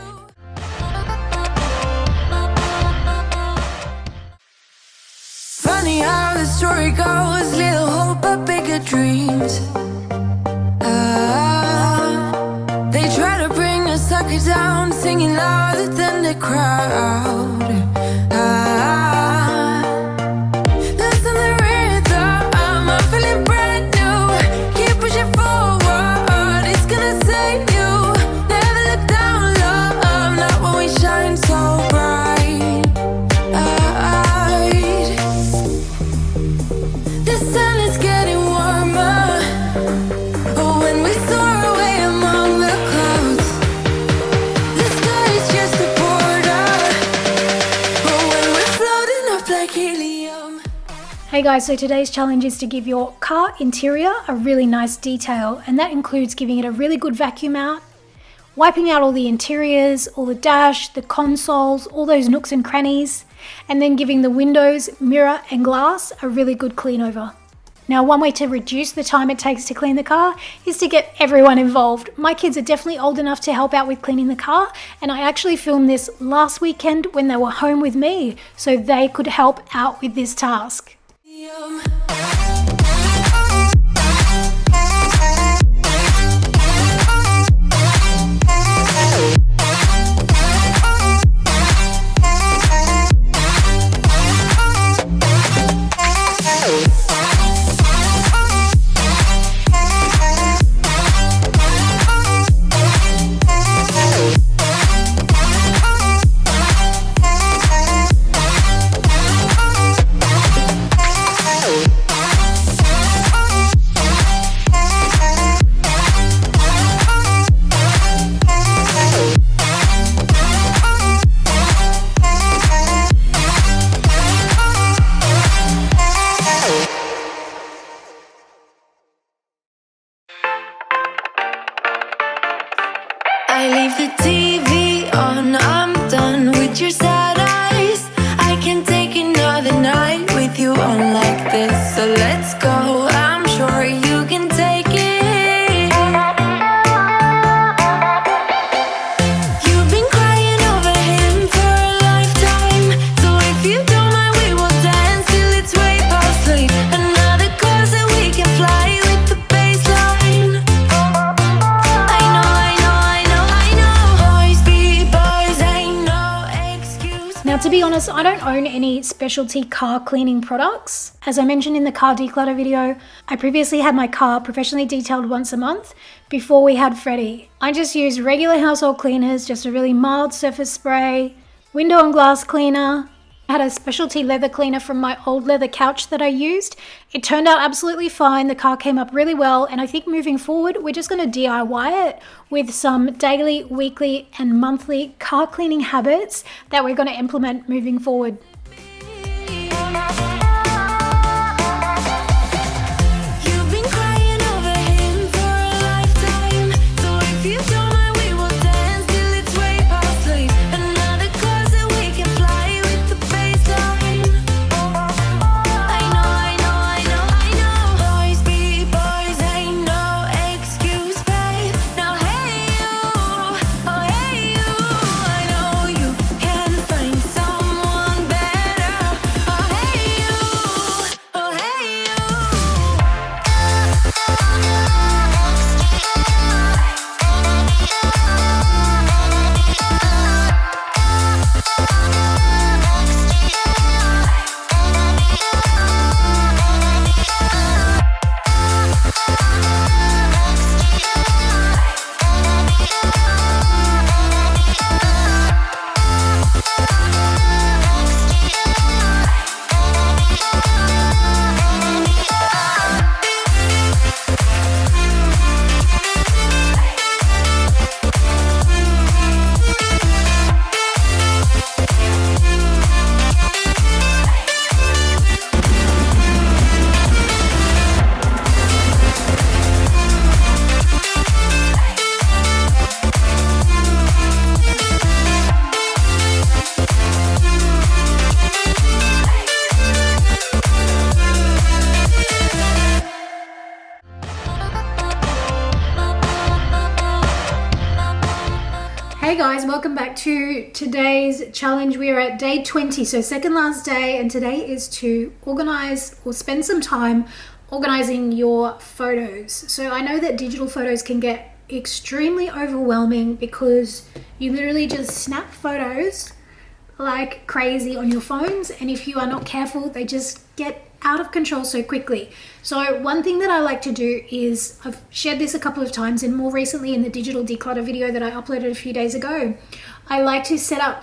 Funny how the story goes, little hope but bigger dreams. They try to bring a sucker down, singing louder than the crowd. Listen to the rhythm, I'm feeling brand new. Keep pushing forward, it's gonna save you. Never look down, love, not when we shine so bright. The sun is getting warmer, oh, when we soar away among the clouds. The sky is just a border, oh, when we're floating up like helium. Hey guys, so today's challenge is to give your car interior a really nice detail, and that includes giving it a really good vacuum out, wiping out all the interiors, all the dash, the consoles, all those nooks and crannies, and then giving the windows, mirror and glass a really good clean over. Now, one way to reduce the time it takes to clean the car is to get everyone involved. My kids are definitely old enough to help out with cleaning the car, and I actually filmed this last weekend when they were home with me, so they could help out with this task. I leave the TV on, I'm done with your sad eyes. I can take another night with you on like this. So let's go, I'm sure you can take it. You've been crying over him for a lifetime, so if you don't mind, we will dance till it's way past late. Another course that we can fly with the baseline. Now, to be honest, I don't own any specialty car cleaning products. As I mentioned in the car declutter video, I previously had my car professionally detailed once a month before we had Freddie. I just used regular household cleaners, just a really mild surface spray, window and glass cleaner. I had a specialty leather cleaner from my old leather couch that I used. It turned out absolutely fine. The car came up really well, and I think moving forward, we're just going to DIY it with some daily, weekly, and monthly car cleaning habits that we're going to implement moving forward. You've been crying over him for a lifetime, so if you don't mind, we will dance till it's way past late. Another course that we can fly with the baseline. I know. Boys be boys, ain't no excuse, babe. Now hey you, oh hey you, I know you can find someone better. Hey guys, welcome back to today's challenge. We are at day 20, so second last day, and today is to organize or spend some time organizing your photos. So I know that digital photos can get extremely overwhelming because you literally just snap photos like crazy on your phones, and if you are not careful, they just get out of control so quickly. So one thing that I like to do is, I've shared this a couple of times, and more recently in the digital declutter video that I uploaded a few days ago, I like to have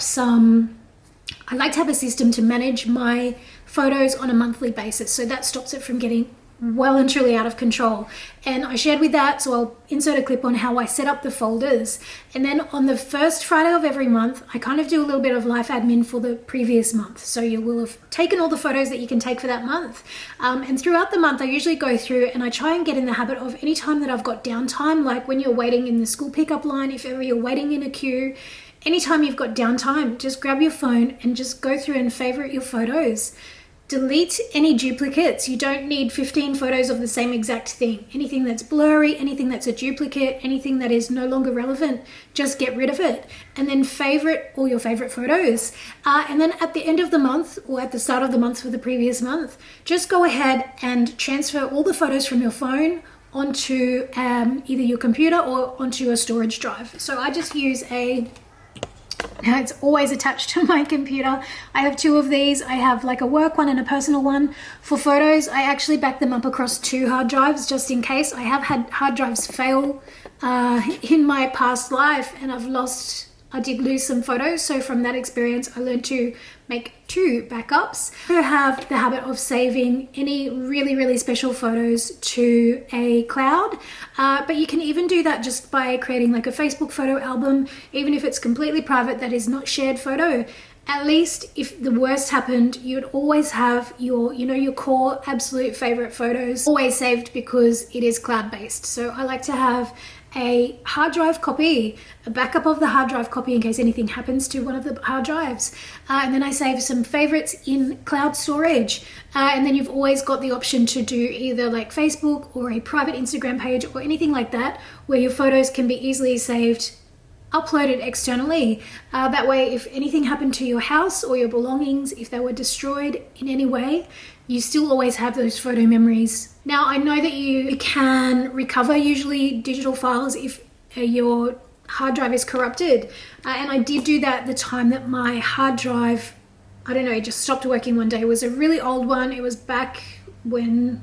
a system to manage my photos on a monthly basis, so that stops it from getting well and truly out of control. And I shared with that, so I'll insert a clip on how I set up the folders. And then on the first Friday of every month, I kind of do a little bit of life admin for the previous month. So you will have taken all the photos that you can take for that month. And throughout the month, I usually go through and I try and get in the habit of, any time that I've got downtime, like when you're waiting in the school pickup line, if ever you're waiting in a queue, anytime you've got downtime, just grab your phone and just go through and favorite your photos. Delete any duplicates. You don't need 15 photos of the same exact thing. Anything that's blurry, anything that's a duplicate, anything that is no longer relevant, just get rid of it. And then favorite all your favorite photos. And then at the end of the month, or at the start of the month for the previous month, just go ahead and transfer all the photos from your phone onto either your computer or onto a storage drive. So I just use now it's always attached to my computer. I have two of these. I have like a work one and a personal one. For photos, I actually back them up across two hard drives just in case. I have had hard drives fail in my past life, and I did lose some photos. So from that experience, I learned to make two backups. I have the habit of saving any really, really special photos to a cloud. But you can even do that just by creating like a Facebook photo album, even if it's completely private, that is not shared photo. At least if the worst happened, you'd always have your core absolute favorite photos always saved because it is cloud-based. So I like to have a hard drive copy, a backup of the hard drive copy in case anything happens to one of the hard drives. And then I save some favorites in cloud storage. And then you've always got the option to do either like Facebook or a private Instagram page or anything like that, where your photos can be easily saved, uploaded externally. That way, if anything happened to your house or your belongings, if they were destroyed in any way, you still always have those photo memories. Now, I know that you can recover usually digital files if your hard drive is corrupted. And I did do that the time that my hard drive, I don't know, it just stopped working one day. It was a really old one. It was back when,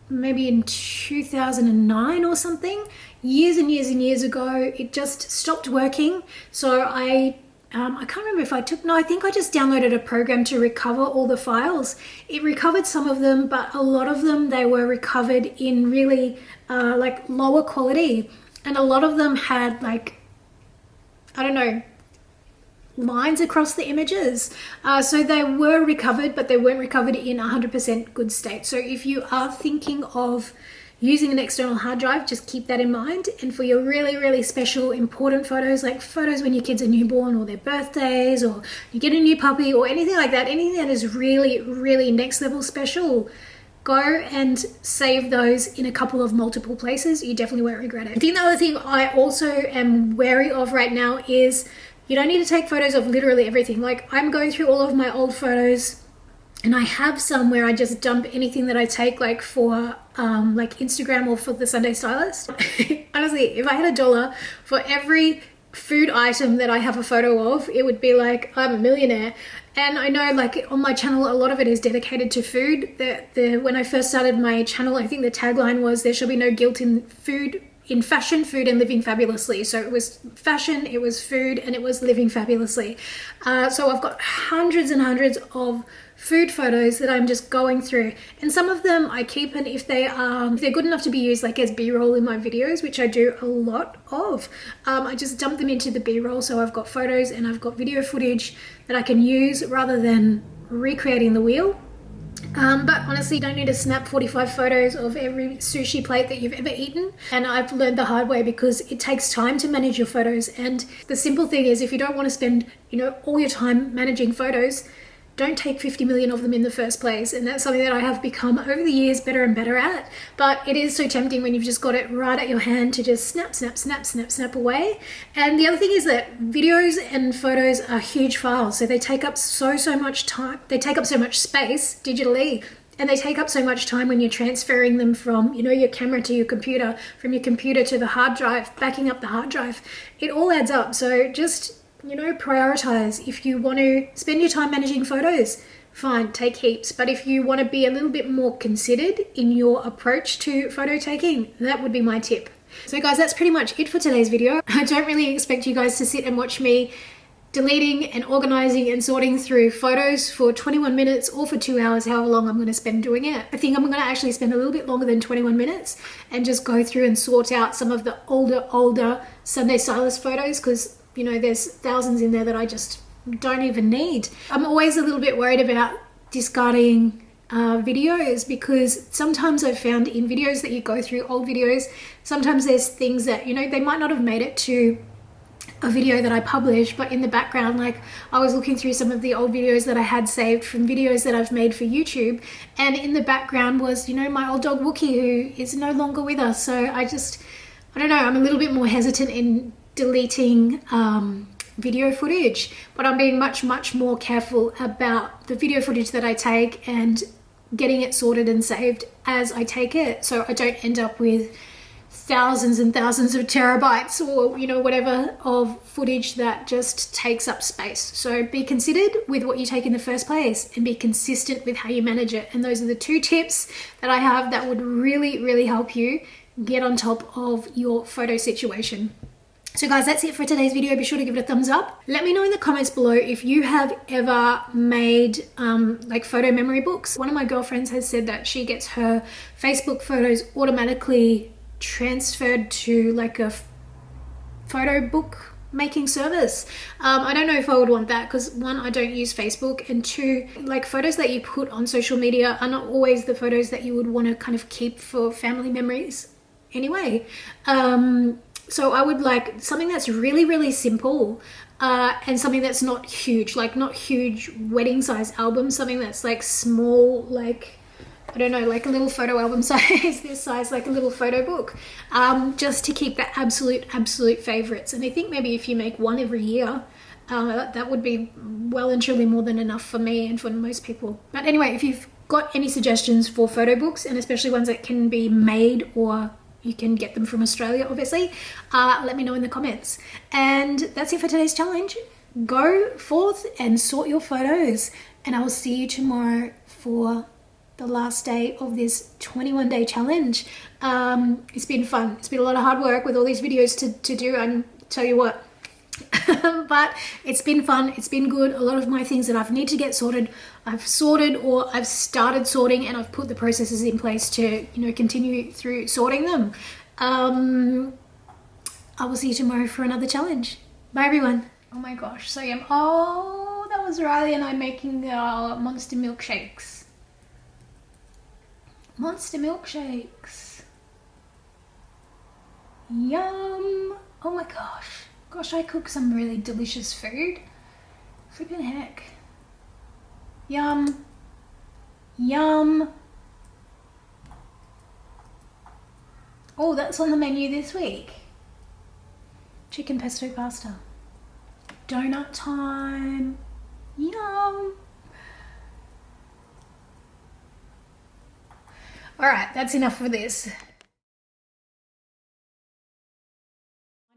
maybe in 2009 or something, years and years and years ago, it just stopped working. So I can't remember if I think I just downloaded a program to recover all the files. It recovered some of them, but a lot of them, they were recovered in really like lower quality. And a lot of them had like, I don't know, lines across the images. So they were recovered, but they weren't recovered in 100% good state. So if you are thinking of using an external hard drive, just keep that in mind. And for your really, really special, important photos, like photos when your kids are newborn or their birthdays, or you get a new puppy or anything like that, anything that is really, really next level special, go and save those in a couple of multiple places. You definitely won't regret it. I think the other thing I also am wary of right now is you don't need to take photos of literally everything. Like, I'm going through all of my old photos, and I have some where I just dump anything that I take, like for like Instagram or for the Sunday Stylist. Honestly, if I had $1 for every food item that I have a photo of, it would be like I'm a millionaire. And I know, like, on my channel, a lot of it is dedicated to food. When I first started my channel, I think the tagline was, "There shall be no guilt in fashion, food, and living fabulously." So it was fashion, it was food, and it was living fabulously. So I've got hundreds and hundreds of food photos that I'm just going through, and some of them I keep, and if they're good enough to be used like as B-roll in my videos, which I do a lot of, I just dump them into the B-roll. So I've got photos and I've got video footage that I can use rather than recreating the wheel. But honestly, you don't need to snap 45 photos of every sushi plate that you've ever eaten. And I've learned the hard way, because it takes time to manage your photos. And the simple thing is, if you don't want to spend, all your time managing photos, don't take 50 million of them in the first place. And that's something that I have become over the years better and better at. But it is so tempting when you've just got it right at your hand to just snap, snap, snap, snap, snap away. And the other thing is that videos and photos are huge files. So they take up so much time. They take up so much space digitally. And they take up so much time when you're transferring them from, your camera to your computer, from your computer to the hard drive, backing up the hard drive. It all adds up. So just, prioritize. If you want to spend your time managing photos, fine, take heaps. But if you want to be a little bit more considered in your approach to photo taking, that would be my tip. So guys, that's pretty much it for today's video. I don't really expect you guys to sit and watch me deleting and organizing and sorting through photos for 21 minutes or for 2 hours, however long I'm going to spend doing it. I think I'm going to actually spend a little bit longer than 21 minutes and just go through and sort out some of the older Sunday stylist photos, because there's thousands in there that I just don't even need. I'm always a little bit worried about discarding videos, because sometimes I've found in videos that you go through, old videos, sometimes there's things that they might not have made it to a video that I published, but in the background, like I was looking through some of the old videos that I had saved from videos that I've made for YouTube, and in the background was my old dog Wookie, who is no longer with us. So I don't know, I'm a little bit more hesitant in deleting video footage, but I'm being much more careful about the video footage that I take and getting it sorted and saved as I take it, so I don't end up with thousands and thousands of terabytes or whatever of footage that just takes up space. So be considered with what you take in the first place and be consistent with how you manage it. And those are the 2 tips that I have that would really help you get on top of your photo situation. So guys, that's it for today's video. Be sure to give it a thumbs up. Let me know in the comments below if you have ever made like photo memory books. One of my girlfriends has said that she gets her Facebook photos automatically transferred to like a photo book making service. I don't know if I would want that, because 1, I don't use Facebook, and 2, like photos that you put on social media are not always the photos that you would want to kind of keep for family memories anyway. So I would like something that's really simple, and something that's not huge, like not huge wedding size albums, something that's like small, like I don't know, like a little photo album size, this size, like a little photo book, just to keep the absolute favorites. And I think maybe if you make one every year, that would be well and truly more than enough for me and for most people. But anyway, if you've got any suggestions for photo books, and especially ones that can be made or you can get them from Australia, obviously, let me know in the comments. And that's it for today's challenge. Go forth and sort your photos, and I will see you tomorrow for the last day of this 21-day challenge. It's been fun. It's been a lot of hard work with all these videos to do, and tell you what, but it's been fun. It's been good. A lot of my things that I need to get sorted, I've sorted, or I've started sorting, and I've put the processes in place to continue through sorting them. I will see you tomorrow for another challenge. Bye everyone. Oh my gosh, so yum. Oh, that was Riley and I making monster milkshakes. Monster milkshakes. Yum. Oh my gosh. Gosh, I cook some really delicious food. Flippin' heck. Yum. Yum. Oh, that's on the menu this week. Chicken pesto pasta. Donut time. Yum. All right, that's enough for this.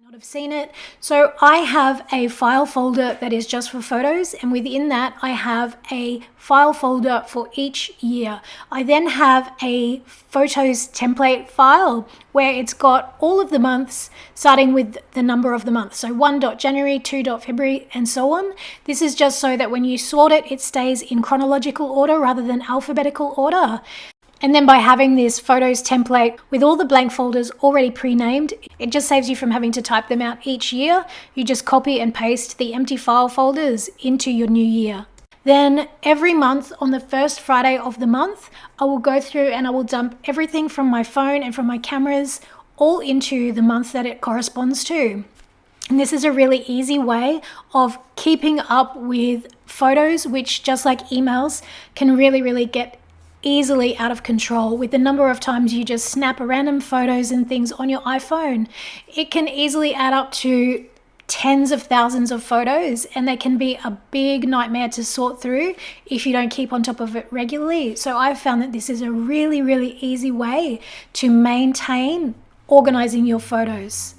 Not have seen it. So I have a file folder that is just for photos, and within that I have a file folder for each year. I then have a photos template file where it's got all of the months starting with the number of the month. So 1.January, 2.February, and so on. This is just so that when you sort it, it stays in chronological order rather than alphabetical order. And then by having this photos template with all the blank folders already pre-named, it just saves you from having to type them out each year. You just copy and paste the empty file folders into your new year. Then every month on the first Friday of the month, I will go through and I will dump everything from my phone and from my cameras all into the month that it corresponds to. And this is a really easy way of keeping up with photos, which, just like emails, can really get easily out of control. With the number of times you just snap random photos and things on your iPhone, it can easily add up to tens of thousands of photos, and they can be a big nightmare to sort through if you don't keep on top of it regularly. So I've found that this is a really easy way to maintain organizing your photos.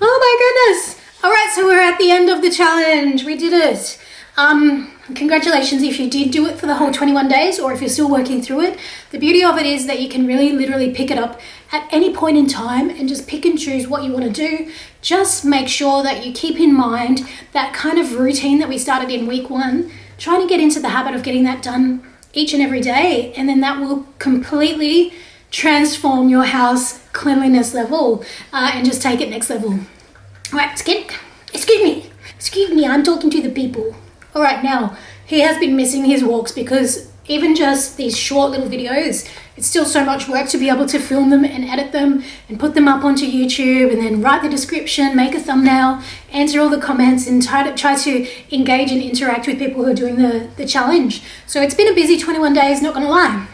Oh my goodness. All right, so we're at the end of the challenge. We did it. Congratulations if you did do it for the whole 21 days, or if you're still working through it. The beauty of it is that you can really literally pick it up at any point in time and just pick and choose what you want to do. Just make sure that you keep in mind that kind of routine that we started in week 1, trying to get into the habit of getting that done each and every day, and then that will completely transform your house cleanliness level and just take it next level. All right, excuse me, I'm talking to the people. All right, now, he has been missing his walks because even just these short little videos, it's still so much work to be able to film them and edit them and put them up onto YouTube and then write the description, make a thumbnail, answer all the comments, and try to engage and interact with people who are doing the challenge. So it's been a busy 21 days, not gonna lie.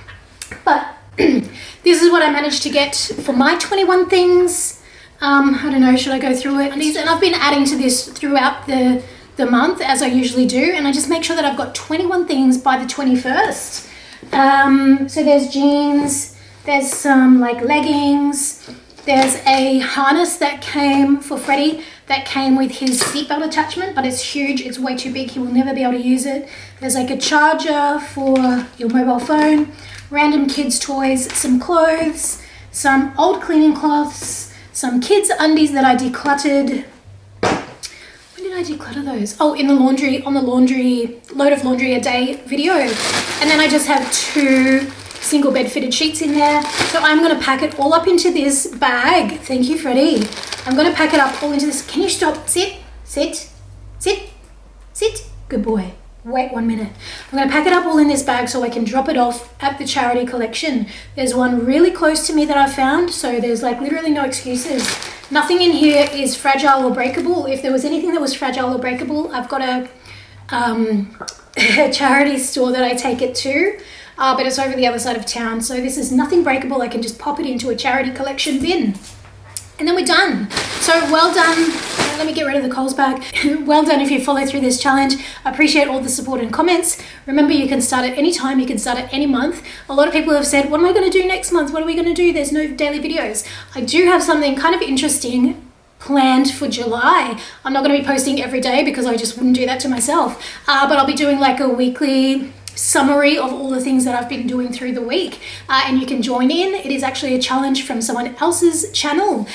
But this is what I managed to get for my 21 things. I don't know, should I go through it? And I've been adding to this throughout the month, as I usually do, and I just make sure that I've got 21 things by the 21st. So there's jeans, there's some like leggings, there's a harness that came for Freddie that came with his seatbelt attachment, but it's huge, it's way too big, he will never be able to use it. There's like a charger for your mobile phone, random kids' toys, some clothes, some old cleaning cloths, some kids' undies that I decluttered. When did I declutter those? Oh, in the laundry, on the laundry, load of laundry a day video. And then I just have 2 single bed fitted sheets in there. So I'm going to pack it all up into this bag. Thank you, Freddie. I'm going to pack it up all into this. Can you stop? Sit. Good boy. Wait 1 minute. I'm going to pack it up all in this bag so I can drop it off at the charity collection. There's one really close to me that I found, so there's like literally no excuses. Nothing in here is fragile or breakable. If there was anything that was fragile or breakable, I've got a charity store that I take it to, but it's over the other side of town. So this is nothing breakable. I can just pop it into a charity collection bin. And then we're done. So well done. Let me get rid of the Coles bag. Well done if you follow through this challenge. I appreciate all the support and comments. Remember, you can start at any time. You can start at any month. A lot of people have said, what am I going to do next month? What are we going to do? There's no daily videos. I do have something kind of interesting planned for July. I'm not going to be posting every day because I just wouldn't do that to myself. But I'll be doing like a weekly summary of all the things that I've been doing through the week, and you can join in. It is actually a challenge from someone else's channel.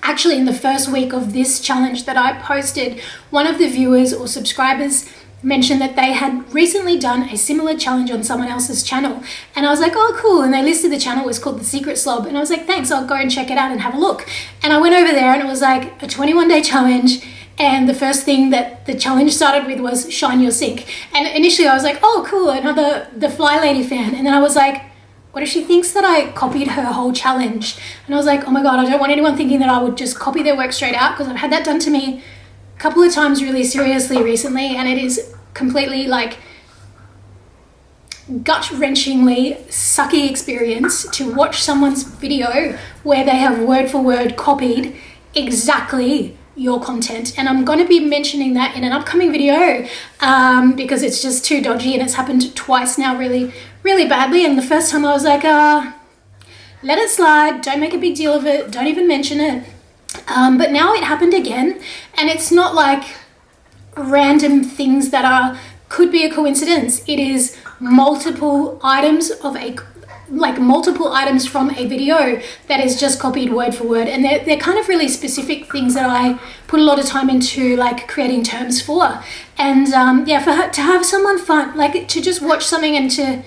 Actually, in the first week of this challenge that I posted, one of the viewers or subscribers mentioned that they had recently done a similar challenge on someone else's channel, and I was like, oh cool, and they listed the channel was called The Secret Slob, and I was like, thanks, I'll go and check it out and have a look. And I went over there and it was like a 21-day challenge. And the first thing that the challenge started with was shine your sink. And initially I was like, oh, cool, another The Fly Lady fan. And then I was like, what if she thinks that I copied her whole challenge? And I was like, oh my God, I don't want anyone thinking that I would just copy their work straight out, because I've had that done to me a couple of times really seriously recently. And it is completely like gut-wrenchingly sucky experience to watch someone's video where they have word for word copied exactly your content. And I'm going to be mentioning that in an upcoming video because it's just too dodgy, and it's happened twice now really badly. And the first time I was like, let it slide, don't make a big deal of it, don't even mention it. But now it happened again, and it's not like random things that could be a coincidence. It is multiple items from a video that is just copied word for word, and they're kind of really specific things that I put a lot of time into, like creating terms for. And to have someone fun, like to just watch something and to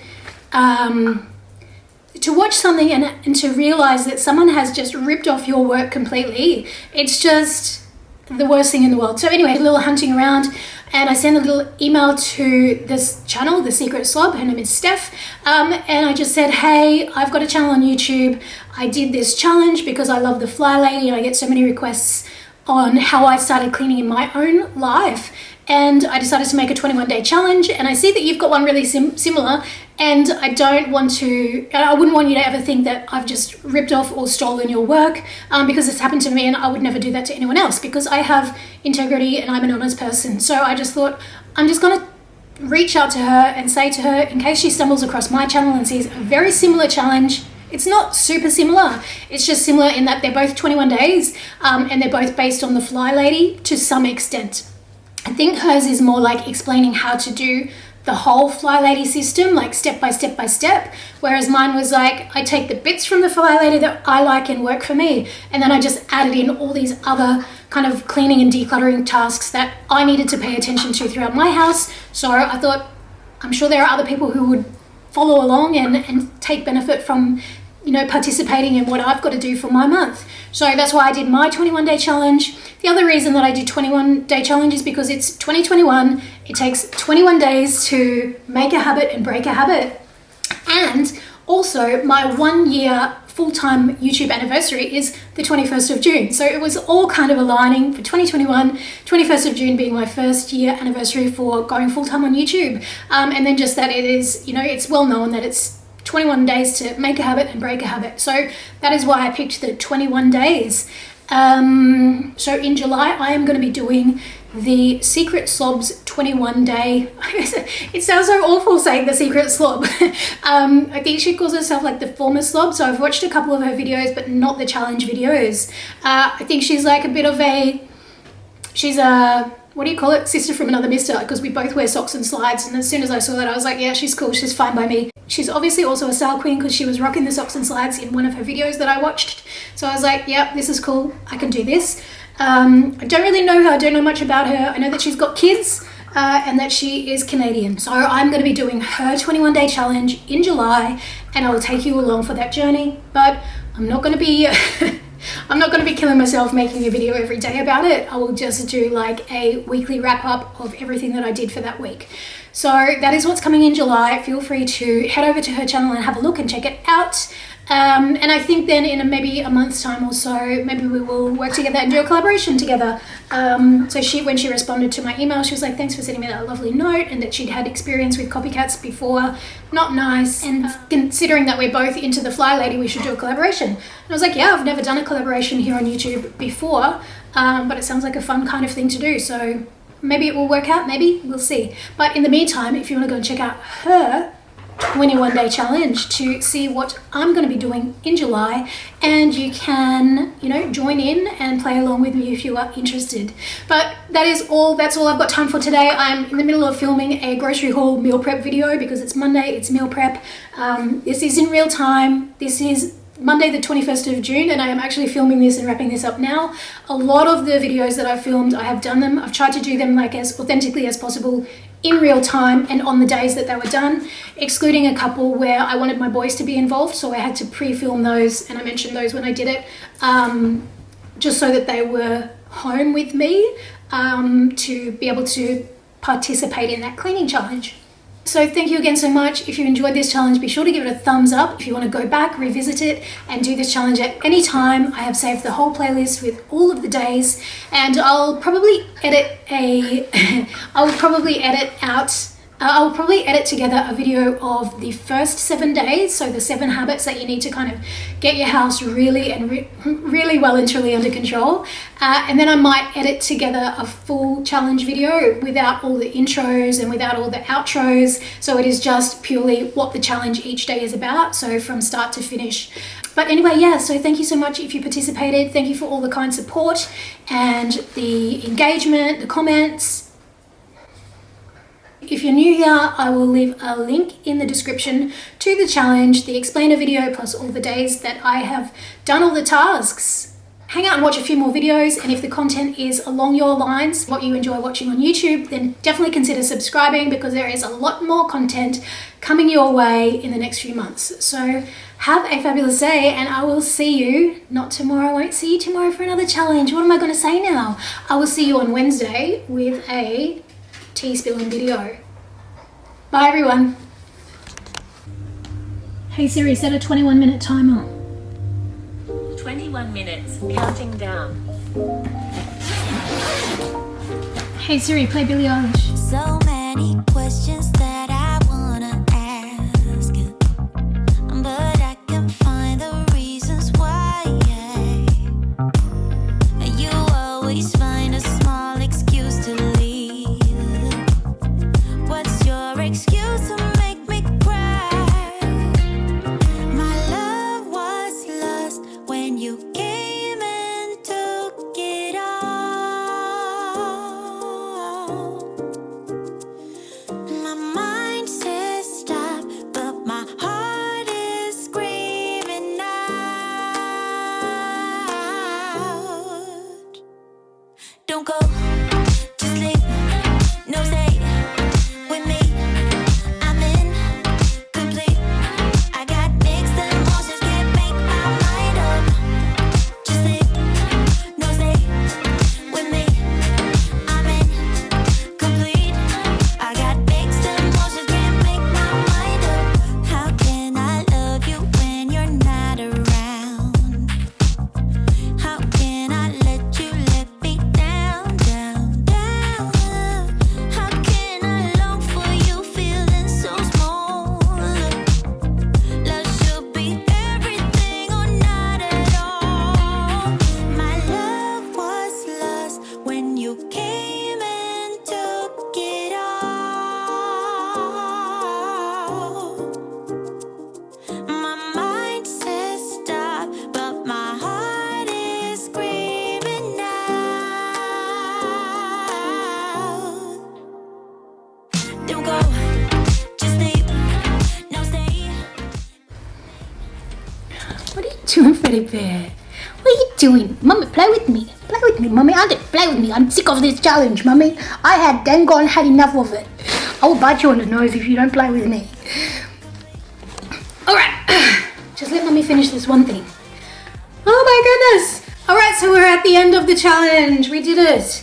realize that someone has just ripped off your work completely, it's just the worst thing in the world. So anyway, a little hunting around, and I sent a little email to this channel, The Secret Slob. Her name is Steph, and I just said, hey, I've got a channel on YouTube. I did this challenge because I love the Fly Lady, and I get so many requests on how I started cleaning in my own life. And I decided to make a 21-day challenge, and I see that you've got one really similar, and I wouldn't want you to ever think that I've just ripped off or stolen your work, because it's happened to me, and I would never do that to anyone else because I have integrity and I'm an honest person. So I just thought, I'm just gonna reach out to her and say to her, in case she stumbles across my channel and sees a very similar challenge. It's not super similar, it's just similar in that they're both 21 days, and they're both based on the Fly Lady to some extent. I think hers is more like explaining how to do the whole Fly Lady system, like step by step by step, whereas mine was like, I take the bits from the Fly Lady that I like and work for me, and then I just added in all these other kind of cleaning and decluttering tasks that I needed to pay attention to throughout my house. So I thought, I'm sure there are other people who would follow along and take benefit from, you know, participating in what I've got to do for my month. So that's why I did my 21-day challenge. The other reason that I do 21-day challenge is because it's 2021. It takes 21 days to make a habit and break a habit. And also my 1 year full-time YouTube anniversary is the 21st of June. So it was all kind of aligning for 2021, 21st of June being my first year anniversary for going full-time on YouTube. And then just that it is, you know, it's well known that it's 21 days to make a habit and break a habit. So that is why I picked the 21 days. So in July, I am going to be doing the Secret Slob's 21-day. It sounds so awful saying the Secret Slob. I think she calls herself like the former slob. So I've watched a couple of her videos, but not the challenge videos. I think she's like a bit of she's a, what do you call it? Sister from another mister, because we both wear socks and slides. And as soon as I saw that, I was like, yeah, she's cool. She's fine by me. She's obviously also a style queen because she was rocking the socks and slides in one of her videos that I watched. So I was like, yeah, this is cool. I can do this. I don't really know her. I don't know much about her. I know that she's got kids and that she is Canadian. So I'm going to be doing her 21-day challenge in July, and I will take you along for that journey. But I'm not going to be... I'm not going to be killing myself making a video every day about it. I will just do like a weekly wrap up of everything that I did for that week. So that is what's coming in July. Feel free to head over to her channel and have a look and check it out. And I think then in maybe a month's time or so, maybe we will work together and do a collaboration together. So when she responded to my email, she was like, thanks for sending me that lovely note, and that she'd had experience with copycats before. Not nice. And considering that we're both into the Fly Lady, we should do a collaboration. And I was like, yeah, I've never done a collaboration here on YouTube before, but it sounds like a fun kind of thing to do. So maybe it will work out, maybe, we'll see. But in the meantime, if you want to go and check out her 21-day challenge to see what I'm going to be doing in July, and you can, you know, join in and play along with me if you are interested. But that's all I've got time for today. I'm in the middle of filming a grocery haul meal prep video because it's Monday, it's meal prep. This is in real time. This is Monday the 21st of June, and I am actually filming this and wrapping this up now. A lot of the videos that I've filmed, I have done them. I've tried to do them like as authentically as possible in real time and on the days that they were done, excluding a couple where I wanted my boys to be involved, so I had to pre-film those, and I mentioned those when I did it, just so that they were home with me to be able to participate in that cleaning challenge. So thank you again so much. If you enjoyed this challenge, be sure to give it a thumbs up. If you want to go back, revisit it, and do this challenge at any time, I have saved the whole playlist with all of the days, and I'll probably edit together a video of the first 7 days, so the 7 habits that you need to kind of get your house really well and truly under control, and then I might edit together a full challenge video without all the intros and without all the outros, so it is just purely what the challenge each day is about, so from start to finish. But anyway, yeah, so thank you so much if you participated. Thank you for all the kind support and the engagement, the comments. If you're new here, I will leave a link in the description to the challenge, the explainer video, plus all the days that I have done all the tasks. hang out and watch a few more videos, and if the content is along your lines, what you enjoy watching on YouTube, then definitely consider subscribing, because there is a lot more content coming your way in the next few months. So have a fabulous day, and I will see you, not tomorrow, I won't see you tomorrow for another challenge. What am I going to say now? I will see you on Wednesday with a tea spilling video. Bye everyone. Hey Siri, set a 21-minute timer. 21 minutes, counting down. Hey Siri, play Billie Eilish. So many questions that I wanna ask, but I can find the reasons why. You always find a small excuse to leave. What's your excuse to make me cry? My love was lost when you came and took it all. My mind says stop, but my heart is screaming out. Don't go, just leave, no stay with me. I'm incomplete. I got mixed emotions, can't make my mind up. Just leave, no stay with me. I'm incomplete. I got mixed emotions, can't make my mind up. How can I love you when you're not around? How can I let you let me down, down, down? How can I long for you feeling so small? Love should be everything or not at all. My love was lost when you came and took it all. My mind says stop, but my heart is screaming out. Don't go, just leave, no stay. What are you doing, Freddy Bear? What are you doing? Mummy, play with me. Play with me, Mummy. I didn't play with me. I'm sick of this challenge, Mummy. I had dang gone had enough of it. I will bite you on the nose if you don't play with me. Alright. Just let Mummy finish this one thing. Oh my goodness. Alright, so we're at the end of the challenge. We did it.